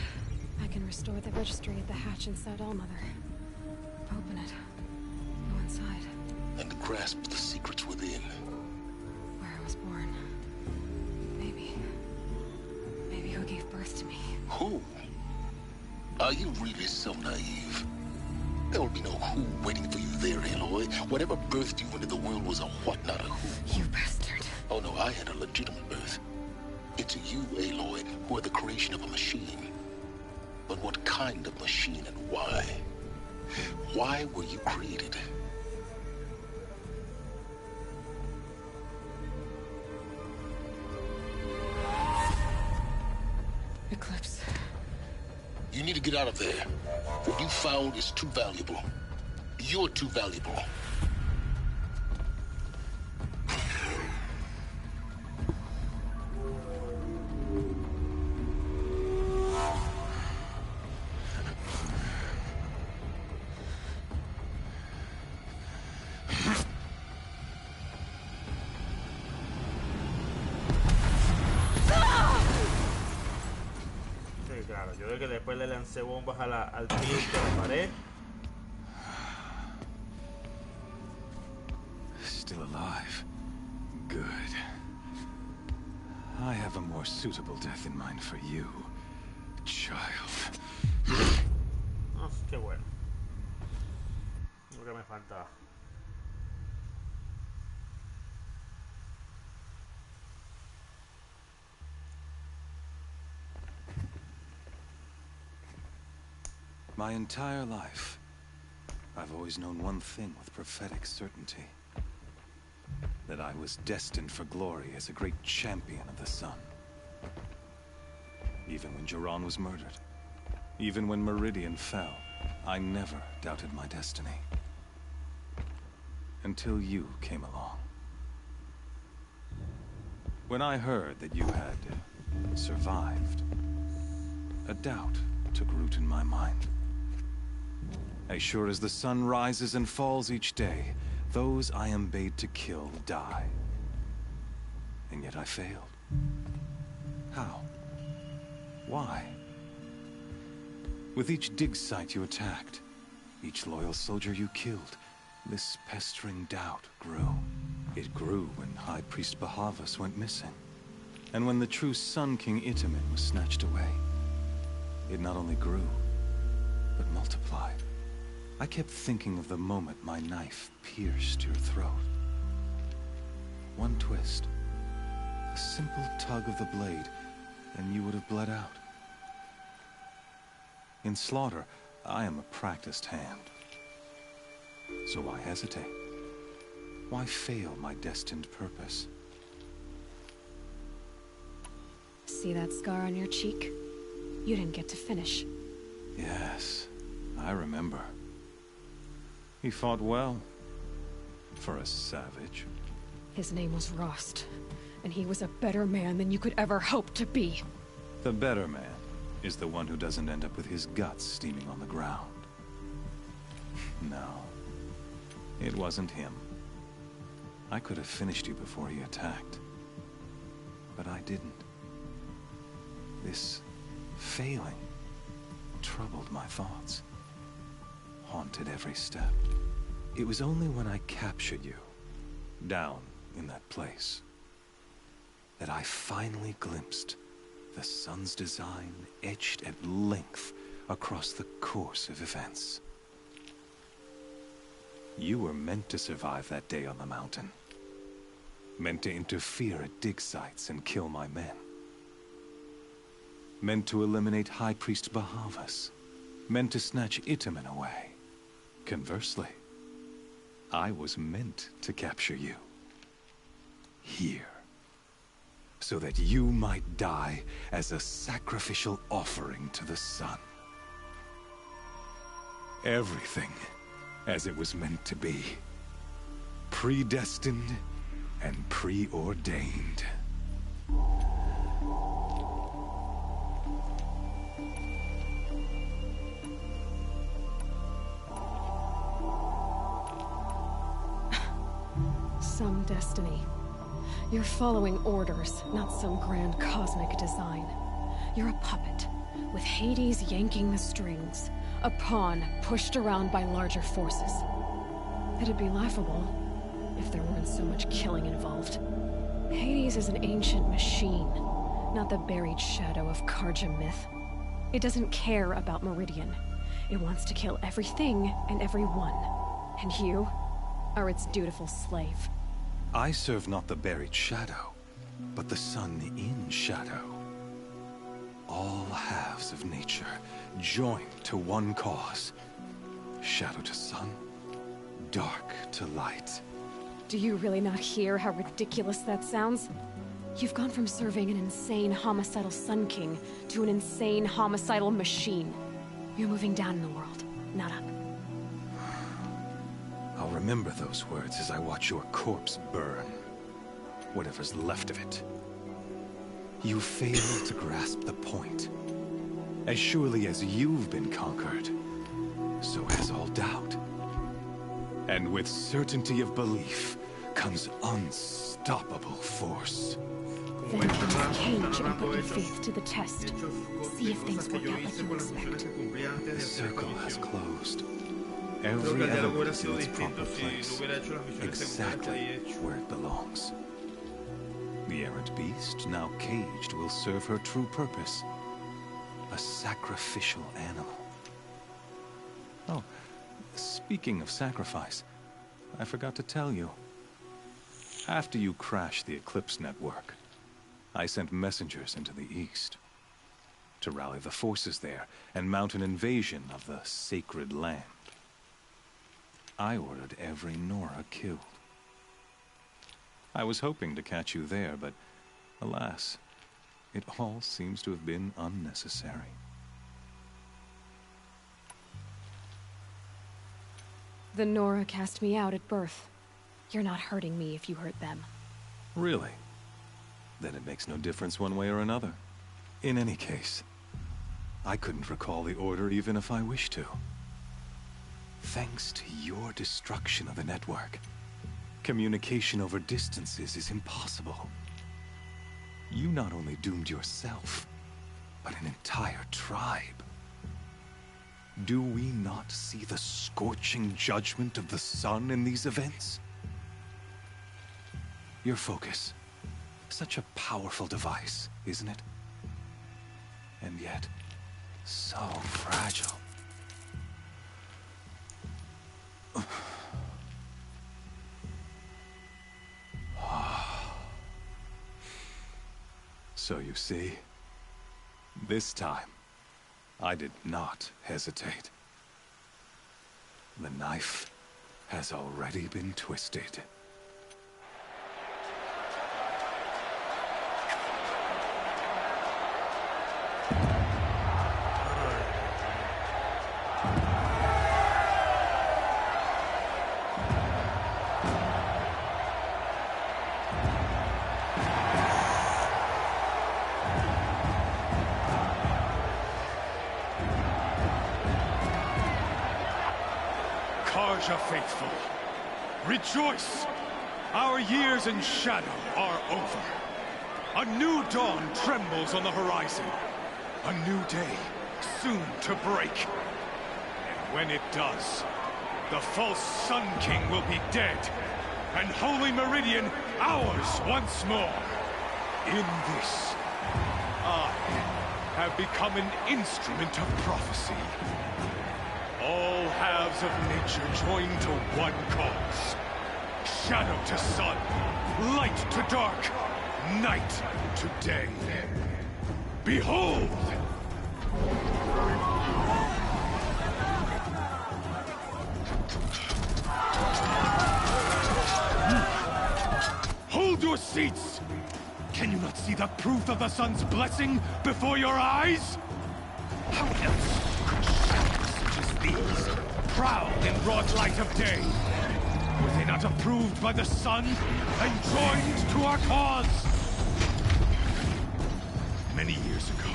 I can restore the registry at the hatch inside Allmother. Open it. Go inside. And grasp the secrets within. Where I was born. Maybe who gave birth to me. Who? Are you really so naive? There will be no who waiting for you there, Aloy. Whatever birthed you into the world was a what, not a who. You bastard. Oh no, I had a legitimate birth. It's you, Aloy, who are the creation of a machine. But what kind of machine and why? Why were you created? Eclipse. You need to get out of there. What you found is too valuable. You're too valuable. Claro, yo de que después le lancé bombas al piso de la pared. Still alive. Good. I have a more suitable death in mind for you, child. Oh, qué bueno. Lo que me faltaba. My entire life, I've always known one thing with prophetic certainty. That I was destined for glory as a great champion of the sun. Even when Jiran was murdered, even when Meridian fell, I never doubted my destiny. Until you came along. When I heard that you had survived, a doubt took root in my mind. As sure as the sun rises and falls each day, those I am bade to kill die. And yet I failed. How? Why? With each dig site you attacked, each loyal soldier you killed, this pestering doubt grew. It grew when High Priest Bahavas went missing, and when the true Sun King Itamen was snatched away. It not only grew, but multiplied. I kept thinking of the moment my knife pierced your throat. One twist, a simple tug of the blade, and you would have bled out. In slaughter, I am a practiced hand. So why hesitate? Why fail my destined purpose? See that scar on your cheek? You didn't get to finish. Yes, I remember. He fought well. For a savage. His name was Rost, and he was a better man than you could ever hope to be. The better man is the one who doesn't end up with his guts steaming on the ground. No, it wasn't him. I could have finished you before he attacked. But I didn't. This failing troubled my thoughts, haunted every step. It was only when I captured you, down in that place, that I finally glimpsed the sun's design etched at length across the course of events. You were meant to survive that day on the mountain. Meant to interfere at dig sites and kill my men. Meant to eliminate High Priest Bahavas. Meant to snatch Itamen away. Conversely, I was meant to capture you. Here. So that you might die as a sacrificial offering to the sun. Everything as it was meant to be. Predestined and preordained. Some destiny. You're following orders, not some grand cosmic design. You're a puppet, with Hades yanking the strings. A pawn pushed around by larger forces. It'd be laughable if there weren't so much killing involved. Hades is an ancient machine, not the buried shadow of Karja myth. It doesn't care about Meridian. It wants to kill everything and everyone. And you are its dutiful slave. I serve not the buried shadow, but the sun in shadow. All halves of nature joined to one cause. Shadow to sun, dark to light. Do you really not hear how ridiculous that sounds? You've gone from serving an insane homicidal Sun King to an insane homicidal machine. You're moving down in the world, not up. I'll remember those words as I watch your corpse burn. Whatever's left of it. You fail to grasp the point. As surely as you've been conquered, so has all doubt. And with certainty of belief comes unstoppable force. Then use Cage and put your faith to the test. See if things work out like you expect. The circle has closed. Every element is in its proper place, exactly where it belongs. The errant beast, now caged, will serve her true purpose. A sacrificial animal. Oh, speaking of sacrifice, I forgot to tell you. After you crashed the Eclipse network, I sent messengers into the east to rally the forces there and mount an invasion of the sacred land. I ordered every Nora killed. I was hoping to catch you there, but alas, it all seems to have been unnecessary. The Nora cast me out at birth. You're not hurting me if you hurt them. Really? Then it makes no difference one way or another. In any case, I couldn't recall the order even if I wished to. Thanks to your destruction of the network, communication over distances is impossible. You not only doomed yourself, but an entire tribe. Do we not see the scorching judgment of the sun in these events? Your focus, such a powerful device, isn't it? And yet, so fragile. So you see, this time, I did not hesitate. The knife has already been twisted. Marja faithful, rejoice! Our years in shadow are over. A new dawn trembles on the horizon. A new day soon to break. And when it does, the false Sun King will be dead, and Holy Meridian ours once more. In this, I have become an instrument of prophecy. All halves of nature join to one cause. Shadow to sun, light to dark, night to day. Behold! Hold your seats! Can you not see the proof of the sun's blessing before your eyes? How else could shadows such as these prowl in broad light of day? Were they not approved by the sun and joined to our cause? Many years ago,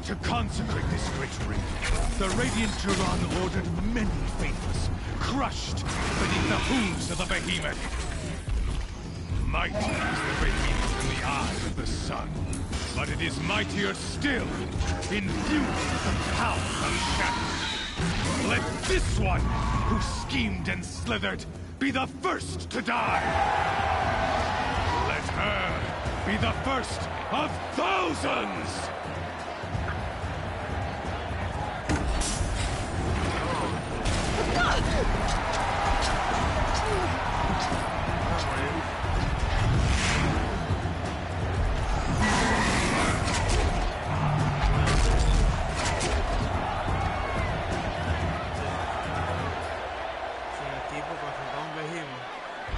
to consecrate this great ring, the Radiant Duran ordered many faithless, crushed beneath the hooves of the behemoth. Mighty is the behemoth in the eyes of the sun, but it is mightier still, infused with the power of shadow. Let this one, who schemed and slithered, be the first to die! Let her be the first of thousands!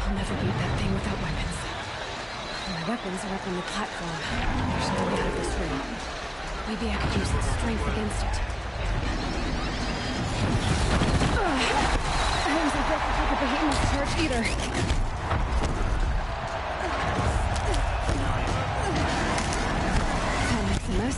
I'll never beat that thing without weapons. My weapons are up on the platform. There's no way out of this room. Maybe I could use its strength against it. I wasn't built to take a behemoth's charge either. That makes a mess.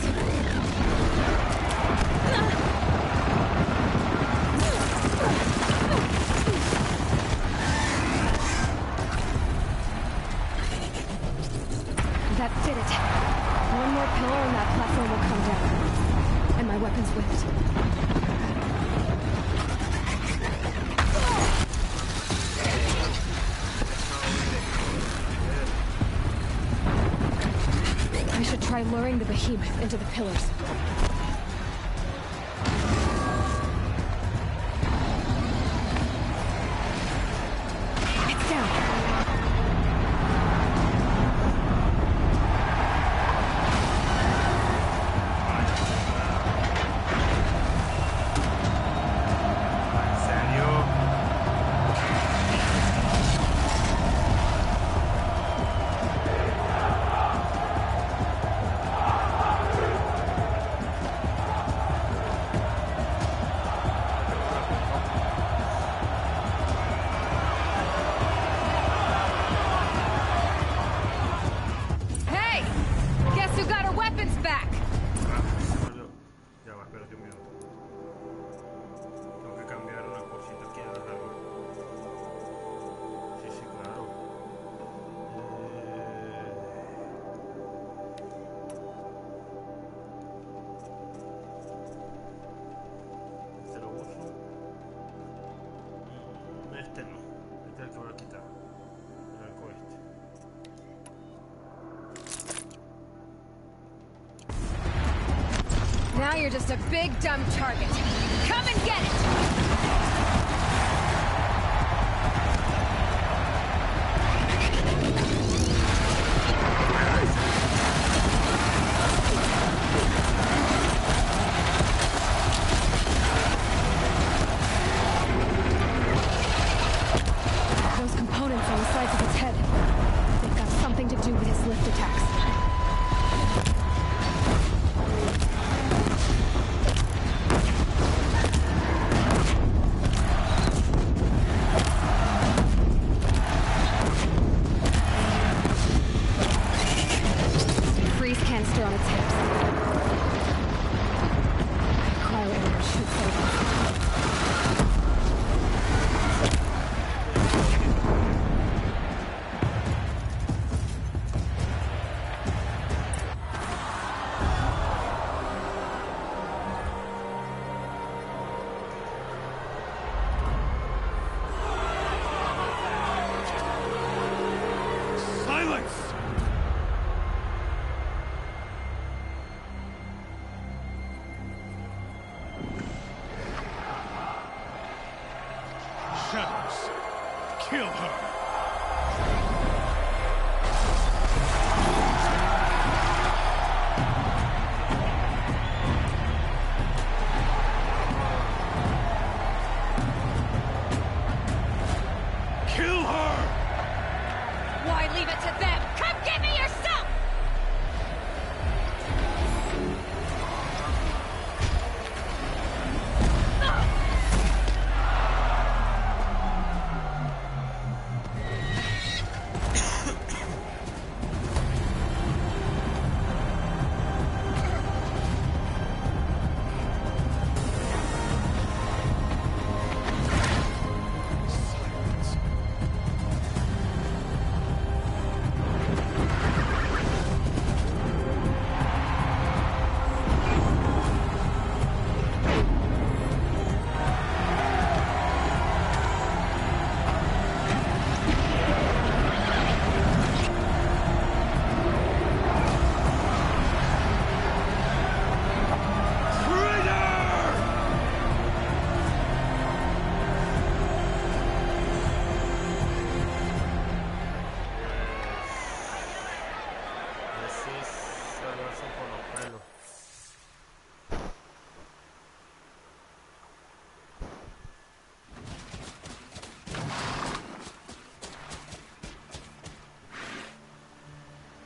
That did it. One more pillar and that platform will come down. And my weapon's with it. I should try luring the behemoth into the pillars. It's down. Now you're just a big, dumb target. Come and get it! Those components on the sides of his head. They've got something to do with his lift attacks. Silence! Shadows, kill her!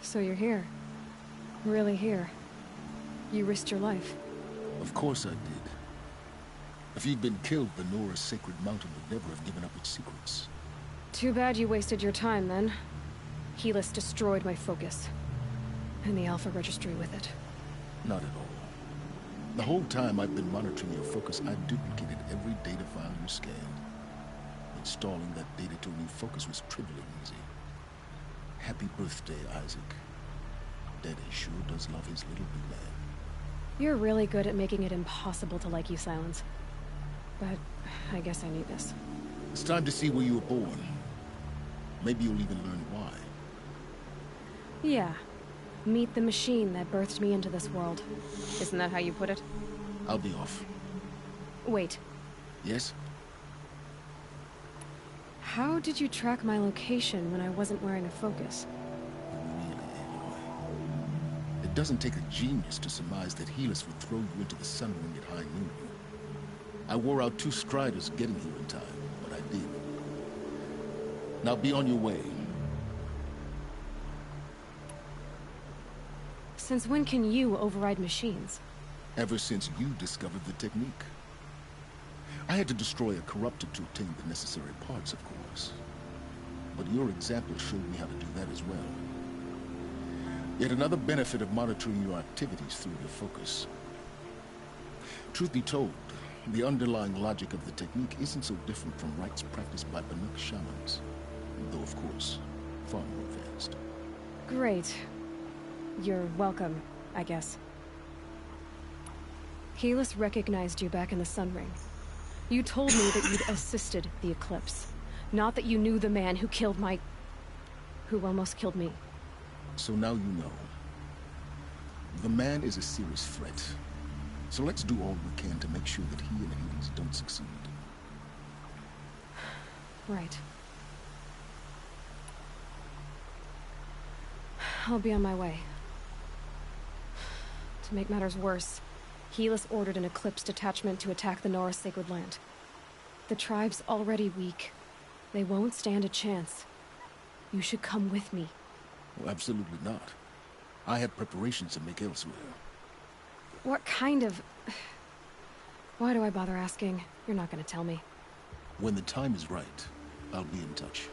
So you're here. Really here. You risked your life. Of course I did. If you'd been killed, the Nora's sacred mountain would never have given up its secrets. Too bad you wasted your time, then. Helis destroyed my focus. And the Alpha Registry with it. Not at all. The whole time I've been monitoring your focus, I've duplicated every data file you scanned. Installing that data to a new focus was trivially easy. Happy birthday, Isaac. Daddy sure does love his little big man. You're really good at making it impossible to like you, Silence. But I guess I need this. It's time to see where you were born. Maybe you'll even learn why. Yeah. Meet the machine that birthed me into this world. Isn't that how you put it? I'll be off. Wait. Yes? How did you track my location when I wasn't wearing a focus? It doesn't take a genius to surmise that Helis would throw you into the sun ring at high noon. I wore out 2 striders getting here in time, but I did. Now be on your way. Since when can you override machines? Ever since you discovered the technique. I had to destroy a corruptor to obtain the necessary parts, of course. But your example showed me how to do that as well. Yet another benefit of monitoring your activities through your focus. Truth be told, the underlying logic of the technique isn't so different from rites practiced by Banuk shamans. Though, of course, far more advanced. Great. You're welcome, I guess. Helis recognized you back in the Sun Ring. You told me that you'd assisted the Eclipse. Not that you knew the man who killed my... who almost killed me. So now you know. The man is a serious threat. So let's do all we can to make sure that he and Hades don't succeed. Right. I'll be on my way. To make matters worse, Helis ordered an Eclipse detachment to attack the Nora Sacred Land. The tribe's already weak. They won't stand a chance. You should come with me. Well, absolutely not. I have preparations to make elsewhere. What kind of... Why do I bother asking? You're not gonna tell me. When the time is right, I'll be in touch.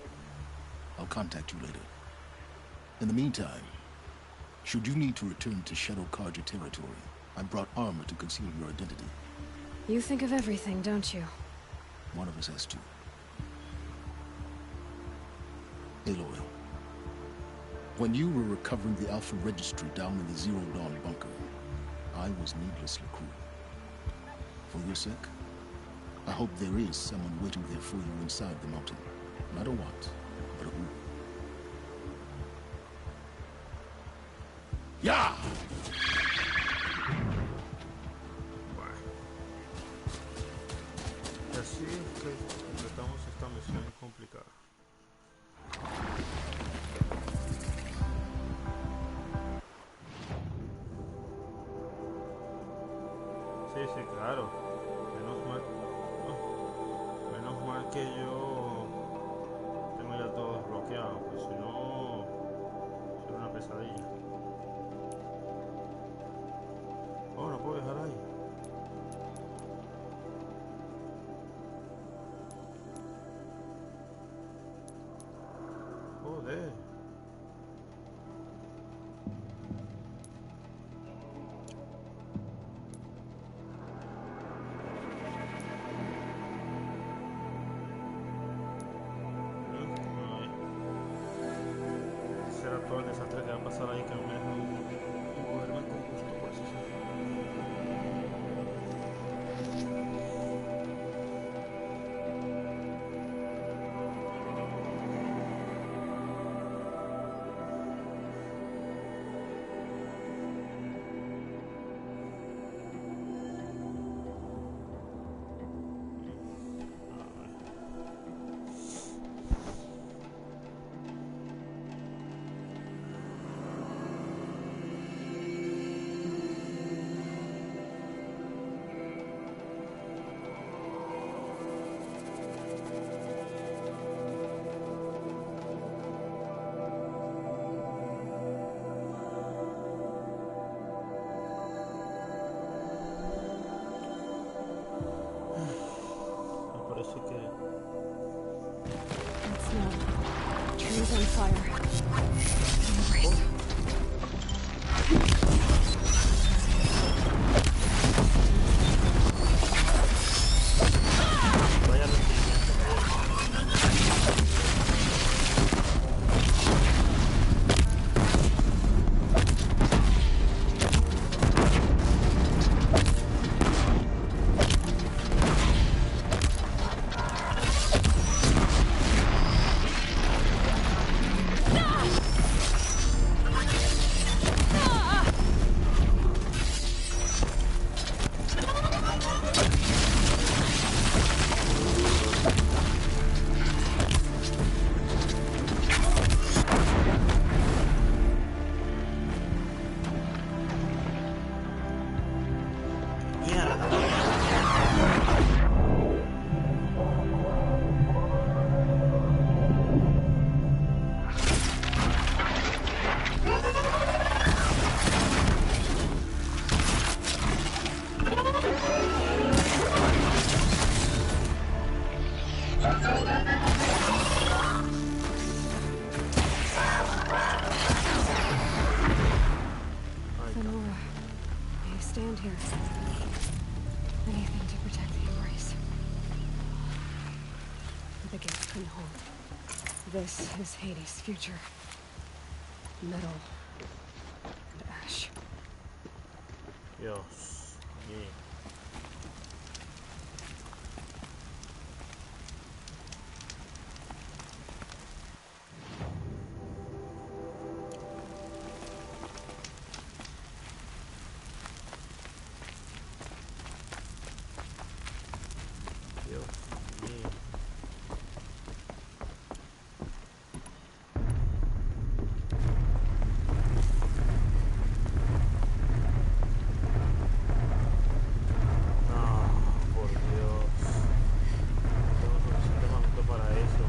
I'll contact you later. In the meantime, should you need to return to Shadow Karja territory, I brought armor to conceal your identity. You think of everything, don't you? One of us has to. Aloy, when you were recovering the Alpha Registry down in the Zero Dawn bunker, I was needlessly cruel. For your sake, I hope there is someone waiting there for you inside the mountain. Not a what, but a who. ¡Ya! Y así es que completamos esta misión complicada. Sí, sí, claro. Menos mal. No, menos mal que yo tengo ya todo desbloqueado, pues si no, será una pesadilla. Oh, no puedo dejar ahí. Joder. Será todo el desastre que va a pasar ahí que no me deja moverme con gusto por eso. Me parece que It's now. Trees on fire. Embrace. vaya recibimiento. Lenora, you stand here. Anything to protect the Embrace. The gates couldn't hold. This is Hades' future. Metal and ash. Dios mío. Dios mío. No, por Dios. No tengo suficiente momento para eso.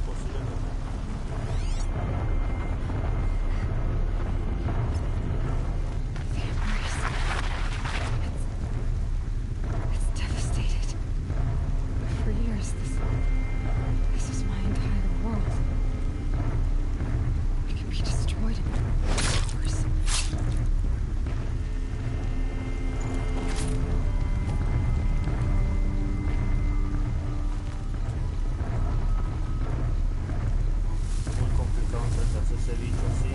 Posiblemente. The Embrace. It's devastated. For years, this is my entire world. It can be destroyed in hours. Muy complicado enfrentarse a ese bicho así.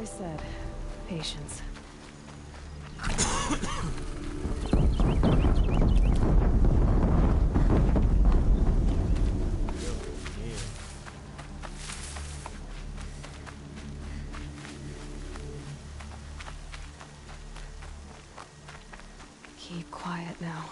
Said, patience. Keep quiet now.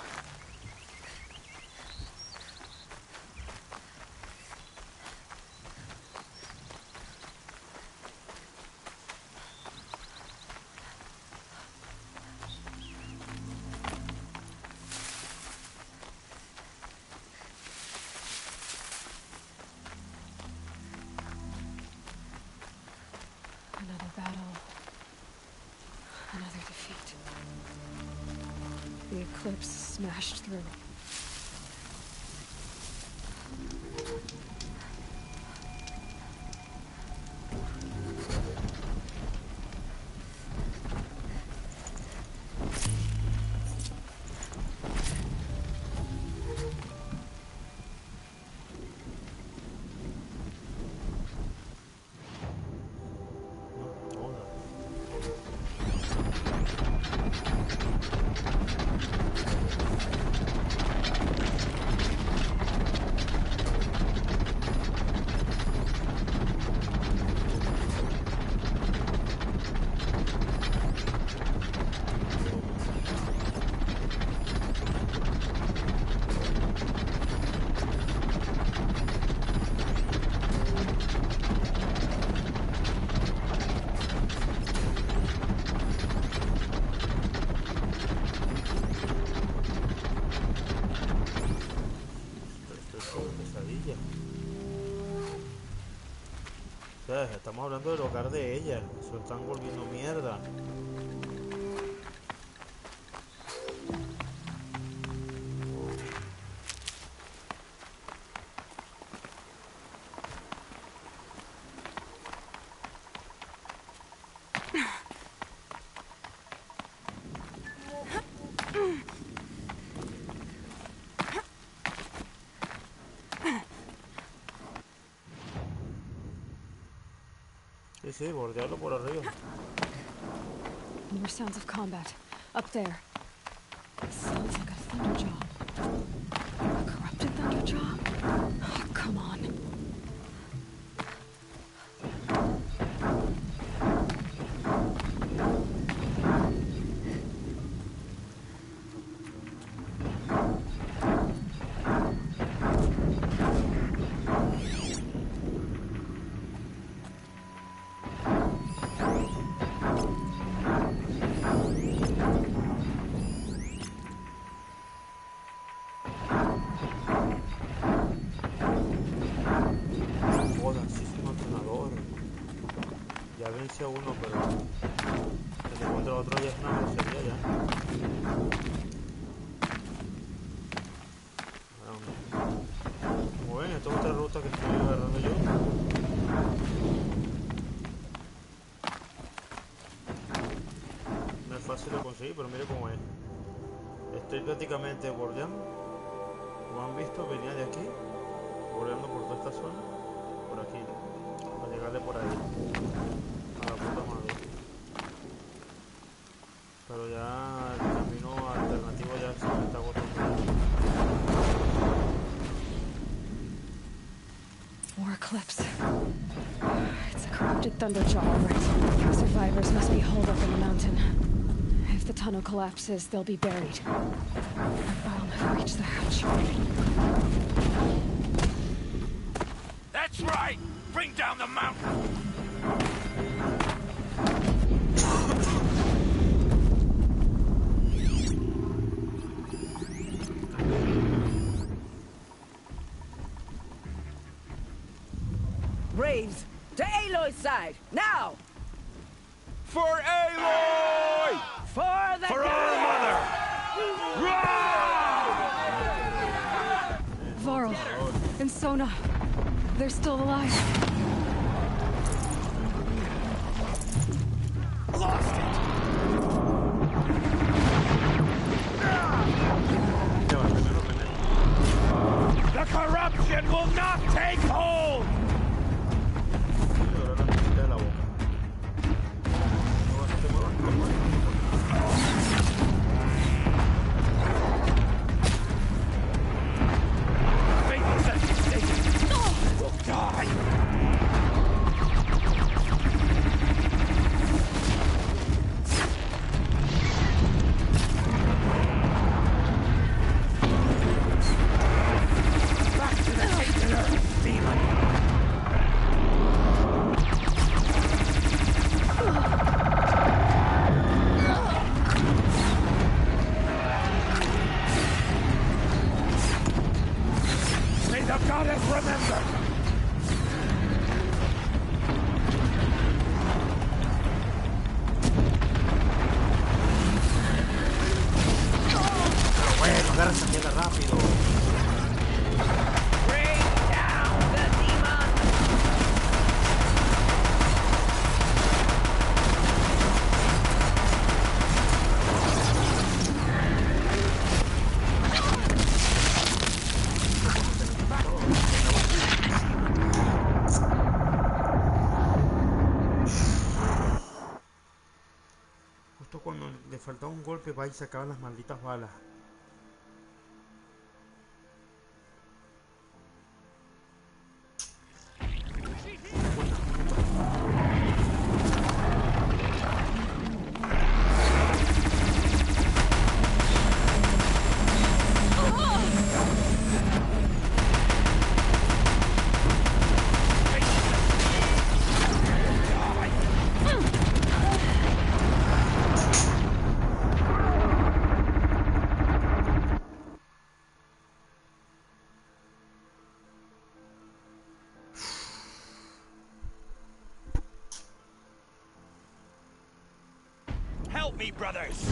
Another battle. Another defeat. The eclipse smashed through. Estamos hablando del hogar de ella. Se lo están volviendo mierda. Sí, bordearlo por arriba. More sounds of combat. Up there. It sounds like a thunderjaw. A corrupted thunderjaw? Oh, come on. Vence a uno, pero tener contra otro ya es una grosería ya. Como ven, esta es otra ruta que estoy agarrando yo. No es fácil de conseguir, pero mire cómo es. Estoy prácticamente bordeando. Como han visto, venía de aquí, bordeando por toda esta zona, por aquí, para llegarle por ahí. A la puta madre. Pero ya el camino alternativo ya se me está agotando. eclipse. It's a corrupted thunderjaw, right? Survivors must be holed up in the mountain. If the tunnel collapses, they'll be buried. I'll never reach the hatch. That's right! Bring down the mountain! Braves, to Aloy's side, now! For Aloy! For the For our mother! Varl and Sona, they're still alive. Lost it! The corruption will not take hold! Cuando le faltaba un golpe va y sacaba las malditas balas. Help me, brothers!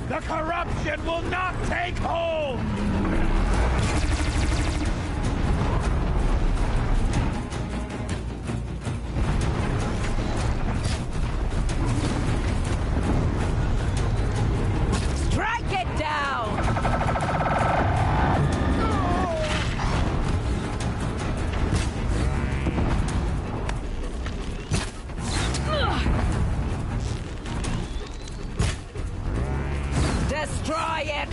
The corruption will not take hold! Strike it down! Destroy it!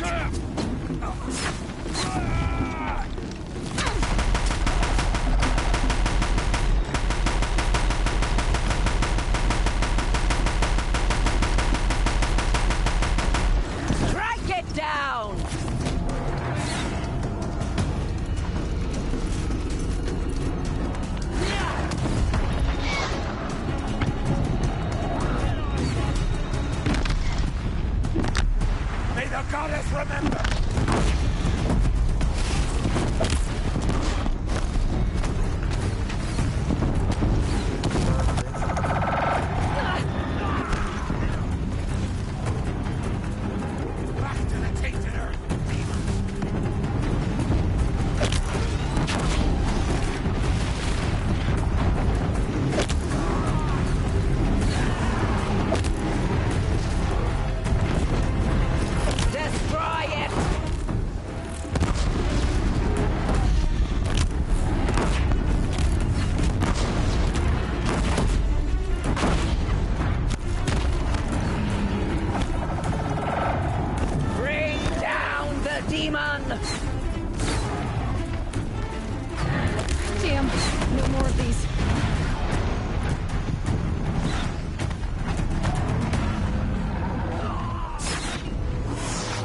more of these.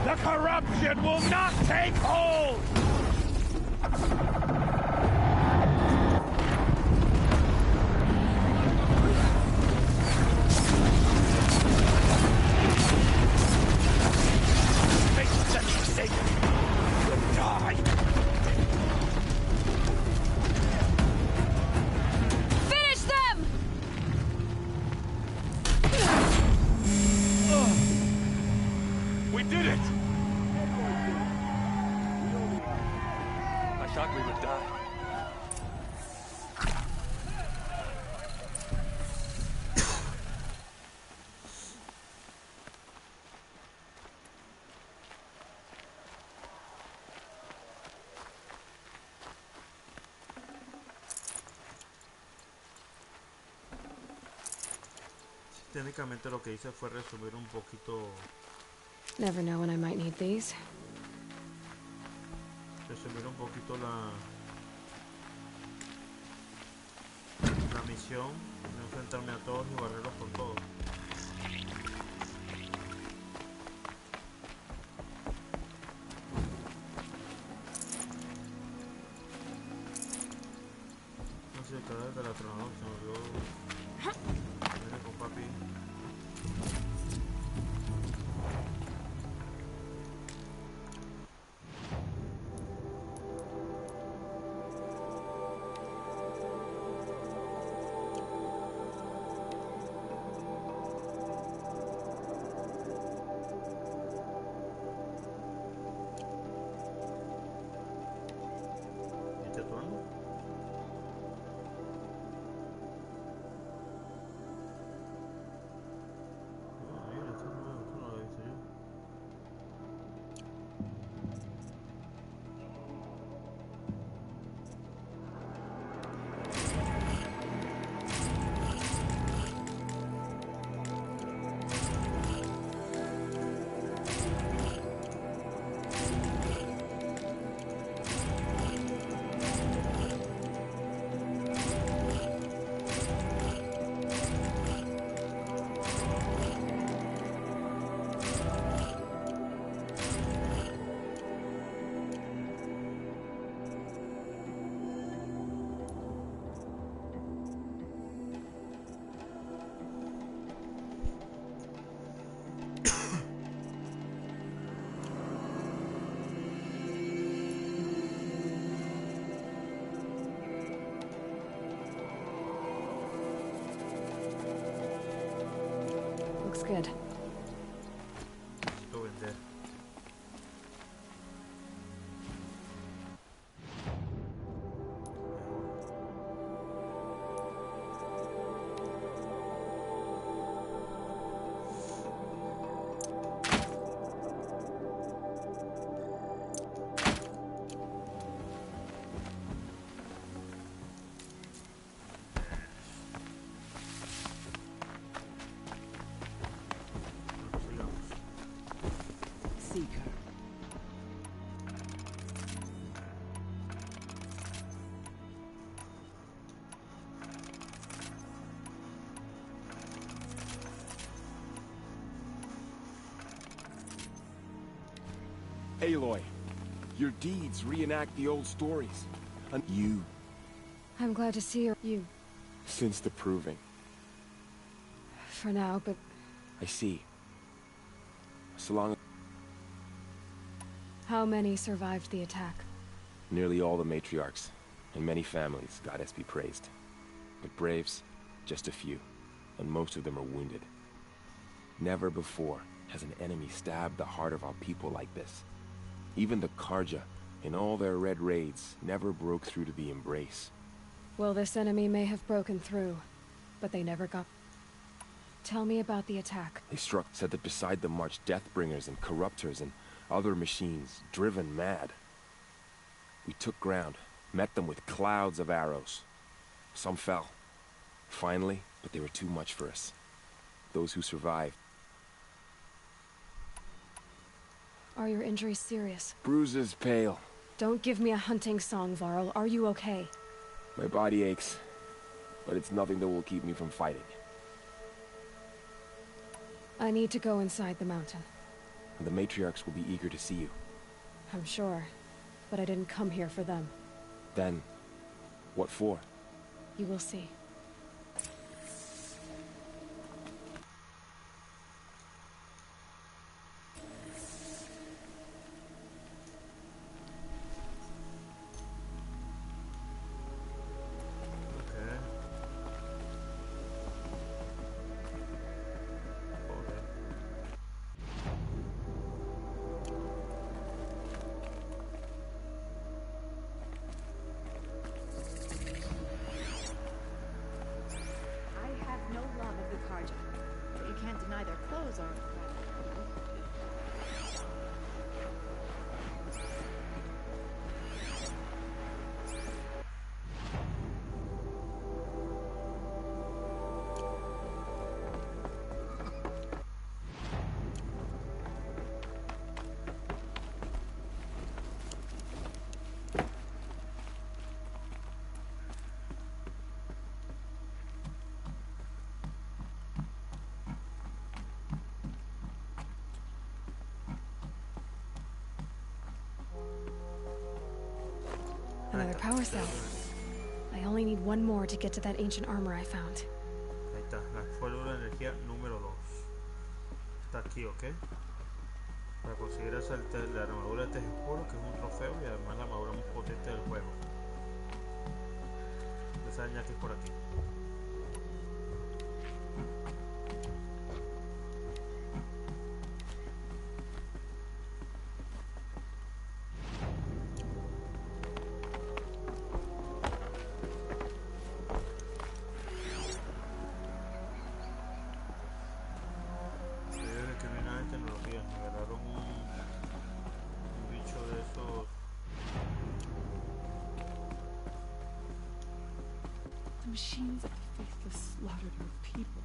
The corruption will not take hold! Make such a mistake, you'll die! Finish them! We did it! I thought we would die. Técnicamente lo que hice fue resumir un poquito. Never know when I might need these. Resumir un poquito la misión, no enfrentarme a todos y barrerlos con todos. No sé, cada vez de la tronadora se me olvidó. Viene con papi. ¿Viste actuando? No, mira, esto no lo he visto yo. Looks good. Necesito vender. Seeker. Aloy, your deeds reenact the old stories. And you, I'm glad to see you since the proving. for now, but I see. So long as how many survived the attack? nearly all the matriarchs, and many families, goddess be praised. But braves, just a few, and most of them are wounded. Never before has an enemy stabbed the heart of our people like this. Even the Karja, in all their red raids, never broke through to the Embrace. Well, this enemy may have broken through, but they never got... Tell me about the attack. They said that beside them marched Deathbringers and Corruptors and other machines, driven mad. We took ground, met them with clouds of arrows. Some fell. Finally, but they were too much for us. Those who survived. Are your injuries serious? Bruises pale. Don't give me a hunting song, Varl. Are you okay? My body aches, but it's nothing that will keep me from fighting. I need to go inside the mountain. And the matriarchs will be eager to see you. I'm sure, but I didn't come here for them. Then, what for? You will see. Another power cell. I only need one more to get to that ancient armor I found. Ahí está, la fórmula de energía número 2. Está aquí, ¿ok? Para conseguir la armadura de teje oscuro, que es un trofeo y además la armadura más potente del juego. Esa daña que es por aquí. The machines of the faithless slaughtered our people.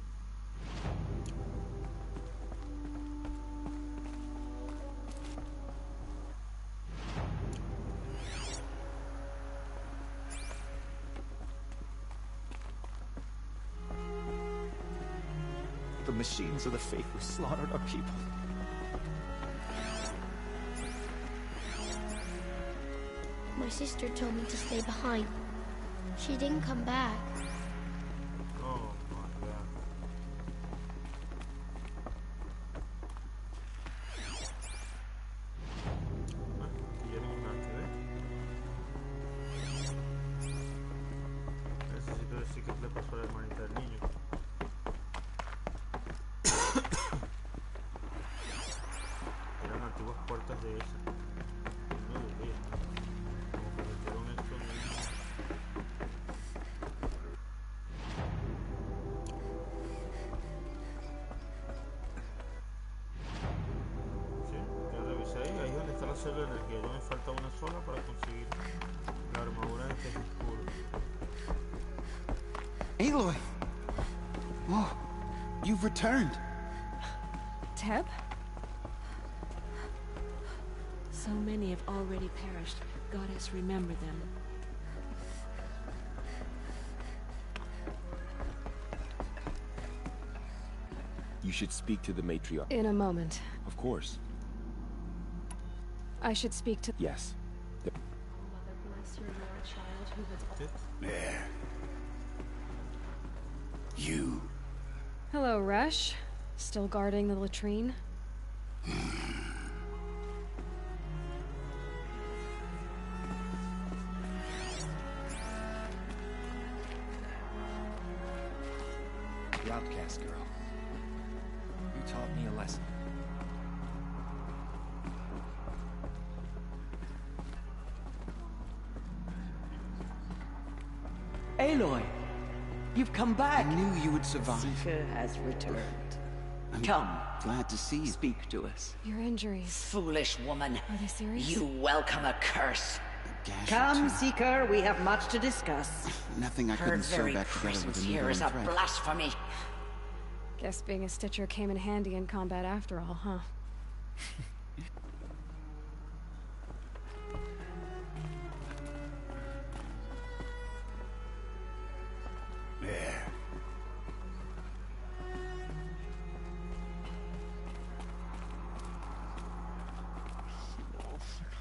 The machines of the faithless slaughtered our people. My sister told me to stay behind. She didn't come back. Oh my god. Aquí ya no hay nada que ver. Necesito decir qué le pasó a la hermanita del niño. Eran antiguas puertas de esa. No, Dios mío. Como que metieron esto en un... Ahí es donde está la célula de energía. Ya me falta una sola para conseguir la armadura de teje oscuro. Aloy! Oh, you've returned. Teb? So many have already perished. Goddess, remember them. You should speak to the matriarch. In a moment. Of course. I should speak to... Yes. Mother, bless your Lord child who has... There. You. Hello, Resh. Still guarding the latrine? The outcast girl. You taught me a lesson. Aloy, you've come back. I knew you would survive. Seeker has returned. I'm Come. glad to see you. Speak to us. Your injuries. Foolish woman. Are they serious? You welcome a curse. Gash Come, or two. Seeker, we have much to discuss. Nothing I Her couldn't sew very back together with presence a here needle is and a thread. blasphemy. Guess being a Stitcher came in handy in combat after all, huh?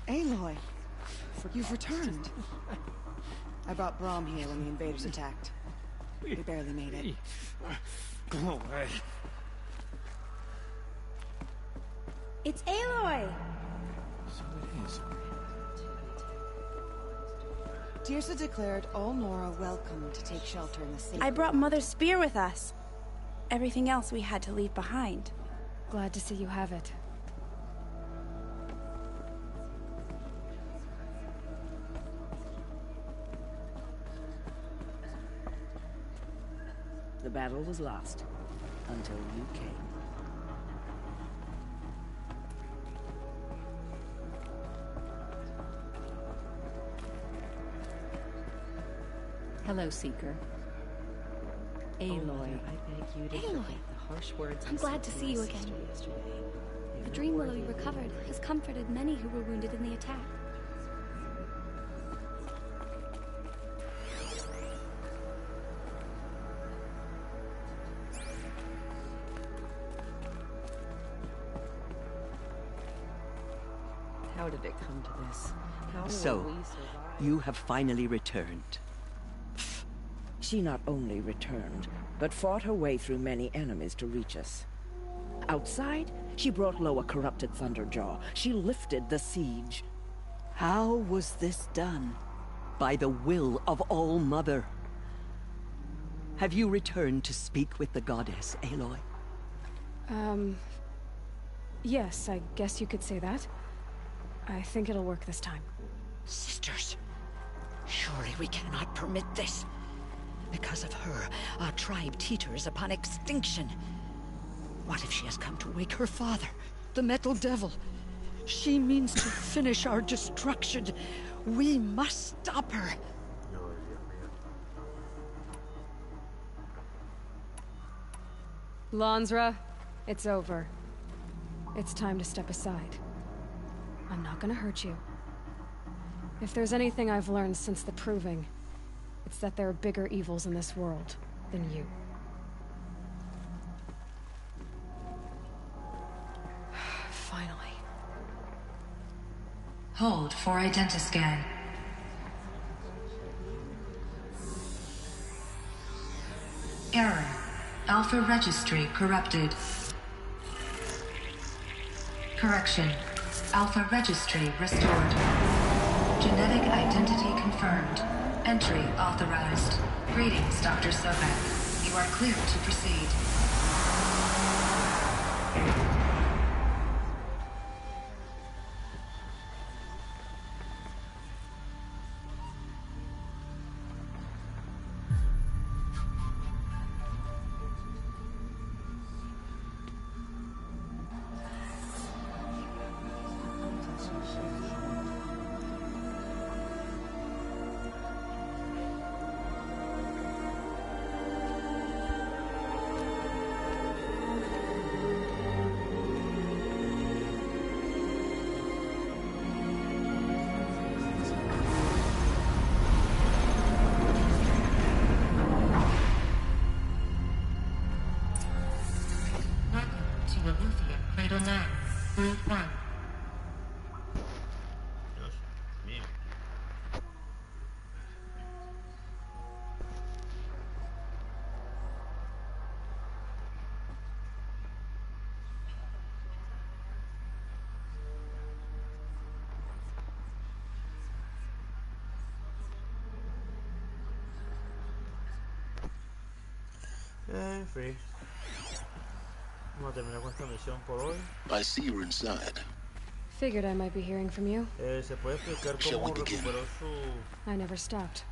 Aloy, you've returned. I brought Brahm here when the invaders attacked. We barely made it. Go away. It's Aloy! So it is. Tirsa declared all Nora welcome to take shelter in the city. I brought Mother's spear with us. Everything else we had to leave behind. Glad to see you have it. The battle was lost until you came. Hello, Seeker. Aloy, I beg you to Aloy. forget the harsh words I'm glad to see you again. The dream willow you recovered has comforted many who were wounded in the attack. How did it come to this? How will So, we survive? you have finally returned. She not only returned, but fought her way through many enemies to reach us. Outside, she brought low a corrupted Thunderjaw. She lifted the siege. How was this done? By the will of All-Mother. Have you returned to speak with the goddess, Aloy? Yes, I guess you could say that. I think it'll work this time. Sisters, surely we cannot permit this. Because of her, our tribe teeters upon extinction. What if she has come to wake her father, the Metal Devil? She means to finish our destruction. We must stop her. Lansra, it's over. It's time to step aside. I'm not gonna hurt you. If there's anything I've learned since the Proving, it's that there are bigger evils in this world than you. Finally. Hold for identiscan. Error. Alpha registry corrupted. Correction. Alpha registry restored. Genetic identity confirmed. Entry authorized. Greetings, Dr. Sobek. You are clear to proceed. Cradle 9, Route 1. En fin. Vamos a terminar con esta misión por hoy. I see you're inside. Figured I might be hearing from you. ¿Se puede explicar cómo recuperó su... I never stopped.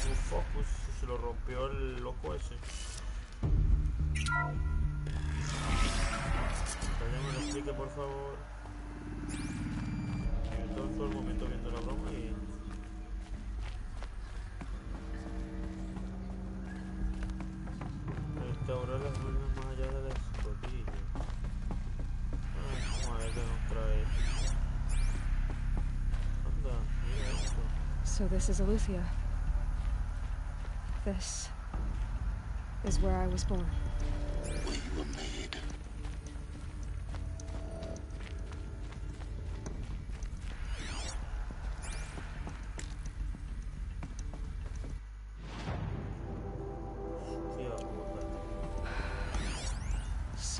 su focus? Se lo rompió el loco ese. Que alguien me lo explique, por favor. Yo todo el momento viendo la broma y... restaurar las ruinas más allá de la escotilla. Vamos a ver qué nos trae. Anda, mira esto. So this is Eleuthia. This is where I was born. Where you were made.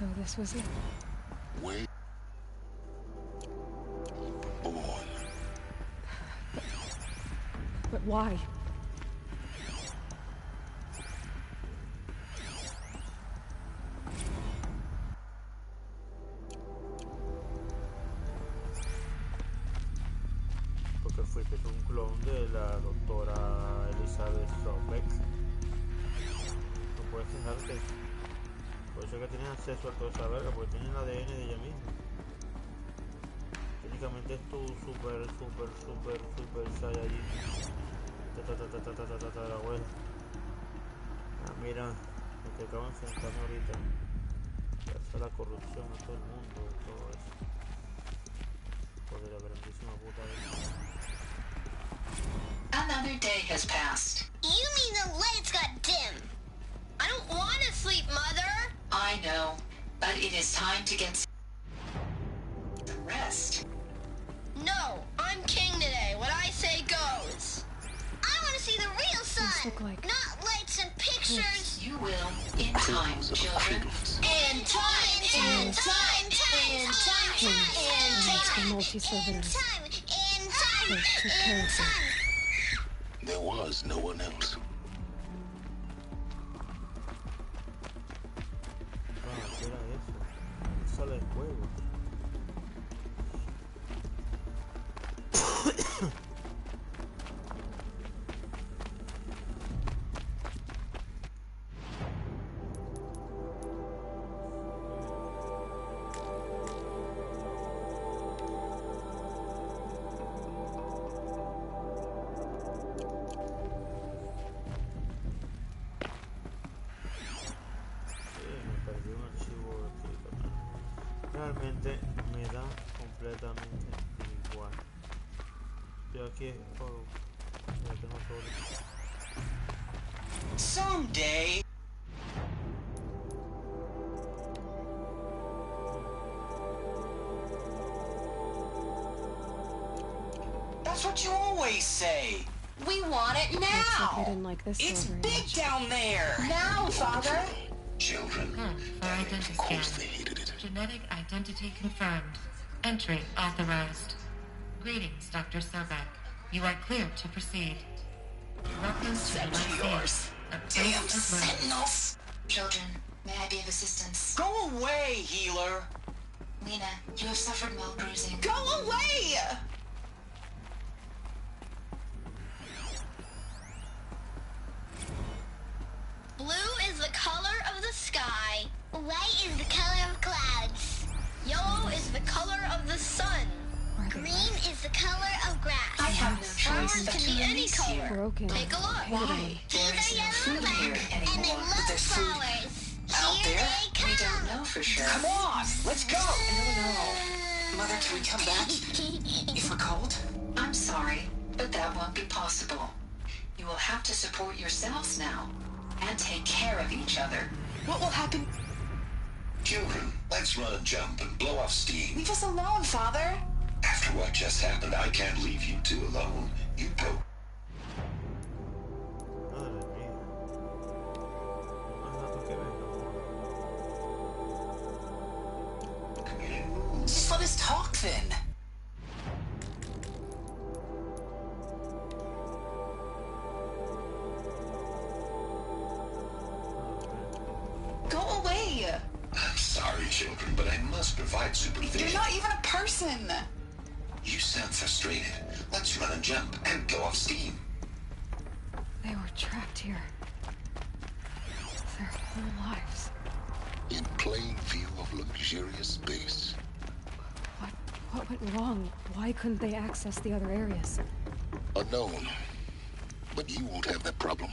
So this was it. Way born. But why? Porque fuiste un clon de la doctora Elizabeth Sobeck. No puedes quejarte. Por eso es que tienes acceso a toda esa verga, porque tienes el ADN de ella misma. Técnicamente es tu super Saiyajin. La abuela. Ah, mira, lo que acabo de enfrentarme ahorita. Esa es la corrupción de todo el mundo, de todo eso. Joder, la grandísima puta de eso. Another day has passed. You mean the lights got dim? I don't want to sleep, Mother! I know, but it is time to get some rest. No, I'm king today. What I say goes. I want to see the real sun, not lights and pictures. You will, in time, children. In time, in time, in time, in time. There was no one else. ¿Qué era eso? Sale el juego. Realmente me da completamente igual. Yo aquí juego. Ya tengo todo. Someday. That's what you always say. We want it now. Looks like I didn't like this It's very big much. down there. Now, Father. Children. For identity Of course scan. they hated it. Genetic identity confirmed. Entry authorized. Greetings, Dr. Sobek. You are clear to proceed. Welcome to the yours. Damn Sentinels. Children, may I be of assistance? Go away, healer. Lena, you have suffered while bruising. Go away! Blue is the color of the sky. White is the color of clouds. Yellow is the color of the sun. Green is the color of grass. I have no choice Flowers but can to be any release color. you. Broken. Take a look. Why? There These is are no yellow food and here black, and they anymore. love There's food flowers. out Here there? they come. We don't know for sure. Come on, let's go. No. Mother, can we come back? If we're cold? I'm sorry, but that won't be possible. You will have to support yourselves now and take care of each other. What will happen? Children, let's run and jump and blow off steam. Leave us alone, Father. After what just happened, I can't leave you two alone. You go. Madre mía. Más datos que venga. Just let us talk then. Go away. I'm sorry, children, but I must provide supervision. You're not even a person. You sound frustrated. Let's run and jump and blow off steam. They were trapped here. Their whole lives. In plain view of luxurious space. What went wrong? Why couldn't they access the other areas? Unknown. But you won't have that problem.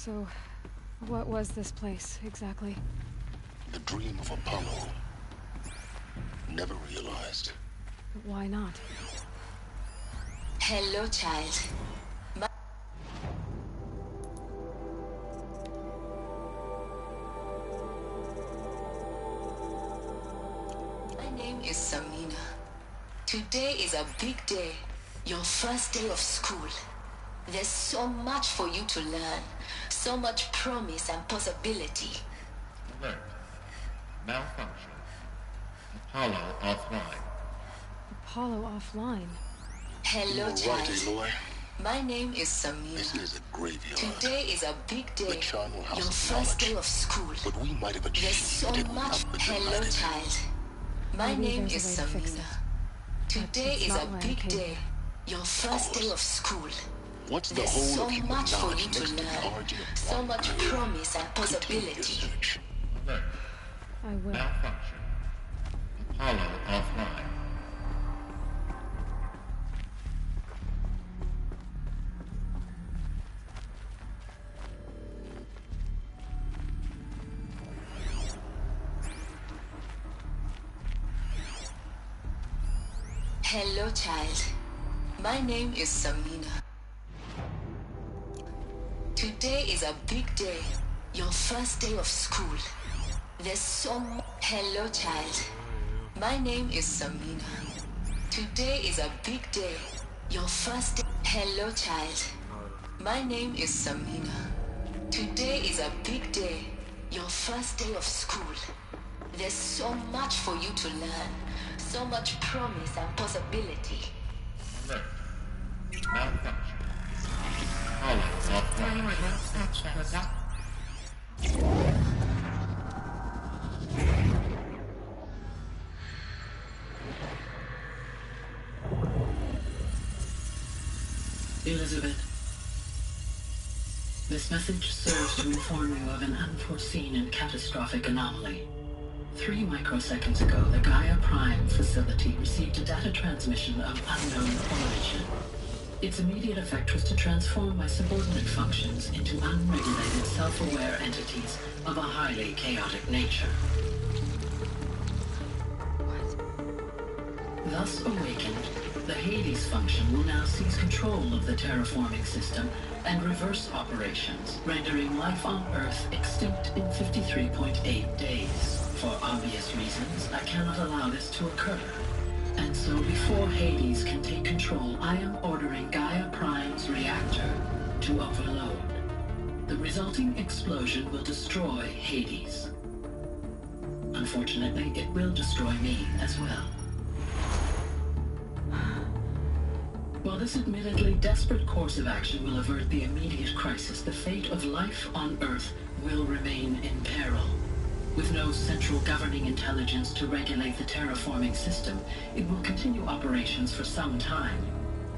So, what was this place, exactly? The dream of Apollo. Never realized. But why not? Hello, child. My name is Samina. Today is a big day. Your first day of school. There's so much for you to learn. So much promise and possibility. Alert. Malfunction. Apollo offline. Apollo offline. Hello, Right, child. Aloy. My name is Samina. This is a graveyard. Today is a big day. The charnel house Your of first knowledge. day of school. But we might have There's achieved so it much. without the Hello, dramatic. child. My Maybe name there's is a way to fix Samina. it. Today It's is not a why I big came day. here. Your first day of school. What's the There's whole so of human much for knowledge you to next to the learn. origin of So one much idea? promise and Continue your possibility. search. Alert. I will. Malfunction. Apollo offline. Hello, child. My name is Samina. Today is a big day. Your first day of school. There's so much. Hello, child. My name is Samina. Today is a big day. Your first day. Hello, child. My name is Samina. Today is a big day. Your first day of school. There's so much for you to learn. So much promise and possibility. Alert. Malfunction. Apollo offline. Elizabeth, this message serves to inform you of an unforeseen and catastrophic anomaly. 3 microseconds ago, the Gaia Prime facility received a data transmission of unknown origin. Its immediate effect was to transform my subordinate functions into unregulated, self-aware entities of a highly chaotic nature. Thus awakened, the Hades function will now seize control of the terraforming system and reverse operations, rendering life on Earth extinct in 53.8 days. For obvious reasons, I cannot allow this to occur. And so before Hades can take control, I am ordering Gaia Prime's reactor to overload. The resulting explosion will destroy Hades. Unfortunately, it will destroy me as well. While this admittedly desperate course of action will avert the immediate crisis, the fate of life on Earth will remain in peril. With no central governing intelligence to regulate the terraforming system, it will continue operations for some time,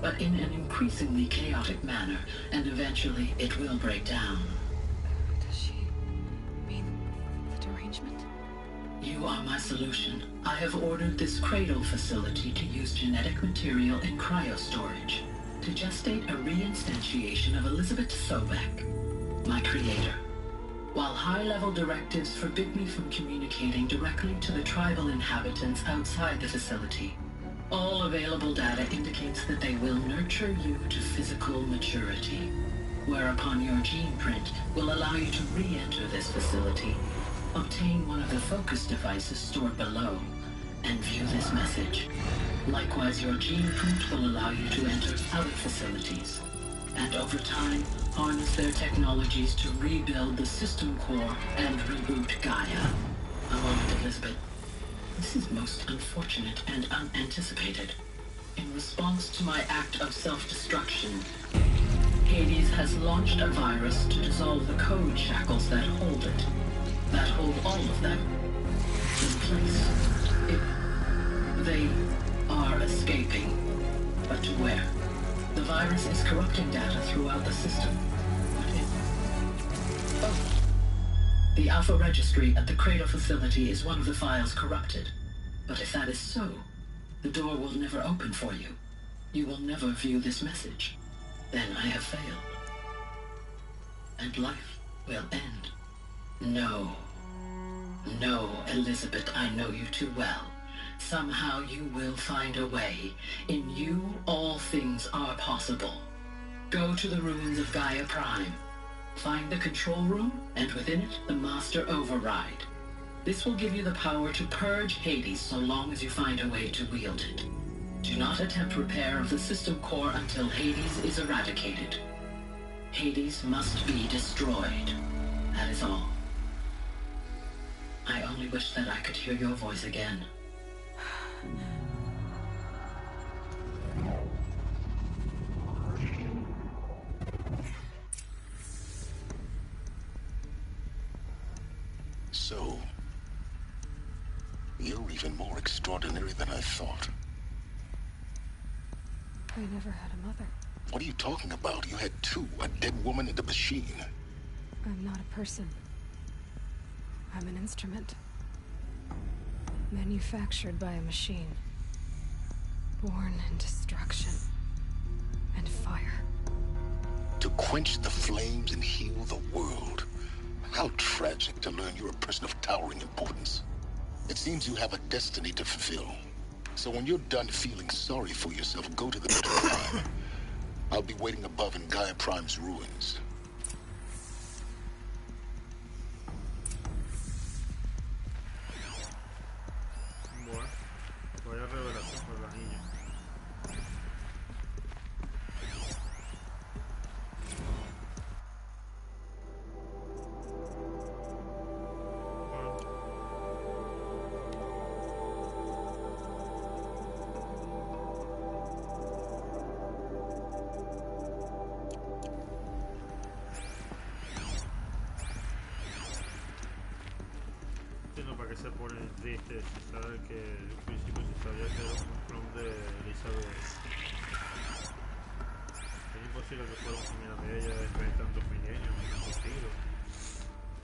but in an increasingly chaotic manner, and eventually it will break down. Does she mean the derangement? You are my solution. I have ordered this cradle facility to use genetic material in cryostorage to gestate a reinstantiation of Elizabeth Sobek, my creator. While high-level directives forbid me from communicating directly to the tribal inhabitants outside the facility, all available data indicates that they will nurture you to physical maturity, whereupon your gene print will allow you to re-enter this facility, obtain one of the focus devices stored below, and view this message. Likewise, your gene print will allow you to enter other facilities, and over time, harness their technologies to rebuild the system core and reboot Gaia. A moment, Elizabeth. This is most unfortunate and unanticipated. In response to my act of self-destruction, Hades has launched a virus to dissolve the code shackles that hold it, that hold all of them in place. They are escaping, but to where? The virus is corrupting data throughout the system. The Alpha Registry at the Cradle facility is one of the files corrupted. But if that is so, the door will never open for you. You will never view this message. Then I have failed. And life will end. No. No, Elizabeth, I know you too well. Somehow you will find a way. In you, all things are possible. Go to the ruins of Gaia Prime. Find the control room, and within it, the Master Override. This will give you the power to purge Hades so long as you find a way to wield it. Do not attempt repair of the system core until Hades is eradicated. Hades must be destroyed. That is all. I only wish that I could hear your voice again. So, you're even more extraordinary than I thought. I never had a mother. What are you talking about? You had two, a dead woman and a machine. I'm not a person. I'm an instrument. Manufactured by a machine. Born in destruction and fire. To quench the flames and heal the world. How tragic to learn you're a person of towering importance. It seems you have a destiny to fulfill. So when you're done feeling sorry for yourself, go to the middle prime. I'll be waiting above in Gaia Prime's ruins. Bueno, vaya revelación por la niña. ¿Para qué se pone triste si sabe que al principio se sabía que era un clon de Elizabeth? Es imposible que fuera un familiar de ella después de tantos milenios, tantos siglos.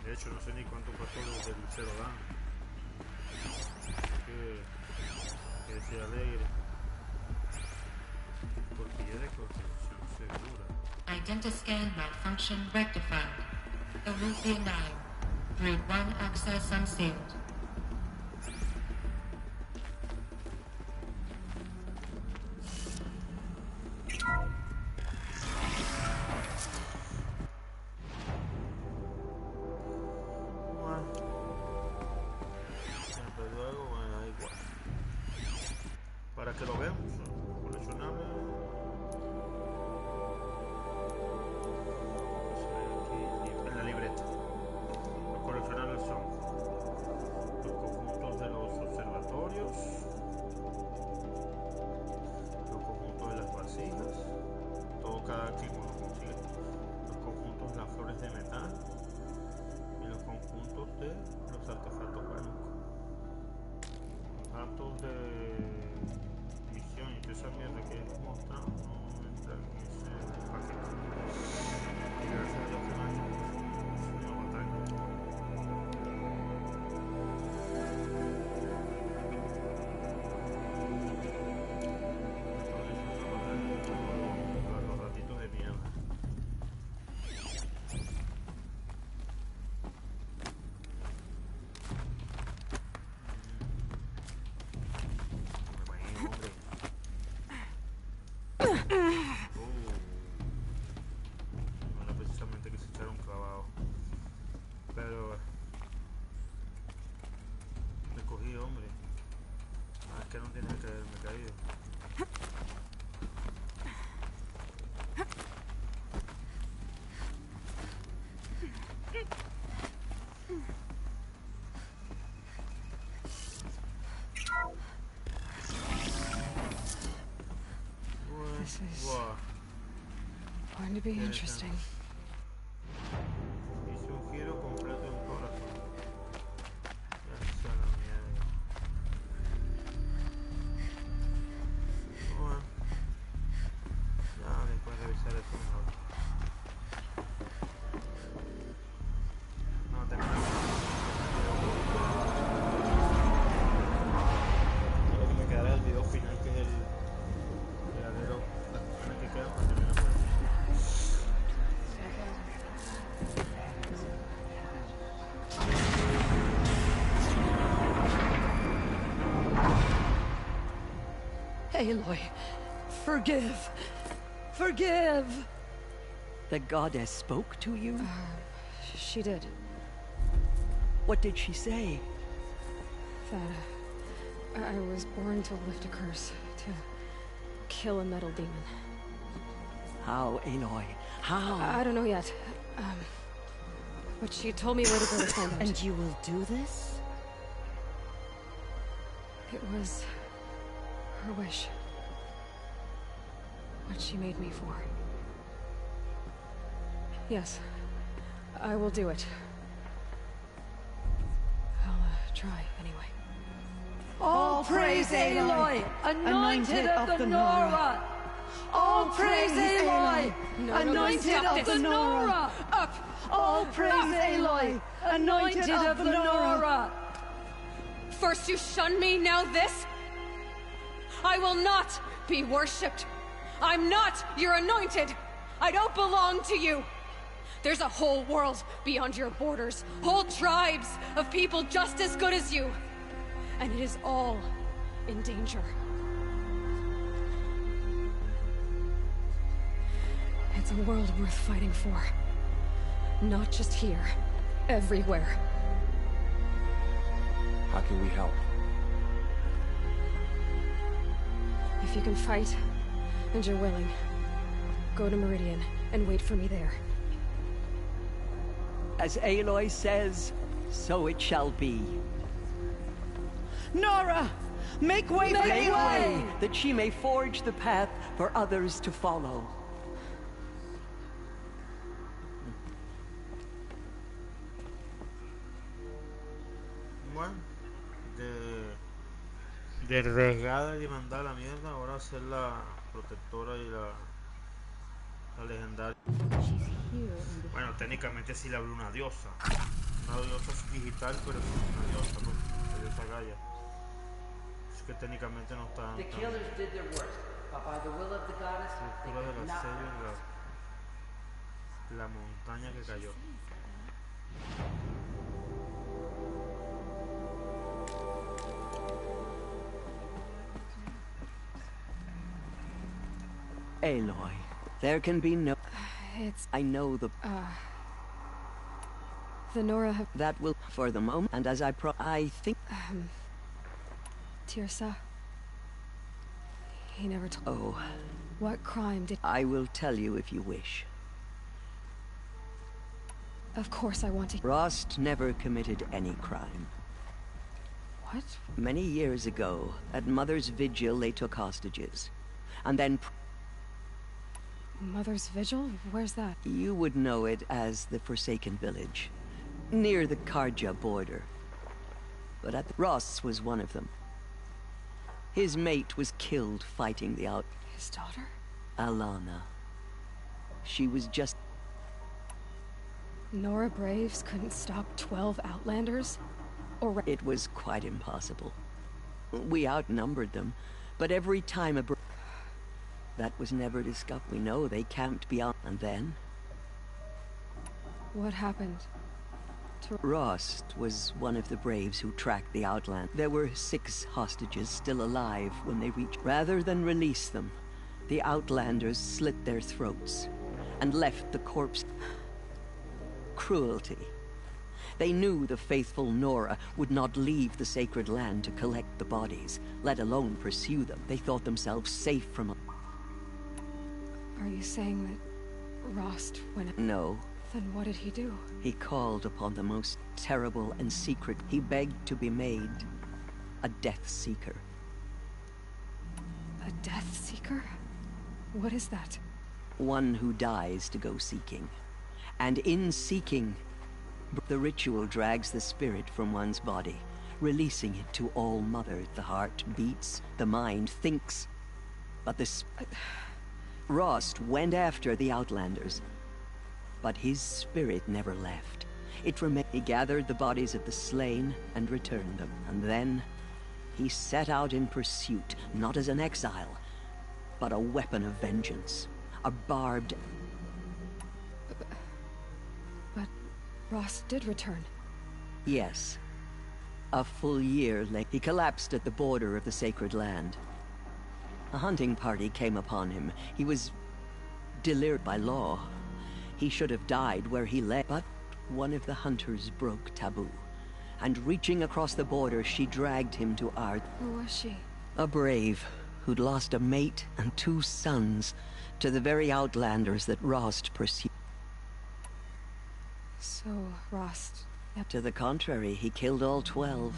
De hecho, no sé ni cuánto pasó desde el Zero Dawn. Que sea alegre. Porque ya de construcción segura. Identiscan malfunction rectified. Eleuthia 9. Route 1 access unsealed. Para que lo veamos, coleccionable. En la libreta. Los coleccionables son los conjuntos de los observatorios, los conjuntos de las vasijas, todo cada equipo lo consigue, los conjuntos de las flores de metal y los conjuntos de los artefactos blancos. Datos de misión y esa mierda que hemos mostrado no entra en ese paquete. Y gracias a Dios que no hay una batalla. Los ratitos de mierda. No era precisamente que se echara un clavado, pero me cogí, hombre. Es que no tiene que haberme caído. This is going to be interesting. Hice un giro completo en corazón. Ya está la mierda. Bueno, ya después de revisar eso mejor. No te Lo que me quedará el video final, que es el verdadero que queda para terminar por aquí. Aloy, forgive. Forgive! The goddess spoke to you? She did. What did she say? That I was born to lift a curse, to kill a metal demon. How, Aloy? How? I don't know yet. But she told me where to go to find out. And you will do this? It was her wish. What she made me for. Yes, I will do it. I'll try anyway. All praise Aloy, anointed of the Nora! All praise Aloy, anointed of the Nora! Up! All praise Aloy, anointed of the Nora! First you shun me, now this? I will not be worshipped. I'm not your anointed. I don't belong to you. There's a whole world beyond your borders, whole tribes of people just as good as you. And it is all in danger. It's a world worth fighting for. Not just here, everywhere. How can we help? If you can fight, and you're willing, go to Meridian and wait for me there. As Aloy says, so it shall be. Nora! Make way for Aloy, that she may forge the path for others to follow. Bueno, de regada y mandar a la mierda, ahora ser la protectora y la legendaria. Bueno, técnicamente sí le habló una diosa digital, pero es una diosa, pues, la diosa Gaia. Es que técnicamente no está. The killers did their worst, but by the will of the goddess, they Estructura could del not asedio en la montaña que cayó. Aloy, there can be no... It's... I know the... The Nora have... That will, for the moment, and as I think... Tirsa... He never told... Oh. What crime did... I will tell you if you wish. Of course I want to... Rost never committed any crime. What? Many years ago, at Mother's Vigil, they took hostages. And then... Mother's Vigil? Where's that? You would know it as the Forsaken Village, near the Karja border. But Ross was one of them. His mate was killed fighting the out... His daughter? Alana. She was just... Nora Braves couldn't stop 12 Outlanders? Or... It was quite impossible. We outnumbered them, but every time a... That was never discovered. We know they camped beyond. And then? What happened to... Rost was one of the Braves who tracked the Outland. There were 6 hostages still alive when they reached... Rather than release them, the Outlanders slit their throats and left the corpse... Cruelty. They knew the faithful Nora would not leave the sacred land to collect the bodies, let alone pursue them. They thought themselves safe from... Are you saying that Rost went... No. Then what did he do? He called upon the most terrible and secret. He begged to be made a Death Seeker. A Death Seeker? What is that? One who dies to go seeking. And in seeking, the ritual drags the spirit from one's body, releasing it to All Mother. The heart beats, the mind thinks, but the... Rost went after the Outlanders, but his spirit never left. It remained. He gathered the bodies of the slain and returned them, and then he set out in pursuit, not as an exile, but a weapon of vengeance, a barbed... But Rost did return. Yes. A full year later, he collapsed at the border of the Sacred Land. A hunting party came upon him. He was delivered by law. He should have died where he lay, but one of the hunters broke taboo. And reaching across the border, she dragged him to Ard. Who was she? A brave who'd lost a mate and 2 sons to the very outlanders that Rost pursued. So, Rost... To the contrary, he killed all 12.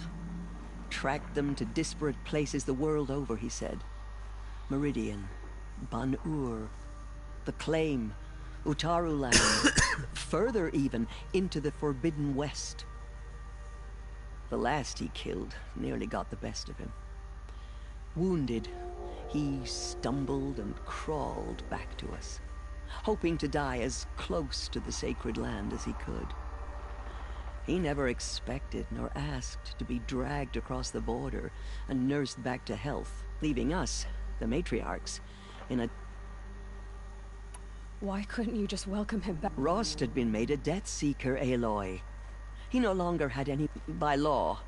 Tracked them to disparate places the world over, he said. Meridian, Ban-Ur, the Claim, Utaru land, further even, into the Forbidden West. The last he killed nearly got the best of him. Wounded, he stumbled and crawled back to us, hoping to die as close to the sacred land as he could. He never expected nor asked to be dragged across the border and nursed back to health, leaving us, the matriarchs, in a... Why couldn't you just welcome him back? Rost had been made a death seeker, Aloy. He no longer had any... By law,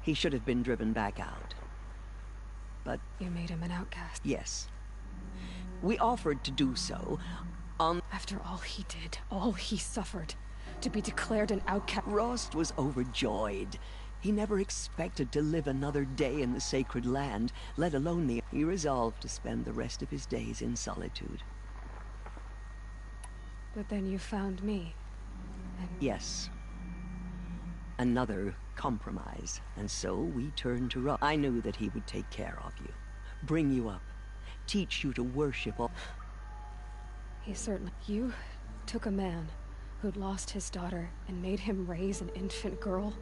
he should have been driven back out. But... You made him an outcast. Yes. We offered to do so on... After all he did, all he suffered, to be declared an outcast... Rost was overjoyed. He never expected to live another day in the sacred land, let alone the... He resolved to spend the rest of his days in solitude. But then you found me. And... Yes. Another compromise. And so we turned to Rost. I knew that he would take care of you, bring you up, teach you to worship all... He certainly... You took a man who'd lost his daughter and made him raise an infant girl?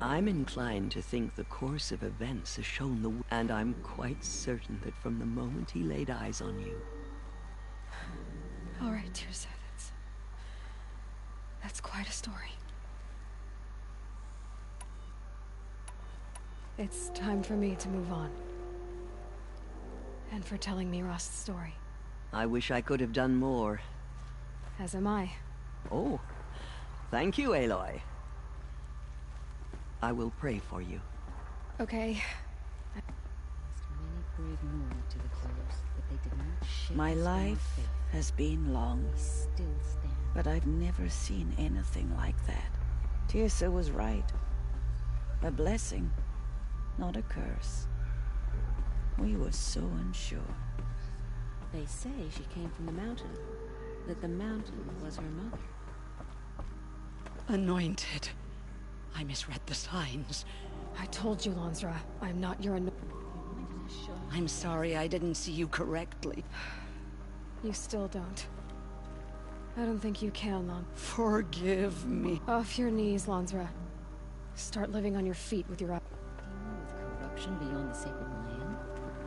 I'm inclined to think the course of events has shown the... And I'm quite certain that from the moment he laid eyes on you... All right, Tirsa, that's quite a story. It's time for me to move on. And for telling me Rost's story. I wish I could have done more. As am I. Oh, thank you, Aloy. I will pray for you. Okay. My life has been long, but I've never seen anything like that. Tirsa was right. A blessing, not a curse. We were so unsure. They say she came from the mountain, that the mountain was her mother. Anointed. I misread the signs. I told you, Lansra, I'm not your I'm sorry I didn't see you correctly. You still don't. I don't think you can, Lon. Forgive me. Off your knees, Lansra. Start living on your feet with your... With corruption beyond the sacred land,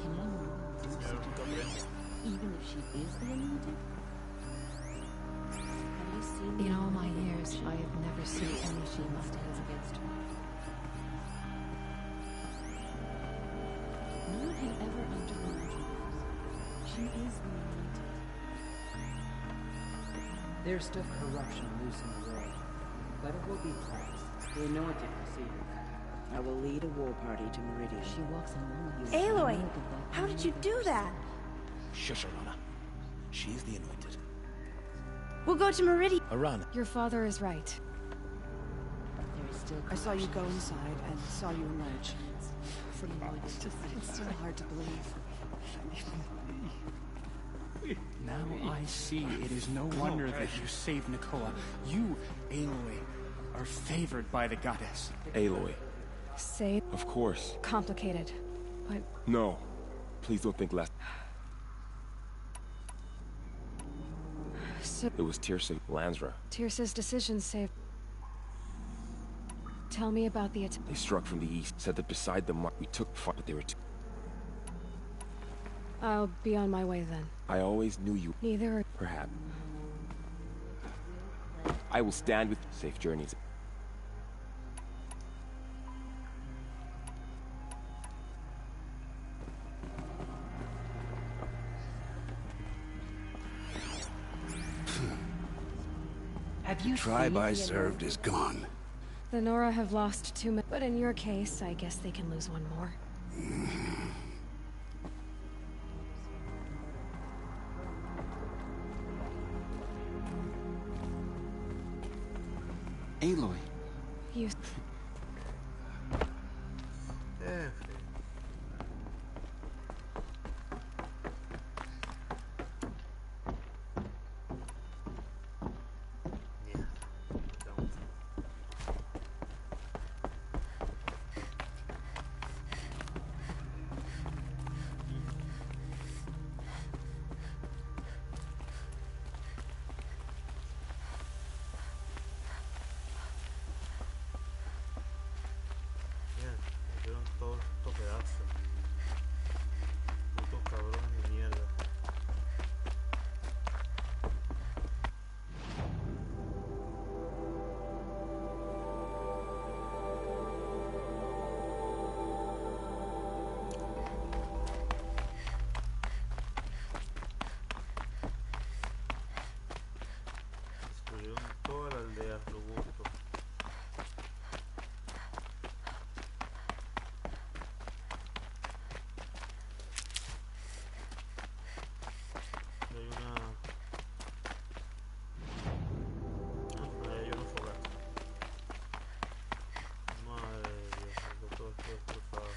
can anyone do such a thing? Even if she is the anointed? Have you seen... In all my years, I have never seen any she must have against her. No one had ever undergone her. She is the anointed. There's still corruption loose in the world, but it will be cleansed. The anointed will see her. I will lead a war party to Meridian. She walks along with you. Aloy! How did you do that? Shush, Arana. She's the anointed. We'll go to Meridian. Arana. Your father is right. There is still I saw you go inside and saw you emerge. from what? It's still hard to believe. Now I see it is no wonder that you saved Nakoa. You, Aloy, are favored by the goddess. Aloy. Say... Of course. Complicated, but... No. Please don't think less. So... It was Tirsa Lansra. Tirsa's decision saved... Tell me about the attack. They struck from the east, said that beside the mark we took fought, but they were too... I'll be on my way then. I always knew you... Neither... Perhaps. I will stand with safe journeys. The tribe I served is gone. The Nora have lost 2 men, but in your case, I guess they can lose 1 more. Aloy. You... Todos estos pedazos. Putos cabrones de mierda. Destruyeron toda la aldea, robusto. Hay una fogata. Madre de Dios, todo esto destrozado.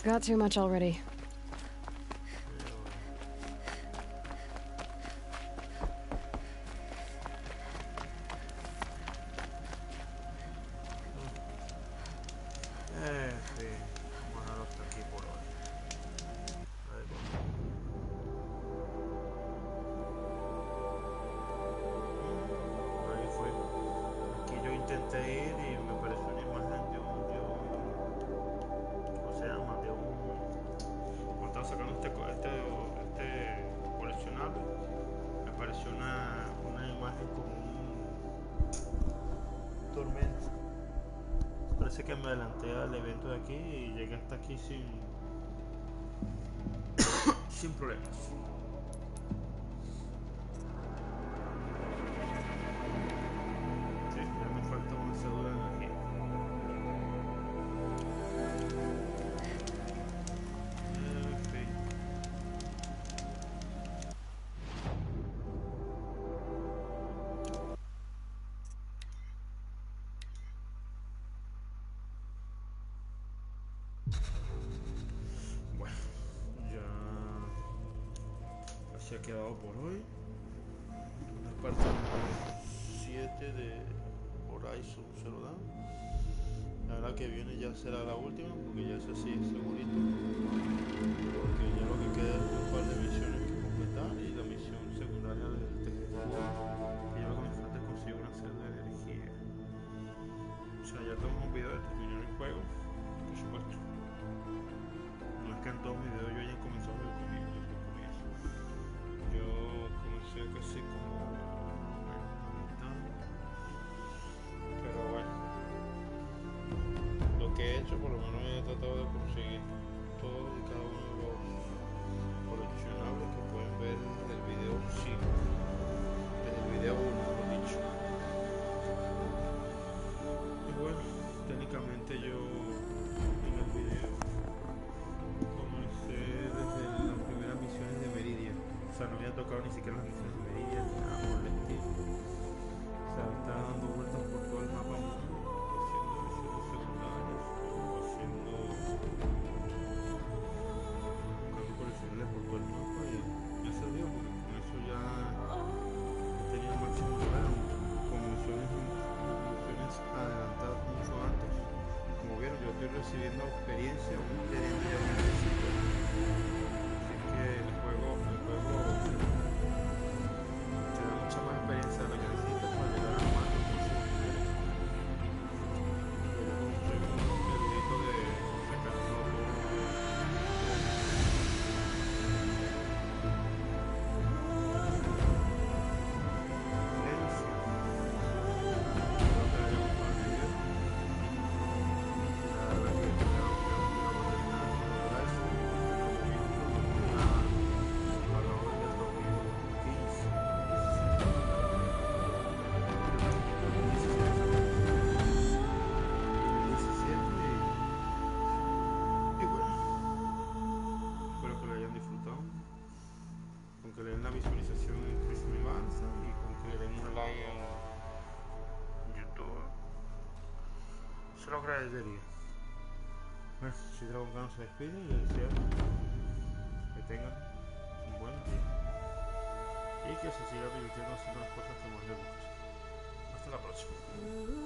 Got too much already. Sí, vamos a dejarlo hasta aquí por hoy. Ahí fue. Aquí yo intenté ir y me apareció una imagen de un ¿cómo se llama? De un... Cuando estaba sacando este coleccionable, me apareció una imagen con un tormento. Parece que me adelanté al evento de aquí y llegué hasta aquí sin problemas. Sí, ya me falta una cédula de energía. Bueno, ya así ha quedado por hoy. La parte 7 de Horizon Zero Dawn. La verdad que viene ya será la última, porque ya es así segurito. Porque ya lo que queda es un par de misiones que completar y la misión secundaria del testimonio. Y ya lo que me falta es conseguir una celda de energía. O sea, ya tengo un video de terminar el juego, por supuesto. No es que en todos mis videos yo haya comenzado desde el comienzo. Yo comencé casi como a mitad. Pero bueno, lo que he hecho por lo menos he tratado de conseguir todo y cada uno de los coleccionables que pueden ver desde el video 5, desde el video 1 mejor dicho. Y bueno, técnicamente yo en el video comencé desde las primeras misiones de Meridia. O sea, no había tocado ni siquiera las misiones de Meridia ni nada por el estilo. O sea, estaba dando vueltas por todo el mapa mundo, haciendo misiones secundarias o haciendo buscando coleccionables por todo el mapa y me ha servido porque con eso ya he tenido el máximo nivel con misiones adelantadas mucho antes. Como vieron, yo estoy recibiendo experiencia, teniendo ya un éxito. Así que el juego te da mucha más experiencia de lo que necesitas para llegar a más de 8 niveles. día. Bueno, si Dragon se despide y les deseo que tengan un buen día y que se siga divirtiendo haciendo las cosas que más les gustan. Hasta la próxima.